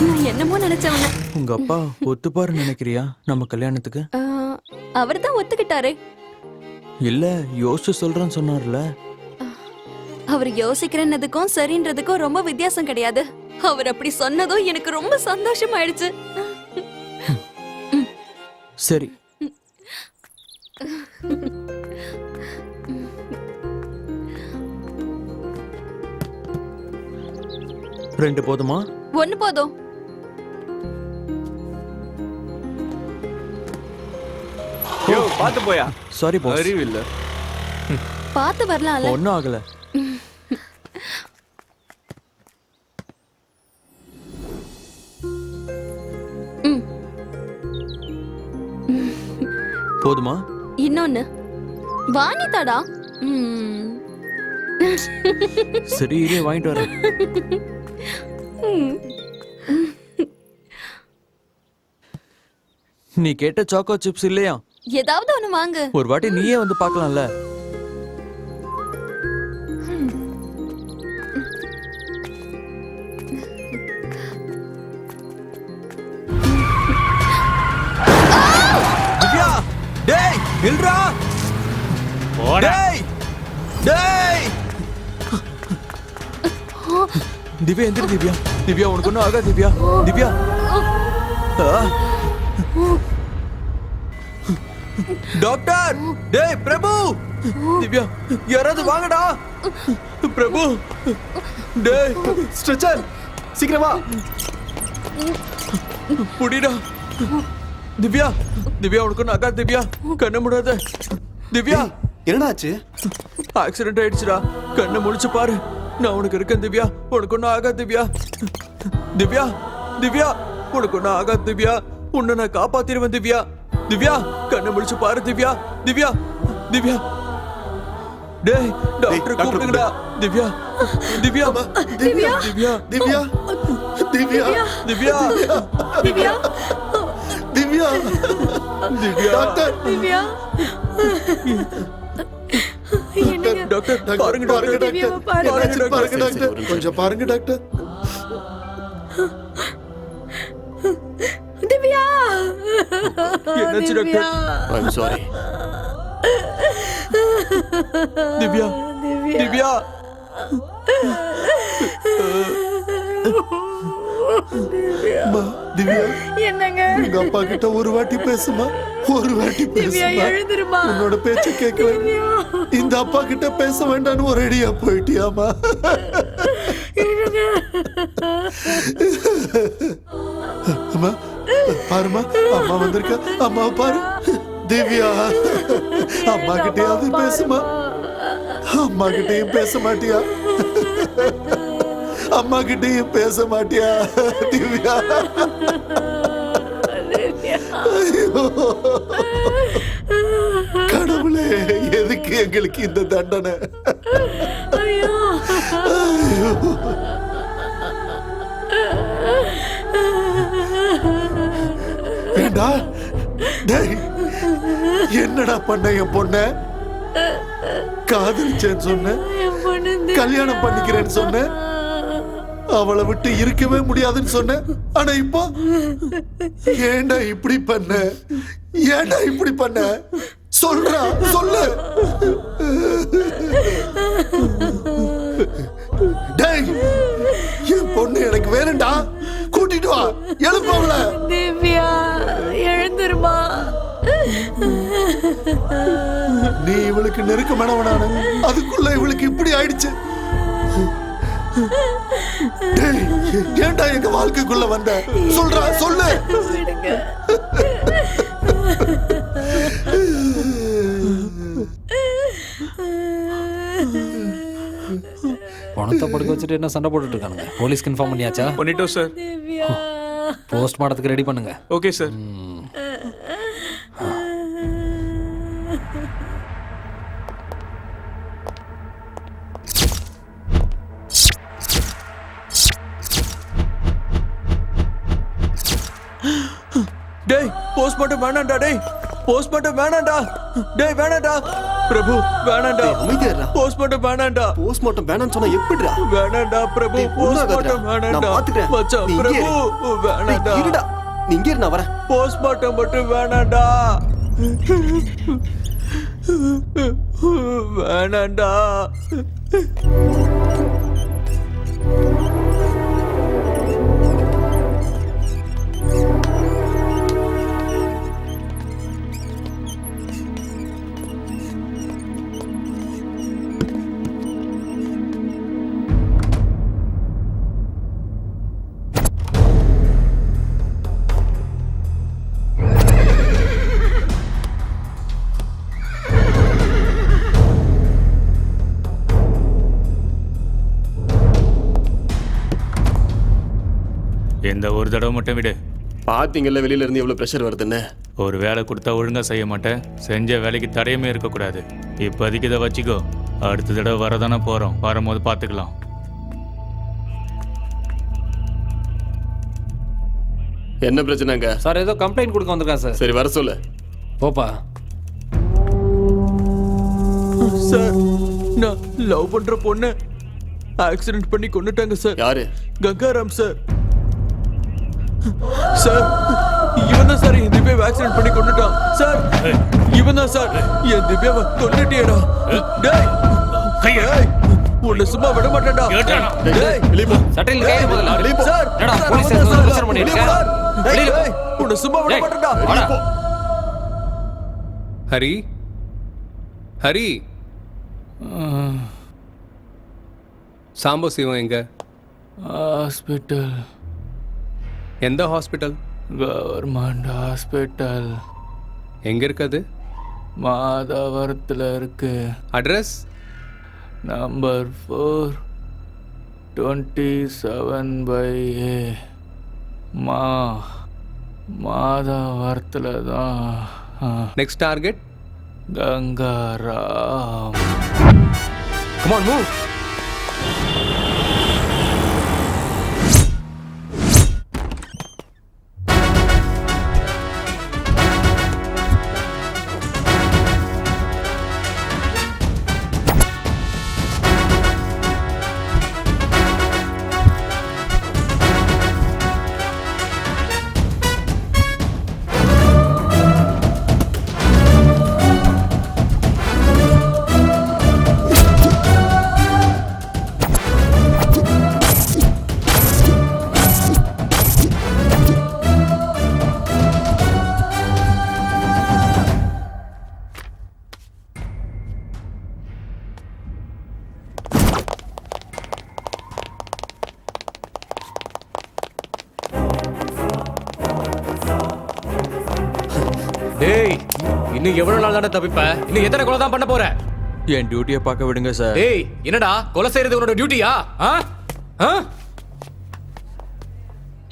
நான் என்னமோ நினைச்சவங்க. உங்க அப்பா ஒத்துப்பாரு நினைக்கிறியா நம்ம கல்யாணத்துக்கு? அவர் தான் ஒத்துக்கிட்டாரே. இல்ல யோசிச்சு சொல்றேன்னு சொன்னார்ல. அவர் யோசிக்கிறதுக்கும் சரின்றதுக்கும் ரொம்ப வித்தியாசம் கிடையாது. அவர் அப்படி சொன்னதும் எனக்கு ரொம்ப சந்தோஷம் ஆயிடுச்சு. சரி, ரெண்டு போதுமா? ஒண்ணு போதும். யோ பாத்து போயா. Sorry boss. அறிவு இல்ல. பாத்து வரலாம்ல. ஒன்னும் ஆகல. போதுமா? இன்னொன்னு வாங்கித்தாடா. சரி இரு, வாங்கிட்டு வரேன். நீ கேட்ட சாக்கோ சிப்ஸ் இல்லையா? ஏதாவது ஒண்ணு வாங்கு. ஒரு வாட்டி நீயே வந்து பார்க்கலாம்ல. திவ்யா, டேய் நில்றா. டேய் டேய். திவ்யா எந்திரி. திவ்யா, திவ்யா உனக்கு ஒன்றும் ஆகாது. திவ்யா, திவ்யா. டாக்டர், டேய் பிரபு. திவ்யா யாராவது வாங்கடா. பிரபு, டேய் ஸ்ட்ரெச்சர் சீக்கிரமா புடிடா. திவ்யா, திவ்யா உனக்கு ஒன்றும் ஆகாது. திவ்யா கண்ணு மூடாத. திவ்யா என்னடாச்சு? ஆக்சிடென்ட் ஆயிடுச்சுடா. கண்ணை முழிச்சு பாரு. நான் உனக்கு இருக்கேன் திவ்யா. உனக்கு ஒன்றும் ஆகாது திவ்யா. திவ்யா திவ்யா உனக்கு ஒன்றும் ஆகாது திவ்யா. உன்னை நான் காப்பாத்திடுவேன் திவ்யா. திவ்யா கண்ணை முடிச்சு பாரு திவ்யா. திவ்யா திவ்யா டேய் டாக்டர் கூப்பிடுங்கடா. திவ்யா திவ்யா திவ்யா திவ்யா திவ்யா திவ்யா திவ்யா திவ்யா திவ்யா திவ்யா டாக்டர் திவ்யா டாக்டர் பாருங்க டாக்டர். திவ்யாவை பாருங்க. பாருங்க பாருங்க டாக்டர். டாக்டர், கொஞ்சம் பாருங்க டாக்டர். திவ்யா என்னாச்சு doctor? I'm sorry. Divya Divya அம்மா, திவ்யா என்னங்க உங்க அப்பா கிட்ட ஒரு வாட்டி பேசுமா, ஒரு வாட்டி திவ்யா பேசுமா. எழுந்திருமா. உன்னோட பேச்ச கேட்கல. இந்த அப்பா கிட்ட பேச வேண்டாம்னு ஒரு அடியா போயிட்டியாமா. அம்மா பாருமா, அம்மா வந்திருக்கா. அம்மா பாரு. திவ்யா அம்மா கிட்டயாவது பேசுமா. அம்மா கிட்டயும் பேச மாட்டியா? அம்மா கிட்டயும் பேச மாட்டியா திவ்யா? ஐயோ, கடவுளே எதுக்கு எங்களுக்கு இந்த தண்டனை? ஐயோ. ஏண்டா டேய், என்னடா பண்ண என் பொண்ண? காதலிச்சேன்னு சொன்ன, கல்யாணம் பண்ணிக்கிறேன்னு சொன்ன, அவளை விட்டு இருக்கவே முடியாதுன்னு சொன்ன. ஆனா இப்போ ஏண்டா இப்படி பண்ண? ஏண்டா இப்படி பண்ண? சொல்றா, சொல்லு. டேய், என் பொண்ணு எனக்கு வேணும்டா. கூட்டிட்டு வா, எழுப்பவள. திவ்யா எழுந்திருமா. நீ இவளுக்கு நெருக்கமானவனான, அதுக்குள்ள இவளுக்கு இப்படி ஆயிடுச்சு. டேய், ஏன்டா எங்க வாழ்க்கைக்குள்ள வந்த? சொல்றா, சொல்லு. பணத்தை படுக்க வச்சுட்டு என்ன சண்டை போட்டுட்டு இருக்கானுங்க? போலீஸ்க்கு இன்ஃபார்ம் பண்ணியாச்சா? பண்ணிட்டோம் சார். போஸ்ட்மார்ட்டத்துக்கு ரெடி பண்ணுங்க. Okay sir. டேய் போஸ்ட்மார்ட்டம் வேணாம்டா. டேய் போஸ்ட்மார்ட்டம் வேணாம்டா. டேய் வேணாம்டா பிரபு, வேணாம்டா. அமைதியாடா. போஸ்ட்மார்ட்டம் வேணாம்டா. போஸ்ட்மார்ட்டம் வேணாம்னு சொன்னா எப்படிடா? வேணாம்டா பிரபு, போஸ்ட்மார்ட்டம் வேணாம்டா. மச்சான் பிரபு வேணாம்டா. இருடா, நீ இங்க இரு, நான் வரேன். போஸ்ட்மார்ட்டம் மட்டும் வேணாம்டா. வேணாம்டா. இந்த ஒரு தடவை மட்டும் விடு. பாத்தீங்கல்ல வெளியில இருந்து எவ்வளவு பிரஷர் வருதுன்னு. ஒரு வேலை கொடுத்தா ஒழுங்கா செய்ய மாட்டேன். செஞ்ச வேலைக்கு தடையுமே இருக்கக்கூடாது. இப்போதைக்கு இதை வச்சுக்கோ. அடுத்த தடவை வரதானே போறோம். வரும்போது பார்த்துக்கலாம். என்ன பிரச்சனைங்க சார்? ஏதோ கம்ப்ளைண்ட் கொடுக்க வந்திருக்கேன் சார். சரி, வர சொல்லு. போப்பா. சார், நான் லவ் பண்ற பொண்ணு ஆக்சிடென்ட் பண்ணி கொன்னுட்டாங்க சார். யாரு? கங்காராம் சார். சார், இவன் தான் சார் என் திவ்யாவை ஆக்சிடென்ட் பண்ணி கொன்னுட்டான். சார், இவன் தான் சார் என் திவ்யாவை கொன்னுட்டியடா. டேய், டேய், உன்னை சும்மா விட மாட்டேன்டா. டேய், வெளிய போ. சட்டையில் கையில முதல்ல. சார், என்னடா சார், போலீஸ் அவன் தான் பிரச்சனை சார். பண்ணிட்டு வெளிய இருக்க? போ. டேய், டேய், உன்னை சும்மா விட மாட்டேன்டா. வெளிய போ. ஹரி, ஹரி, சாம்போ சிவம் எங்க? ஹாஸ்பிட்டல். எந்த ஹாஸ்பிட்டல்? Government hospital. எங்க இருக்காது? மாதாவரத்தில் இருக்கு. அட்ரஸ்? நம்பர் 4 27/A மாதவரத்தில் தான். Next target Gangaram. Come on, move. டேய், இன்னும் எவ்வளவு நாள் தானே தப்பிப்ப? இன்னும் எத்தனை கொலை தான் பண்ண போற? என் டியூட்டியை பார்க்க விடுங்க சார். டேய், என்னடா கொலை செய்யறது உன்னோட டியூட்டியா?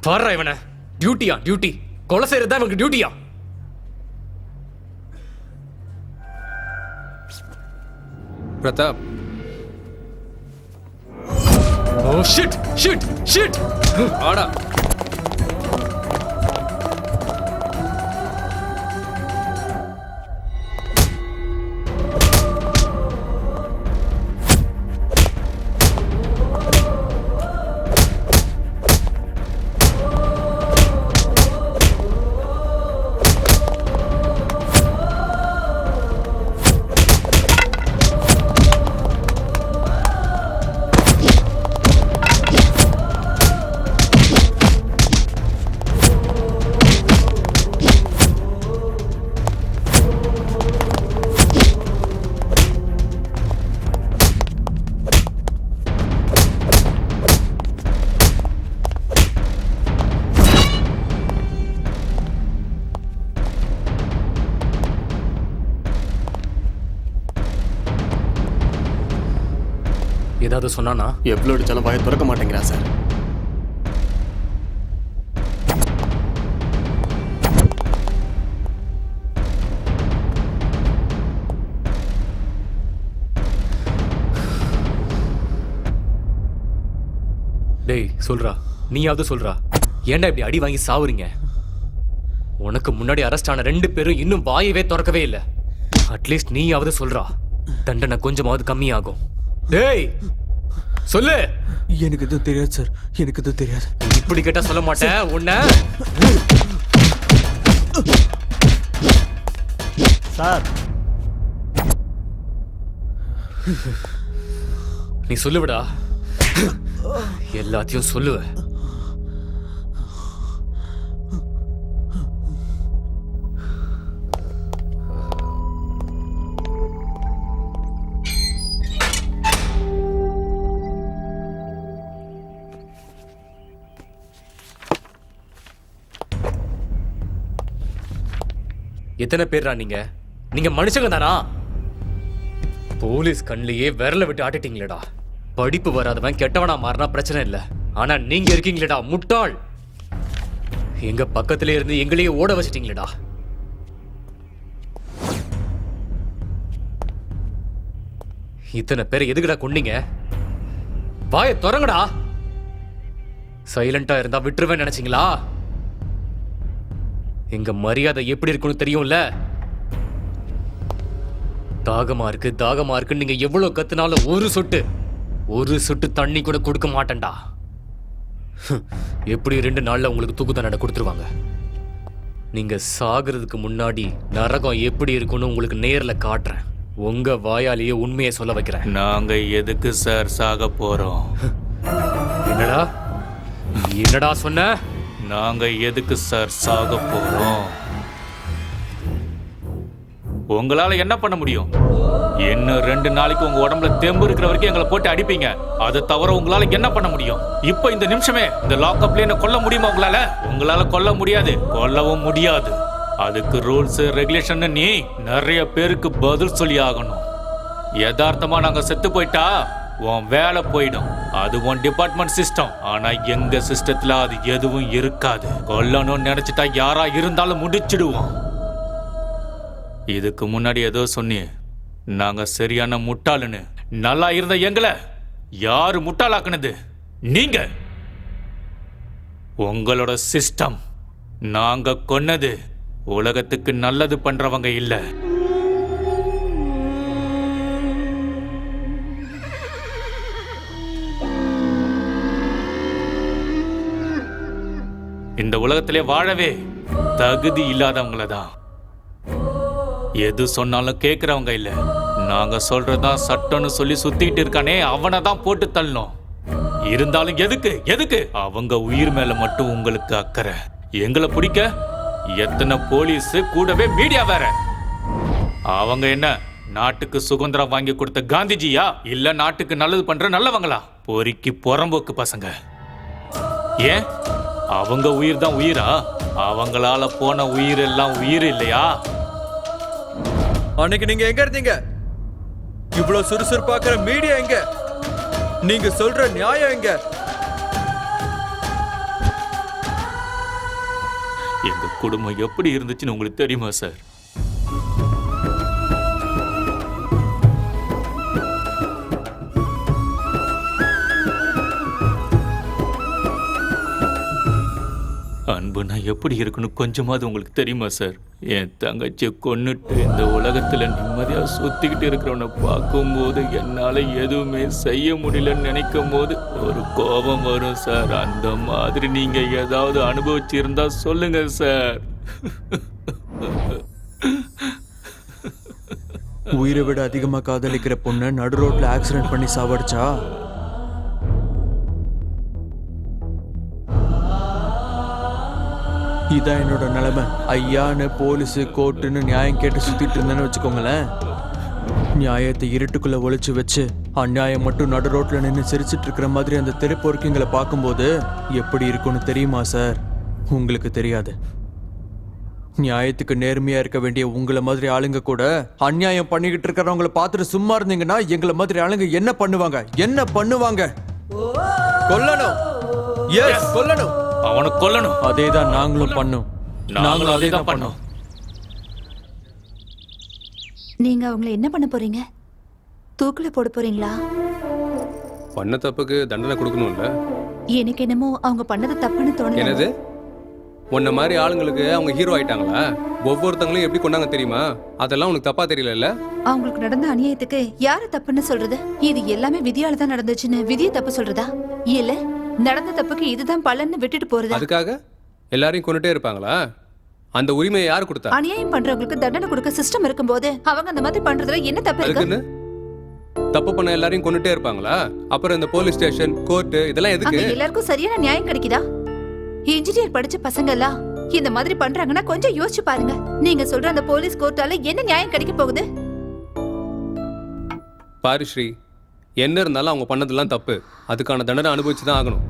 பாருடா இவனை. டியூட்டியா? டியூட்டி கொலை செய்யறது தான் இவனுக்கு டியூட்டியா? Prathap. Oh shit shit shit. ஆடா. ஏதாவது சொன்னானா? எவ்வளோ அடிச்சாலும் வாயை திறக்க மாட்டேங்கிறா சார். டேய் சொல்றா, நீயாவது சொல்றா, ஏன்டா இப்படி அடி வாங்கி சாவுறீங்க? உனக்கு முன்னாடி அரெஸ்ட் ஆன 2 பேரும் இன்னும் வாயவே திறக்கவே இல்லை. அட்லீஸ்ட் நீயாவது சொல்றா, தண்டனை கொஞ்சமாவது கம்மியாகும். டேய் சொல்லு. எனக்கு எதுவும் தெரியாது சார், எனக்கு எதுவும் தெரியாது. இப்படி கேட்டா சொல்ல மாட்டேன் உன்னை. சார் நீ சொல்லுவிடா, எல்லாத்தையும் சொல்லுவ. எத்தனை பேர்ரா நீங்க? நீங்க மனுஷங்க தானா? போலீஸ் கண்ணிலேயே விரல விட்டு ஆட்டிட்டீங்களேடா. படிப்பு வராதவன் கெட்டவனா மாறினா பிரச்சனை இல்ல, ஆனா நீங்க இருக்கீங்களேடா முட்டாள். எங்க பக்கத்துல இருந்து எங்களையே ஓட வச்சிட்டீங்களேடா. இத்தனை பேரை எதுக்குடா கொன்னீங்க? வாயை திறங்கடா. சைலண்டா இருந்தா விட்டுருவேன் நினைச்சீங்களா? எங்க மரியாதை எப்படி இருக்குன்னு தெரியும்ல. தாகமா இருக்கு தாகமா இருக்குன்னு நீங்க எவ்வளவு கத்துனாலும் ஒரு சொட்டு தண்ணி கூட கொடுக்க மாட்டேன்டா. எப்படி 2 நாள்ல உங்களுக்கு தூக்கு தண்டனை கொடுத்துருவாங்க. நீங்க சாகிறதுக்கு முன்னாடி நரகம் எப்படி இருக்குன்னு உங்களுக்கு நேர்ல காட்டுறேன். உங்க வாயாலேயே உண்மையை சொல்ல வைக்கிறேன். நாங்க எதுக்கு சார் சாக போறோம்? என்னடா சொன்ன? நாங்க எதுக்கு சார் சாக போறோம்? உங்களால என்ன பண்ண முடியும்? இன்னும் 2 நாளைக்கு உங்க உடம்புல தெம்பு இருக்கிற வரைக்கும் எங்களை போட்டு அடிப்பீங்க. அதை தவிர உங்களால என்ன பண்ண முடியும்? இப்ப இந்த நிமிஷமே இந்த லாக்அப்ல என்ன கொல்ல முடியுமா உங்களால? உங்களால கொல்ல முடியாது, கொல்லவும் முடியாது. அதுக்கு ரூல்ஸ் ரெகுலேஷன் நீ நிறைய பேருக்கு பதில் சொல்லி ஆகணும். யதார்த்தமா நாங்க செத்து போயிட்டா உன் வேலை போயிடும். அது உன் டிபார்ட்மெண்ட் சிஸ்டம். ஆனா எங்க சிஸ்டத்துல அது எதுவும் இருக்காது. கொல்லணும்னு நினைச்சிட்டா யாரா இருந்தாலும் முடிச்சிடுவோம். இதுக்கு முன்னாடி ஏதோ சொன்னியே, நாங்க சரியான முட்டாளுன்னு. நல்லா இருந்த எங்களை யாரு முட்டாளாக்குனது? நீங்க. உங்களோட சிஸ்டம். நாங்க கொன்னது உலகத்துக்கு நல்லது பண்றவங்க இல்ல. இந்த உலகத்திலே வாழவே தகுதி இல்லாதவங்கள தான். எது சொன்னாலும் கேட்கிறவங்க இல்ல. நாங்க சொல்றதான் சட்டம்னு சொல்லி சுத்திட்டு இருக்கானே, அவனை தான் போட்டு தள்ளணும். இருந்தாலும் எதுக்கு அவங்க உயிர் மேல மட்டும் உங்களுக்கு அக்கறை. எங்களை பிடிக்க எத்தனை போலீஸ், கூடவே மீடியா வேற. அவங்க என்ன நாட்டுக்கு சுதந்திரம் வாங்கி கொடுத்த காந்திஜியா, இல்ல நாட்டுக்கு நல்லது பண்ற நல்லவங்களா? பொறுக்கி புறம்போக்கு பசங்க. ஏன் அவங்க உயிர் தான் உயிரா? அவங்களால போன உயிர் எல்லாம் உயிர் இல்லையா? அன்னைக்கு நீங்க எங்க இருந்தீங்க? இவ்வளவு சுறுசுறுப்பாக்குற மீடியா எங்க? நீங்க சொல்ற நியாயம் எங்க? எங்க குடும்பம் எப்படி இருந்துச்சுன்னு உங்களுக்கு தெரியுமா சார்? அன்புனா எப்படி இருக்குன்னு கொஞ்சமாவது உங்களுக்கு தெரியுமா சார்? என் தங்கச்சியை கொன்னுட்டு இந்த உலகத்துல நிம்மதியா சுத்திக்கிட்டு இருக்கிறவனை பார்க்கும்போது என்னால எதுவுமே செய்ய முடியலன்னு நினைக்கும் போது ஒரு கோபம் வரும் சார். அந்த மாதிரி நீங்க ஏதாவது அனுபவிச்சிருந்தா சொல்லுங்க சார். உயிரை விட அதிகமா காதலிக்கிற பொண்ணை நடு ரோட்ல ஆக்சிடென்ட் பண்ணி சாவடிச்சா இதான் என்னோட நிலைமை. ஐயான்னு போலீஸு கோர்ட்டுன்னு நியாயம் கேட்டு சுத்திட்டு இருந்தேன்னு வச்சுக்கோங்களேன். நியாயத்தை இருட்டுக்குள்ள ஒளிச்சு வச்சு அநியாயம் மட்டும் நடு ரோட்ல நின்று சிரிச்சிட்டு இருக்கிற மாதிரி அந்த தெருப்பொறுக்கிங்களை பார்க்கும்போது எப்படி இருக்கும்னு தெரியுமா சார்? உங்களுக்கு தெரியாது. நியாயத்துக்கு நேர்மையா இருக்க வேண்டிய உங்களை மாதிரி ஆளுங்க கூட அநியாயம் பண்ணிக்கிட்டு இருக்கிறவங்கள பார்த்துட்டு சும்மா இருந்தீங்கன்னா எங்களை மாதிரி ஆளுங்க என்ன பண்ணுவாங்க? கொல்லணும். எஸ், கொல்லணும். அவனை கொல்லணும். அதேதான் நாங்களும் பண்ணோம். நாங்களும் அதேதான் பண்ணோம். நீங்க அவங்கள என்ன பண்ண போறீங்க? தூக்குல போட போறீங்களா? பண்ண தப்புக்கு தண்டனை கொடுக்கணும்ல. எனக்கு என்னமோ அவங்க பண்ணது தப்புன்னு தோணுது. என்னது? உன்ன மாதிரி ஆளுங்களுக்கு அவங்க ஹீரோ ஆயிட்டாங்களா? ஒவ்வொருத்தங்களும் எப்படி கொண்டாங்க தெரியுமா? அதெல்லாம் உனக்கு தப்பா தெரியல? அவங்களுக்கு நடந்த அநியாயத்துக்கு யாரு தப்புன்னு சொல்றது? இது எல்லாமே விதியால தான் நடந்துச்சுன்னு விதியை தப்பு சொல்றதா? இல்ல நடந்த தப்புக்கு இதுதான் பலன்னு விட்டுட்டு போறது? அதுக்காக எல்லாரையும் கொண்டுட்டே இருப்பாங்களா? அந்த உரிமையை யாரு கொடுத்தா? அநியாயம் பண்றவங்களுக்கு தண்டனை கொடுக்க சிஸ்டம் இருக்கும்போது அவங்க அந்த மாதிரி பண்றதுல என்ன தப்பு இருக்கு? தப்பு பண்ண எல்லாரையும் கொண்டுட்டே இருப்பாங்களா? அப்புறம் இந்த போலீஸ் ஸ்டேஷன், கோர்ட் இதெல்லாம் எதுக்கு? எல்லாருக்கும் சரியான நியாயம் கிடைக்குதா? இன்ஜினியர் படிச்ச பசங்க எல்லாம் இந்த மாதிரி பண்றாங்கன்னா கொஞ்சம் யோசிச்சு பாருங்க. நீங்க சொல்ற அந்த போலீஸ் கோர்ட்டால என்ன நியாயம் கிடைக்க போகுது? பாரிஸ்ரீ, என்ன இருந்தாலும் அவங்க பண்ணதெல்லாம் தப்பு. அதுக்கான தண்டனை அனுபவிச்சு தான் ஆகணும்.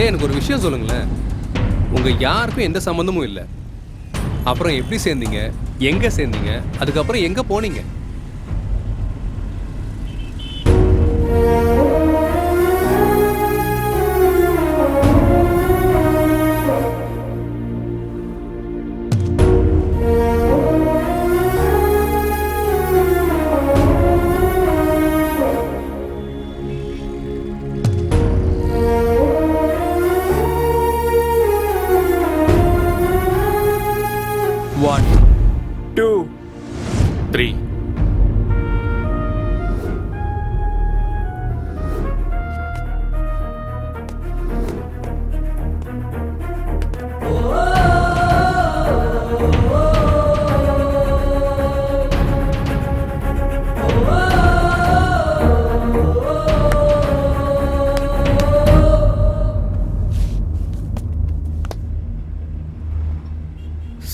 எனக்கு ஒரு விஷயம் சொல்லுங்களேன். உங்க யாருக்கும் எந்த சம்பந்தமும் இல்லை. அப்புறம் எப்படி சேர்ந்தீங்க? எங்க சேர்ந்தீங்க? அதுக்கப்புறம் எங்க போனீங்க?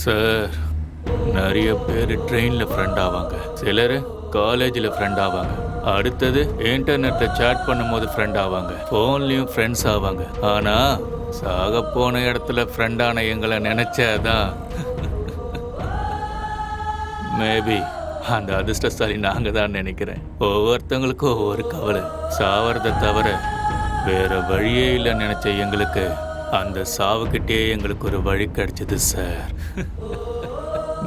சார், நிறைய பேர் ட்ரெயினில் ஃப்ரெண்ட் ஆவாங்க, சிலர் காலேஜில் ஃப்ரெண்ட் ஆவாங்க. அடுத்தது இன்டர்நெட்ல சேட் பண்ணும்போது ஃப்ரெண்ட் ஆவாங்க, ஃபோன்லயும் ஃப்ரெண்ட்ஸ் ஆவாங்க. ஆனா சாக போன இடத்துல ஃப்ரெண்டான எங்களை நினைச்சாதான் மேபி அந்த அதிர்ஷ்டசாலி நாங்க தான் நினைக்கிறேன். ஒவ்வொருத்தவங்களுக்கும் ஒவ்வொரு கவலை. சாவறதை தவிர வேற வழியே இல்லைன்னு நினைச்ச எங்களுக்கு அந்த சாவுக்கிட்டே எங்களுக்கு ஒரு வழி கிடைச்சது சார்.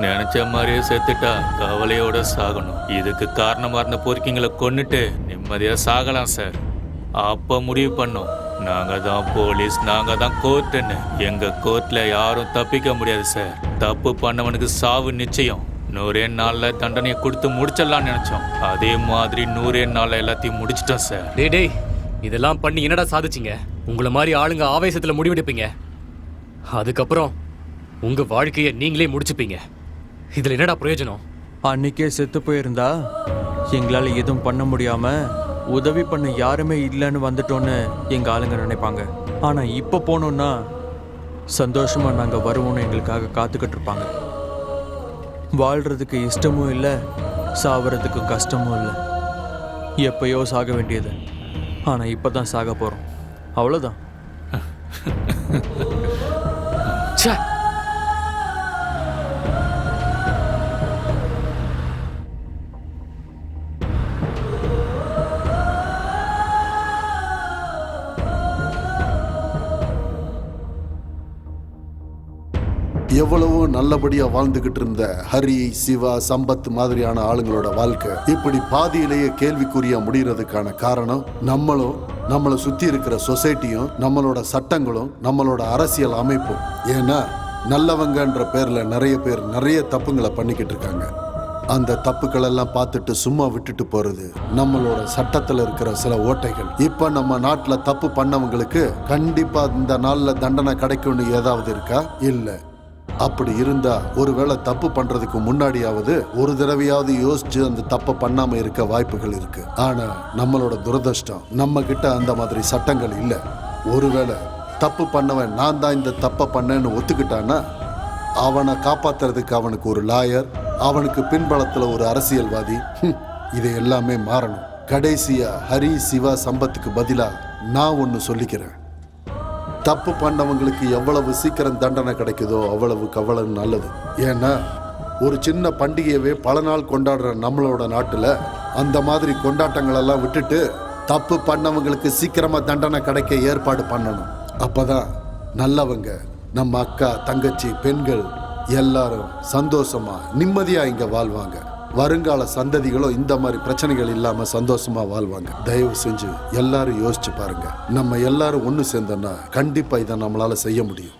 நினைச்ச மாதிரியே செத்துட்டா கவலையோட சாகணும். இதுக்கு காரணமா இருந்த பொறுக்கிங்களை கொன்னுட்டு நிம்மதியா சாகலாம் சார். அப்ப முடிவு பண்ணோம், நாங்க தான் போலீஸ், நாங்க தான் கோர்ட்டுன்னு. எங்க கோர்ட்ல யாரும் தப்பிக்க முடியாது சார். தப்பு பண்ணவனுக்கு சாவு நிச்சயம். 100 நாள்ல தண்டனையை கொடுத்து முடிச்சிடலாம்னு நினைச்சோம். அதே மாதிரி 100 நாள்ல எல்லாத்தையும் முடிச்சிட்டோம் சார். டேய் இதெல்லாம் பண்ணி என்னடா சாதிச்சிங்க? உங்களை மாதிரி ஆளுங்க ஆவேசத்துல முடிவெடுப்பீங்க, அதுக்கப்புறம் உங்க வாழ்க்கையை நீங்களே முடிச்சுப்பீங்க. இதுல என்னடா பிரயோஜனம்? அன்னைக்கே செத்து போயிருந்தா எங்களால் எதுவும் பண்ண முடியாம உதவி பண்ண யாருமே இல்லைன்னு வந்துட்டோன்னு எங்க ஆளுங்க நினைப்பாங்க. ஆனா இப்ப போனோம்னா சந்தோஷமா நாங்க வருவோம்னு எங்களுக்காக காத்துக்கிட்டு இருப்பாங்க. வாழ்றதுக்கு இஷ்டமும் இல்லை, சாவறதுக்கு கஷ்டமும் இல்லை. எப்பயோ சாக வேண்டியது, ஆனா இப்பதான் சாக போறோம், அவ்வளவுதான். எவ்வளவோ நல்லபடியா வாழ்ந்துகிட்டு இருந்த ஹரி, சிவா, சம்பத் மாதிரியான ஆளுங்களோட வாழ்க்கை இப்படி பாதியிலேயே கேள்விக்குறியா முடியறதுக்கான காரணம் நம்மளும், நம்மளை சுத்தி இருக்கிற சொசைட்டியும், நம்மளோட சட்டங்களும், நம்மளோட அரசியல் அமைப்பும். ஏன்னா நல்லவங்கன்ற பேர்ல நிறைய பேர் நிறைய தப்புங்களை பண்ணிக்கிட்டு இருக்காங்க. அந்த தப்புக்கள் எல்லாம் பார்த்துட்டு சும்மா விட்டுட்டு போறது நம்மளோட சட்டத்துல இருக்கிற சில ஓட்டைகள். இப்ப நம்ம நாட்டுல தப்பு பண்ணவங்களுக்கு கண்டிப்பா இந்த நாள்ல தண்டனை கிடைக்கும்னு ஏதாவது இருக்கா? இல்ல. அப்படி இருந்தா ஒருவேளை தப்பு பண்றதுக்கு முன்னாடியாவது ஒரு தடவையாவது யோசிச்சு அந்த தப்பை பண்ணாம இருக்க வாய்ப்புகள் இருக்கு. ஆனா நம்மளோட துரதிர்ஷ்டம், நம்ம கிட்ட அந்த மாதிரி சட்டங்கள் இல்ல. ஒருவேளை தப்பு பண்ணவன் நான் தான் இந்த தப்பை பண்ணேன்னு ஒத்துக்கிட்டான்னா அவனை காப்பாத்துறதுக்கு அவனுக்கு ஒரு லாயர், அவனுக்கு பின்பலத்துல ஒரு அரசியல்வாதி. இது எல்லாமே மாறணும். கடைசியா ஹரி, சிவா, சம்பத்துக்கு பதிலா நான் ஒன்னு சொல்லிக்கிறேன். தப்பு பண்ணவங்களுக்கு எவ்வளவு சீக்கிரம் தண்டனை கிடைக்குதோ அவ்வளவுக்கு அவ்வளவு நல்லது. ஏன்னா ஒரு சின்ன பண்டிகையவே பல நாள் கொண்டாடுற நம்மளோட நாட்டுல அந்த மாதிரி கொண்டாட்டங்கள் எல்லாம் விட்டுட்டு தப்பு பண்ணவங்களுக்கு சீக்கிரமா தண்டனை கிடைக்க ஏற்பாடு பண்ணணும். அப்பதான் நல்லவங்க, நம்ம அக்கா, தங்கச்சி, பெண்கள் எல்லாரும் சந்தோஷமா நிம்மதியா இங்க வாழ்வாங்க. வருங்கால சந்ததிகளும் இந்த மாதிரி பிரச்சனைகள் இல்லாம சந்தோஷமா வாழ்வாங்க. தயவு செஞ்சு எல்லாரும் யோசிச்சு பாருங்க. நம்ம எல்லாரும் ஒண்ணு சேர்ந்தோம்னா கண்டிப்பா இதை நம்மளால செய்ய முடியும்.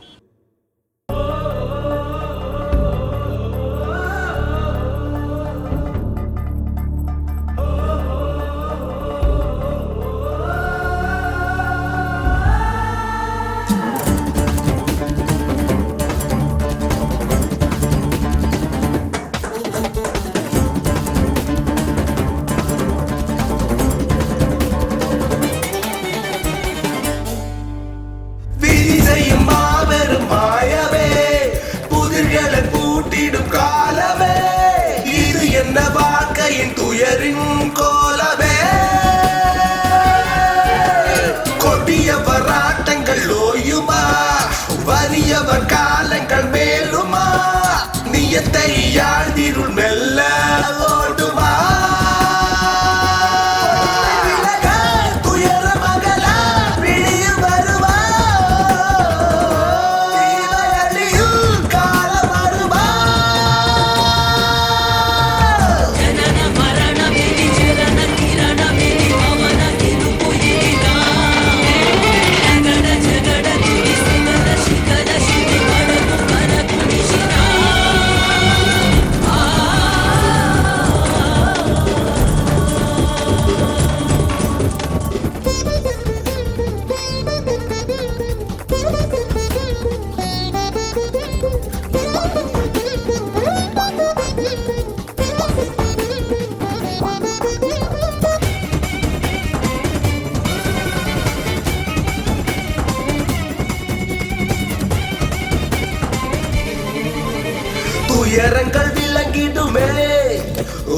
துயரங்கள் விளங்கிடுமே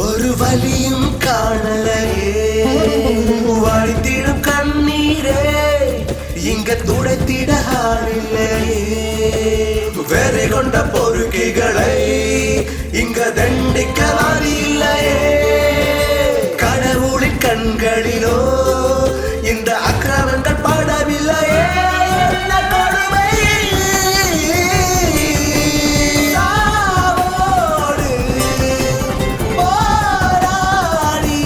ஒரு வலியும் காணலையே வழித்திடும் கண்ணீரே இங்க துடைத்திட ஆளில்லையே வெறி கொண்ட பொறுக்கிகளை இங்க தண்டிக்க இல்லையே கடவுளின் கண்களிலோ இந்த அக்கிரமங்கள் படவில்லையே என்ன கொடுமை சாவோடு போராடி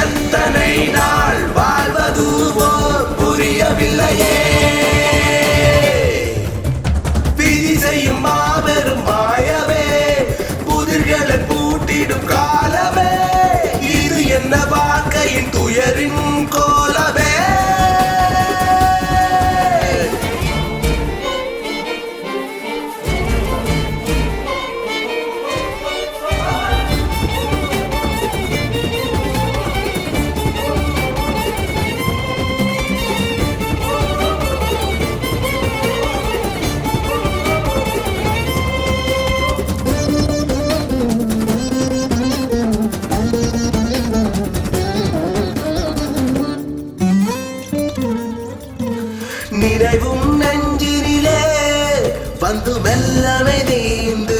எத்தனை நாள் வாழ்வதுவோ புரியவில்லையே விதி செய்யும் மாபெரும் மாயவே புதிர்களை பூட்டிடும் காலமே இது என்ன வாழ்க்கையின் துயரின் கோலமே நினைவும் நெஞ்சினிலே வந்து மெல்லமை நீந்து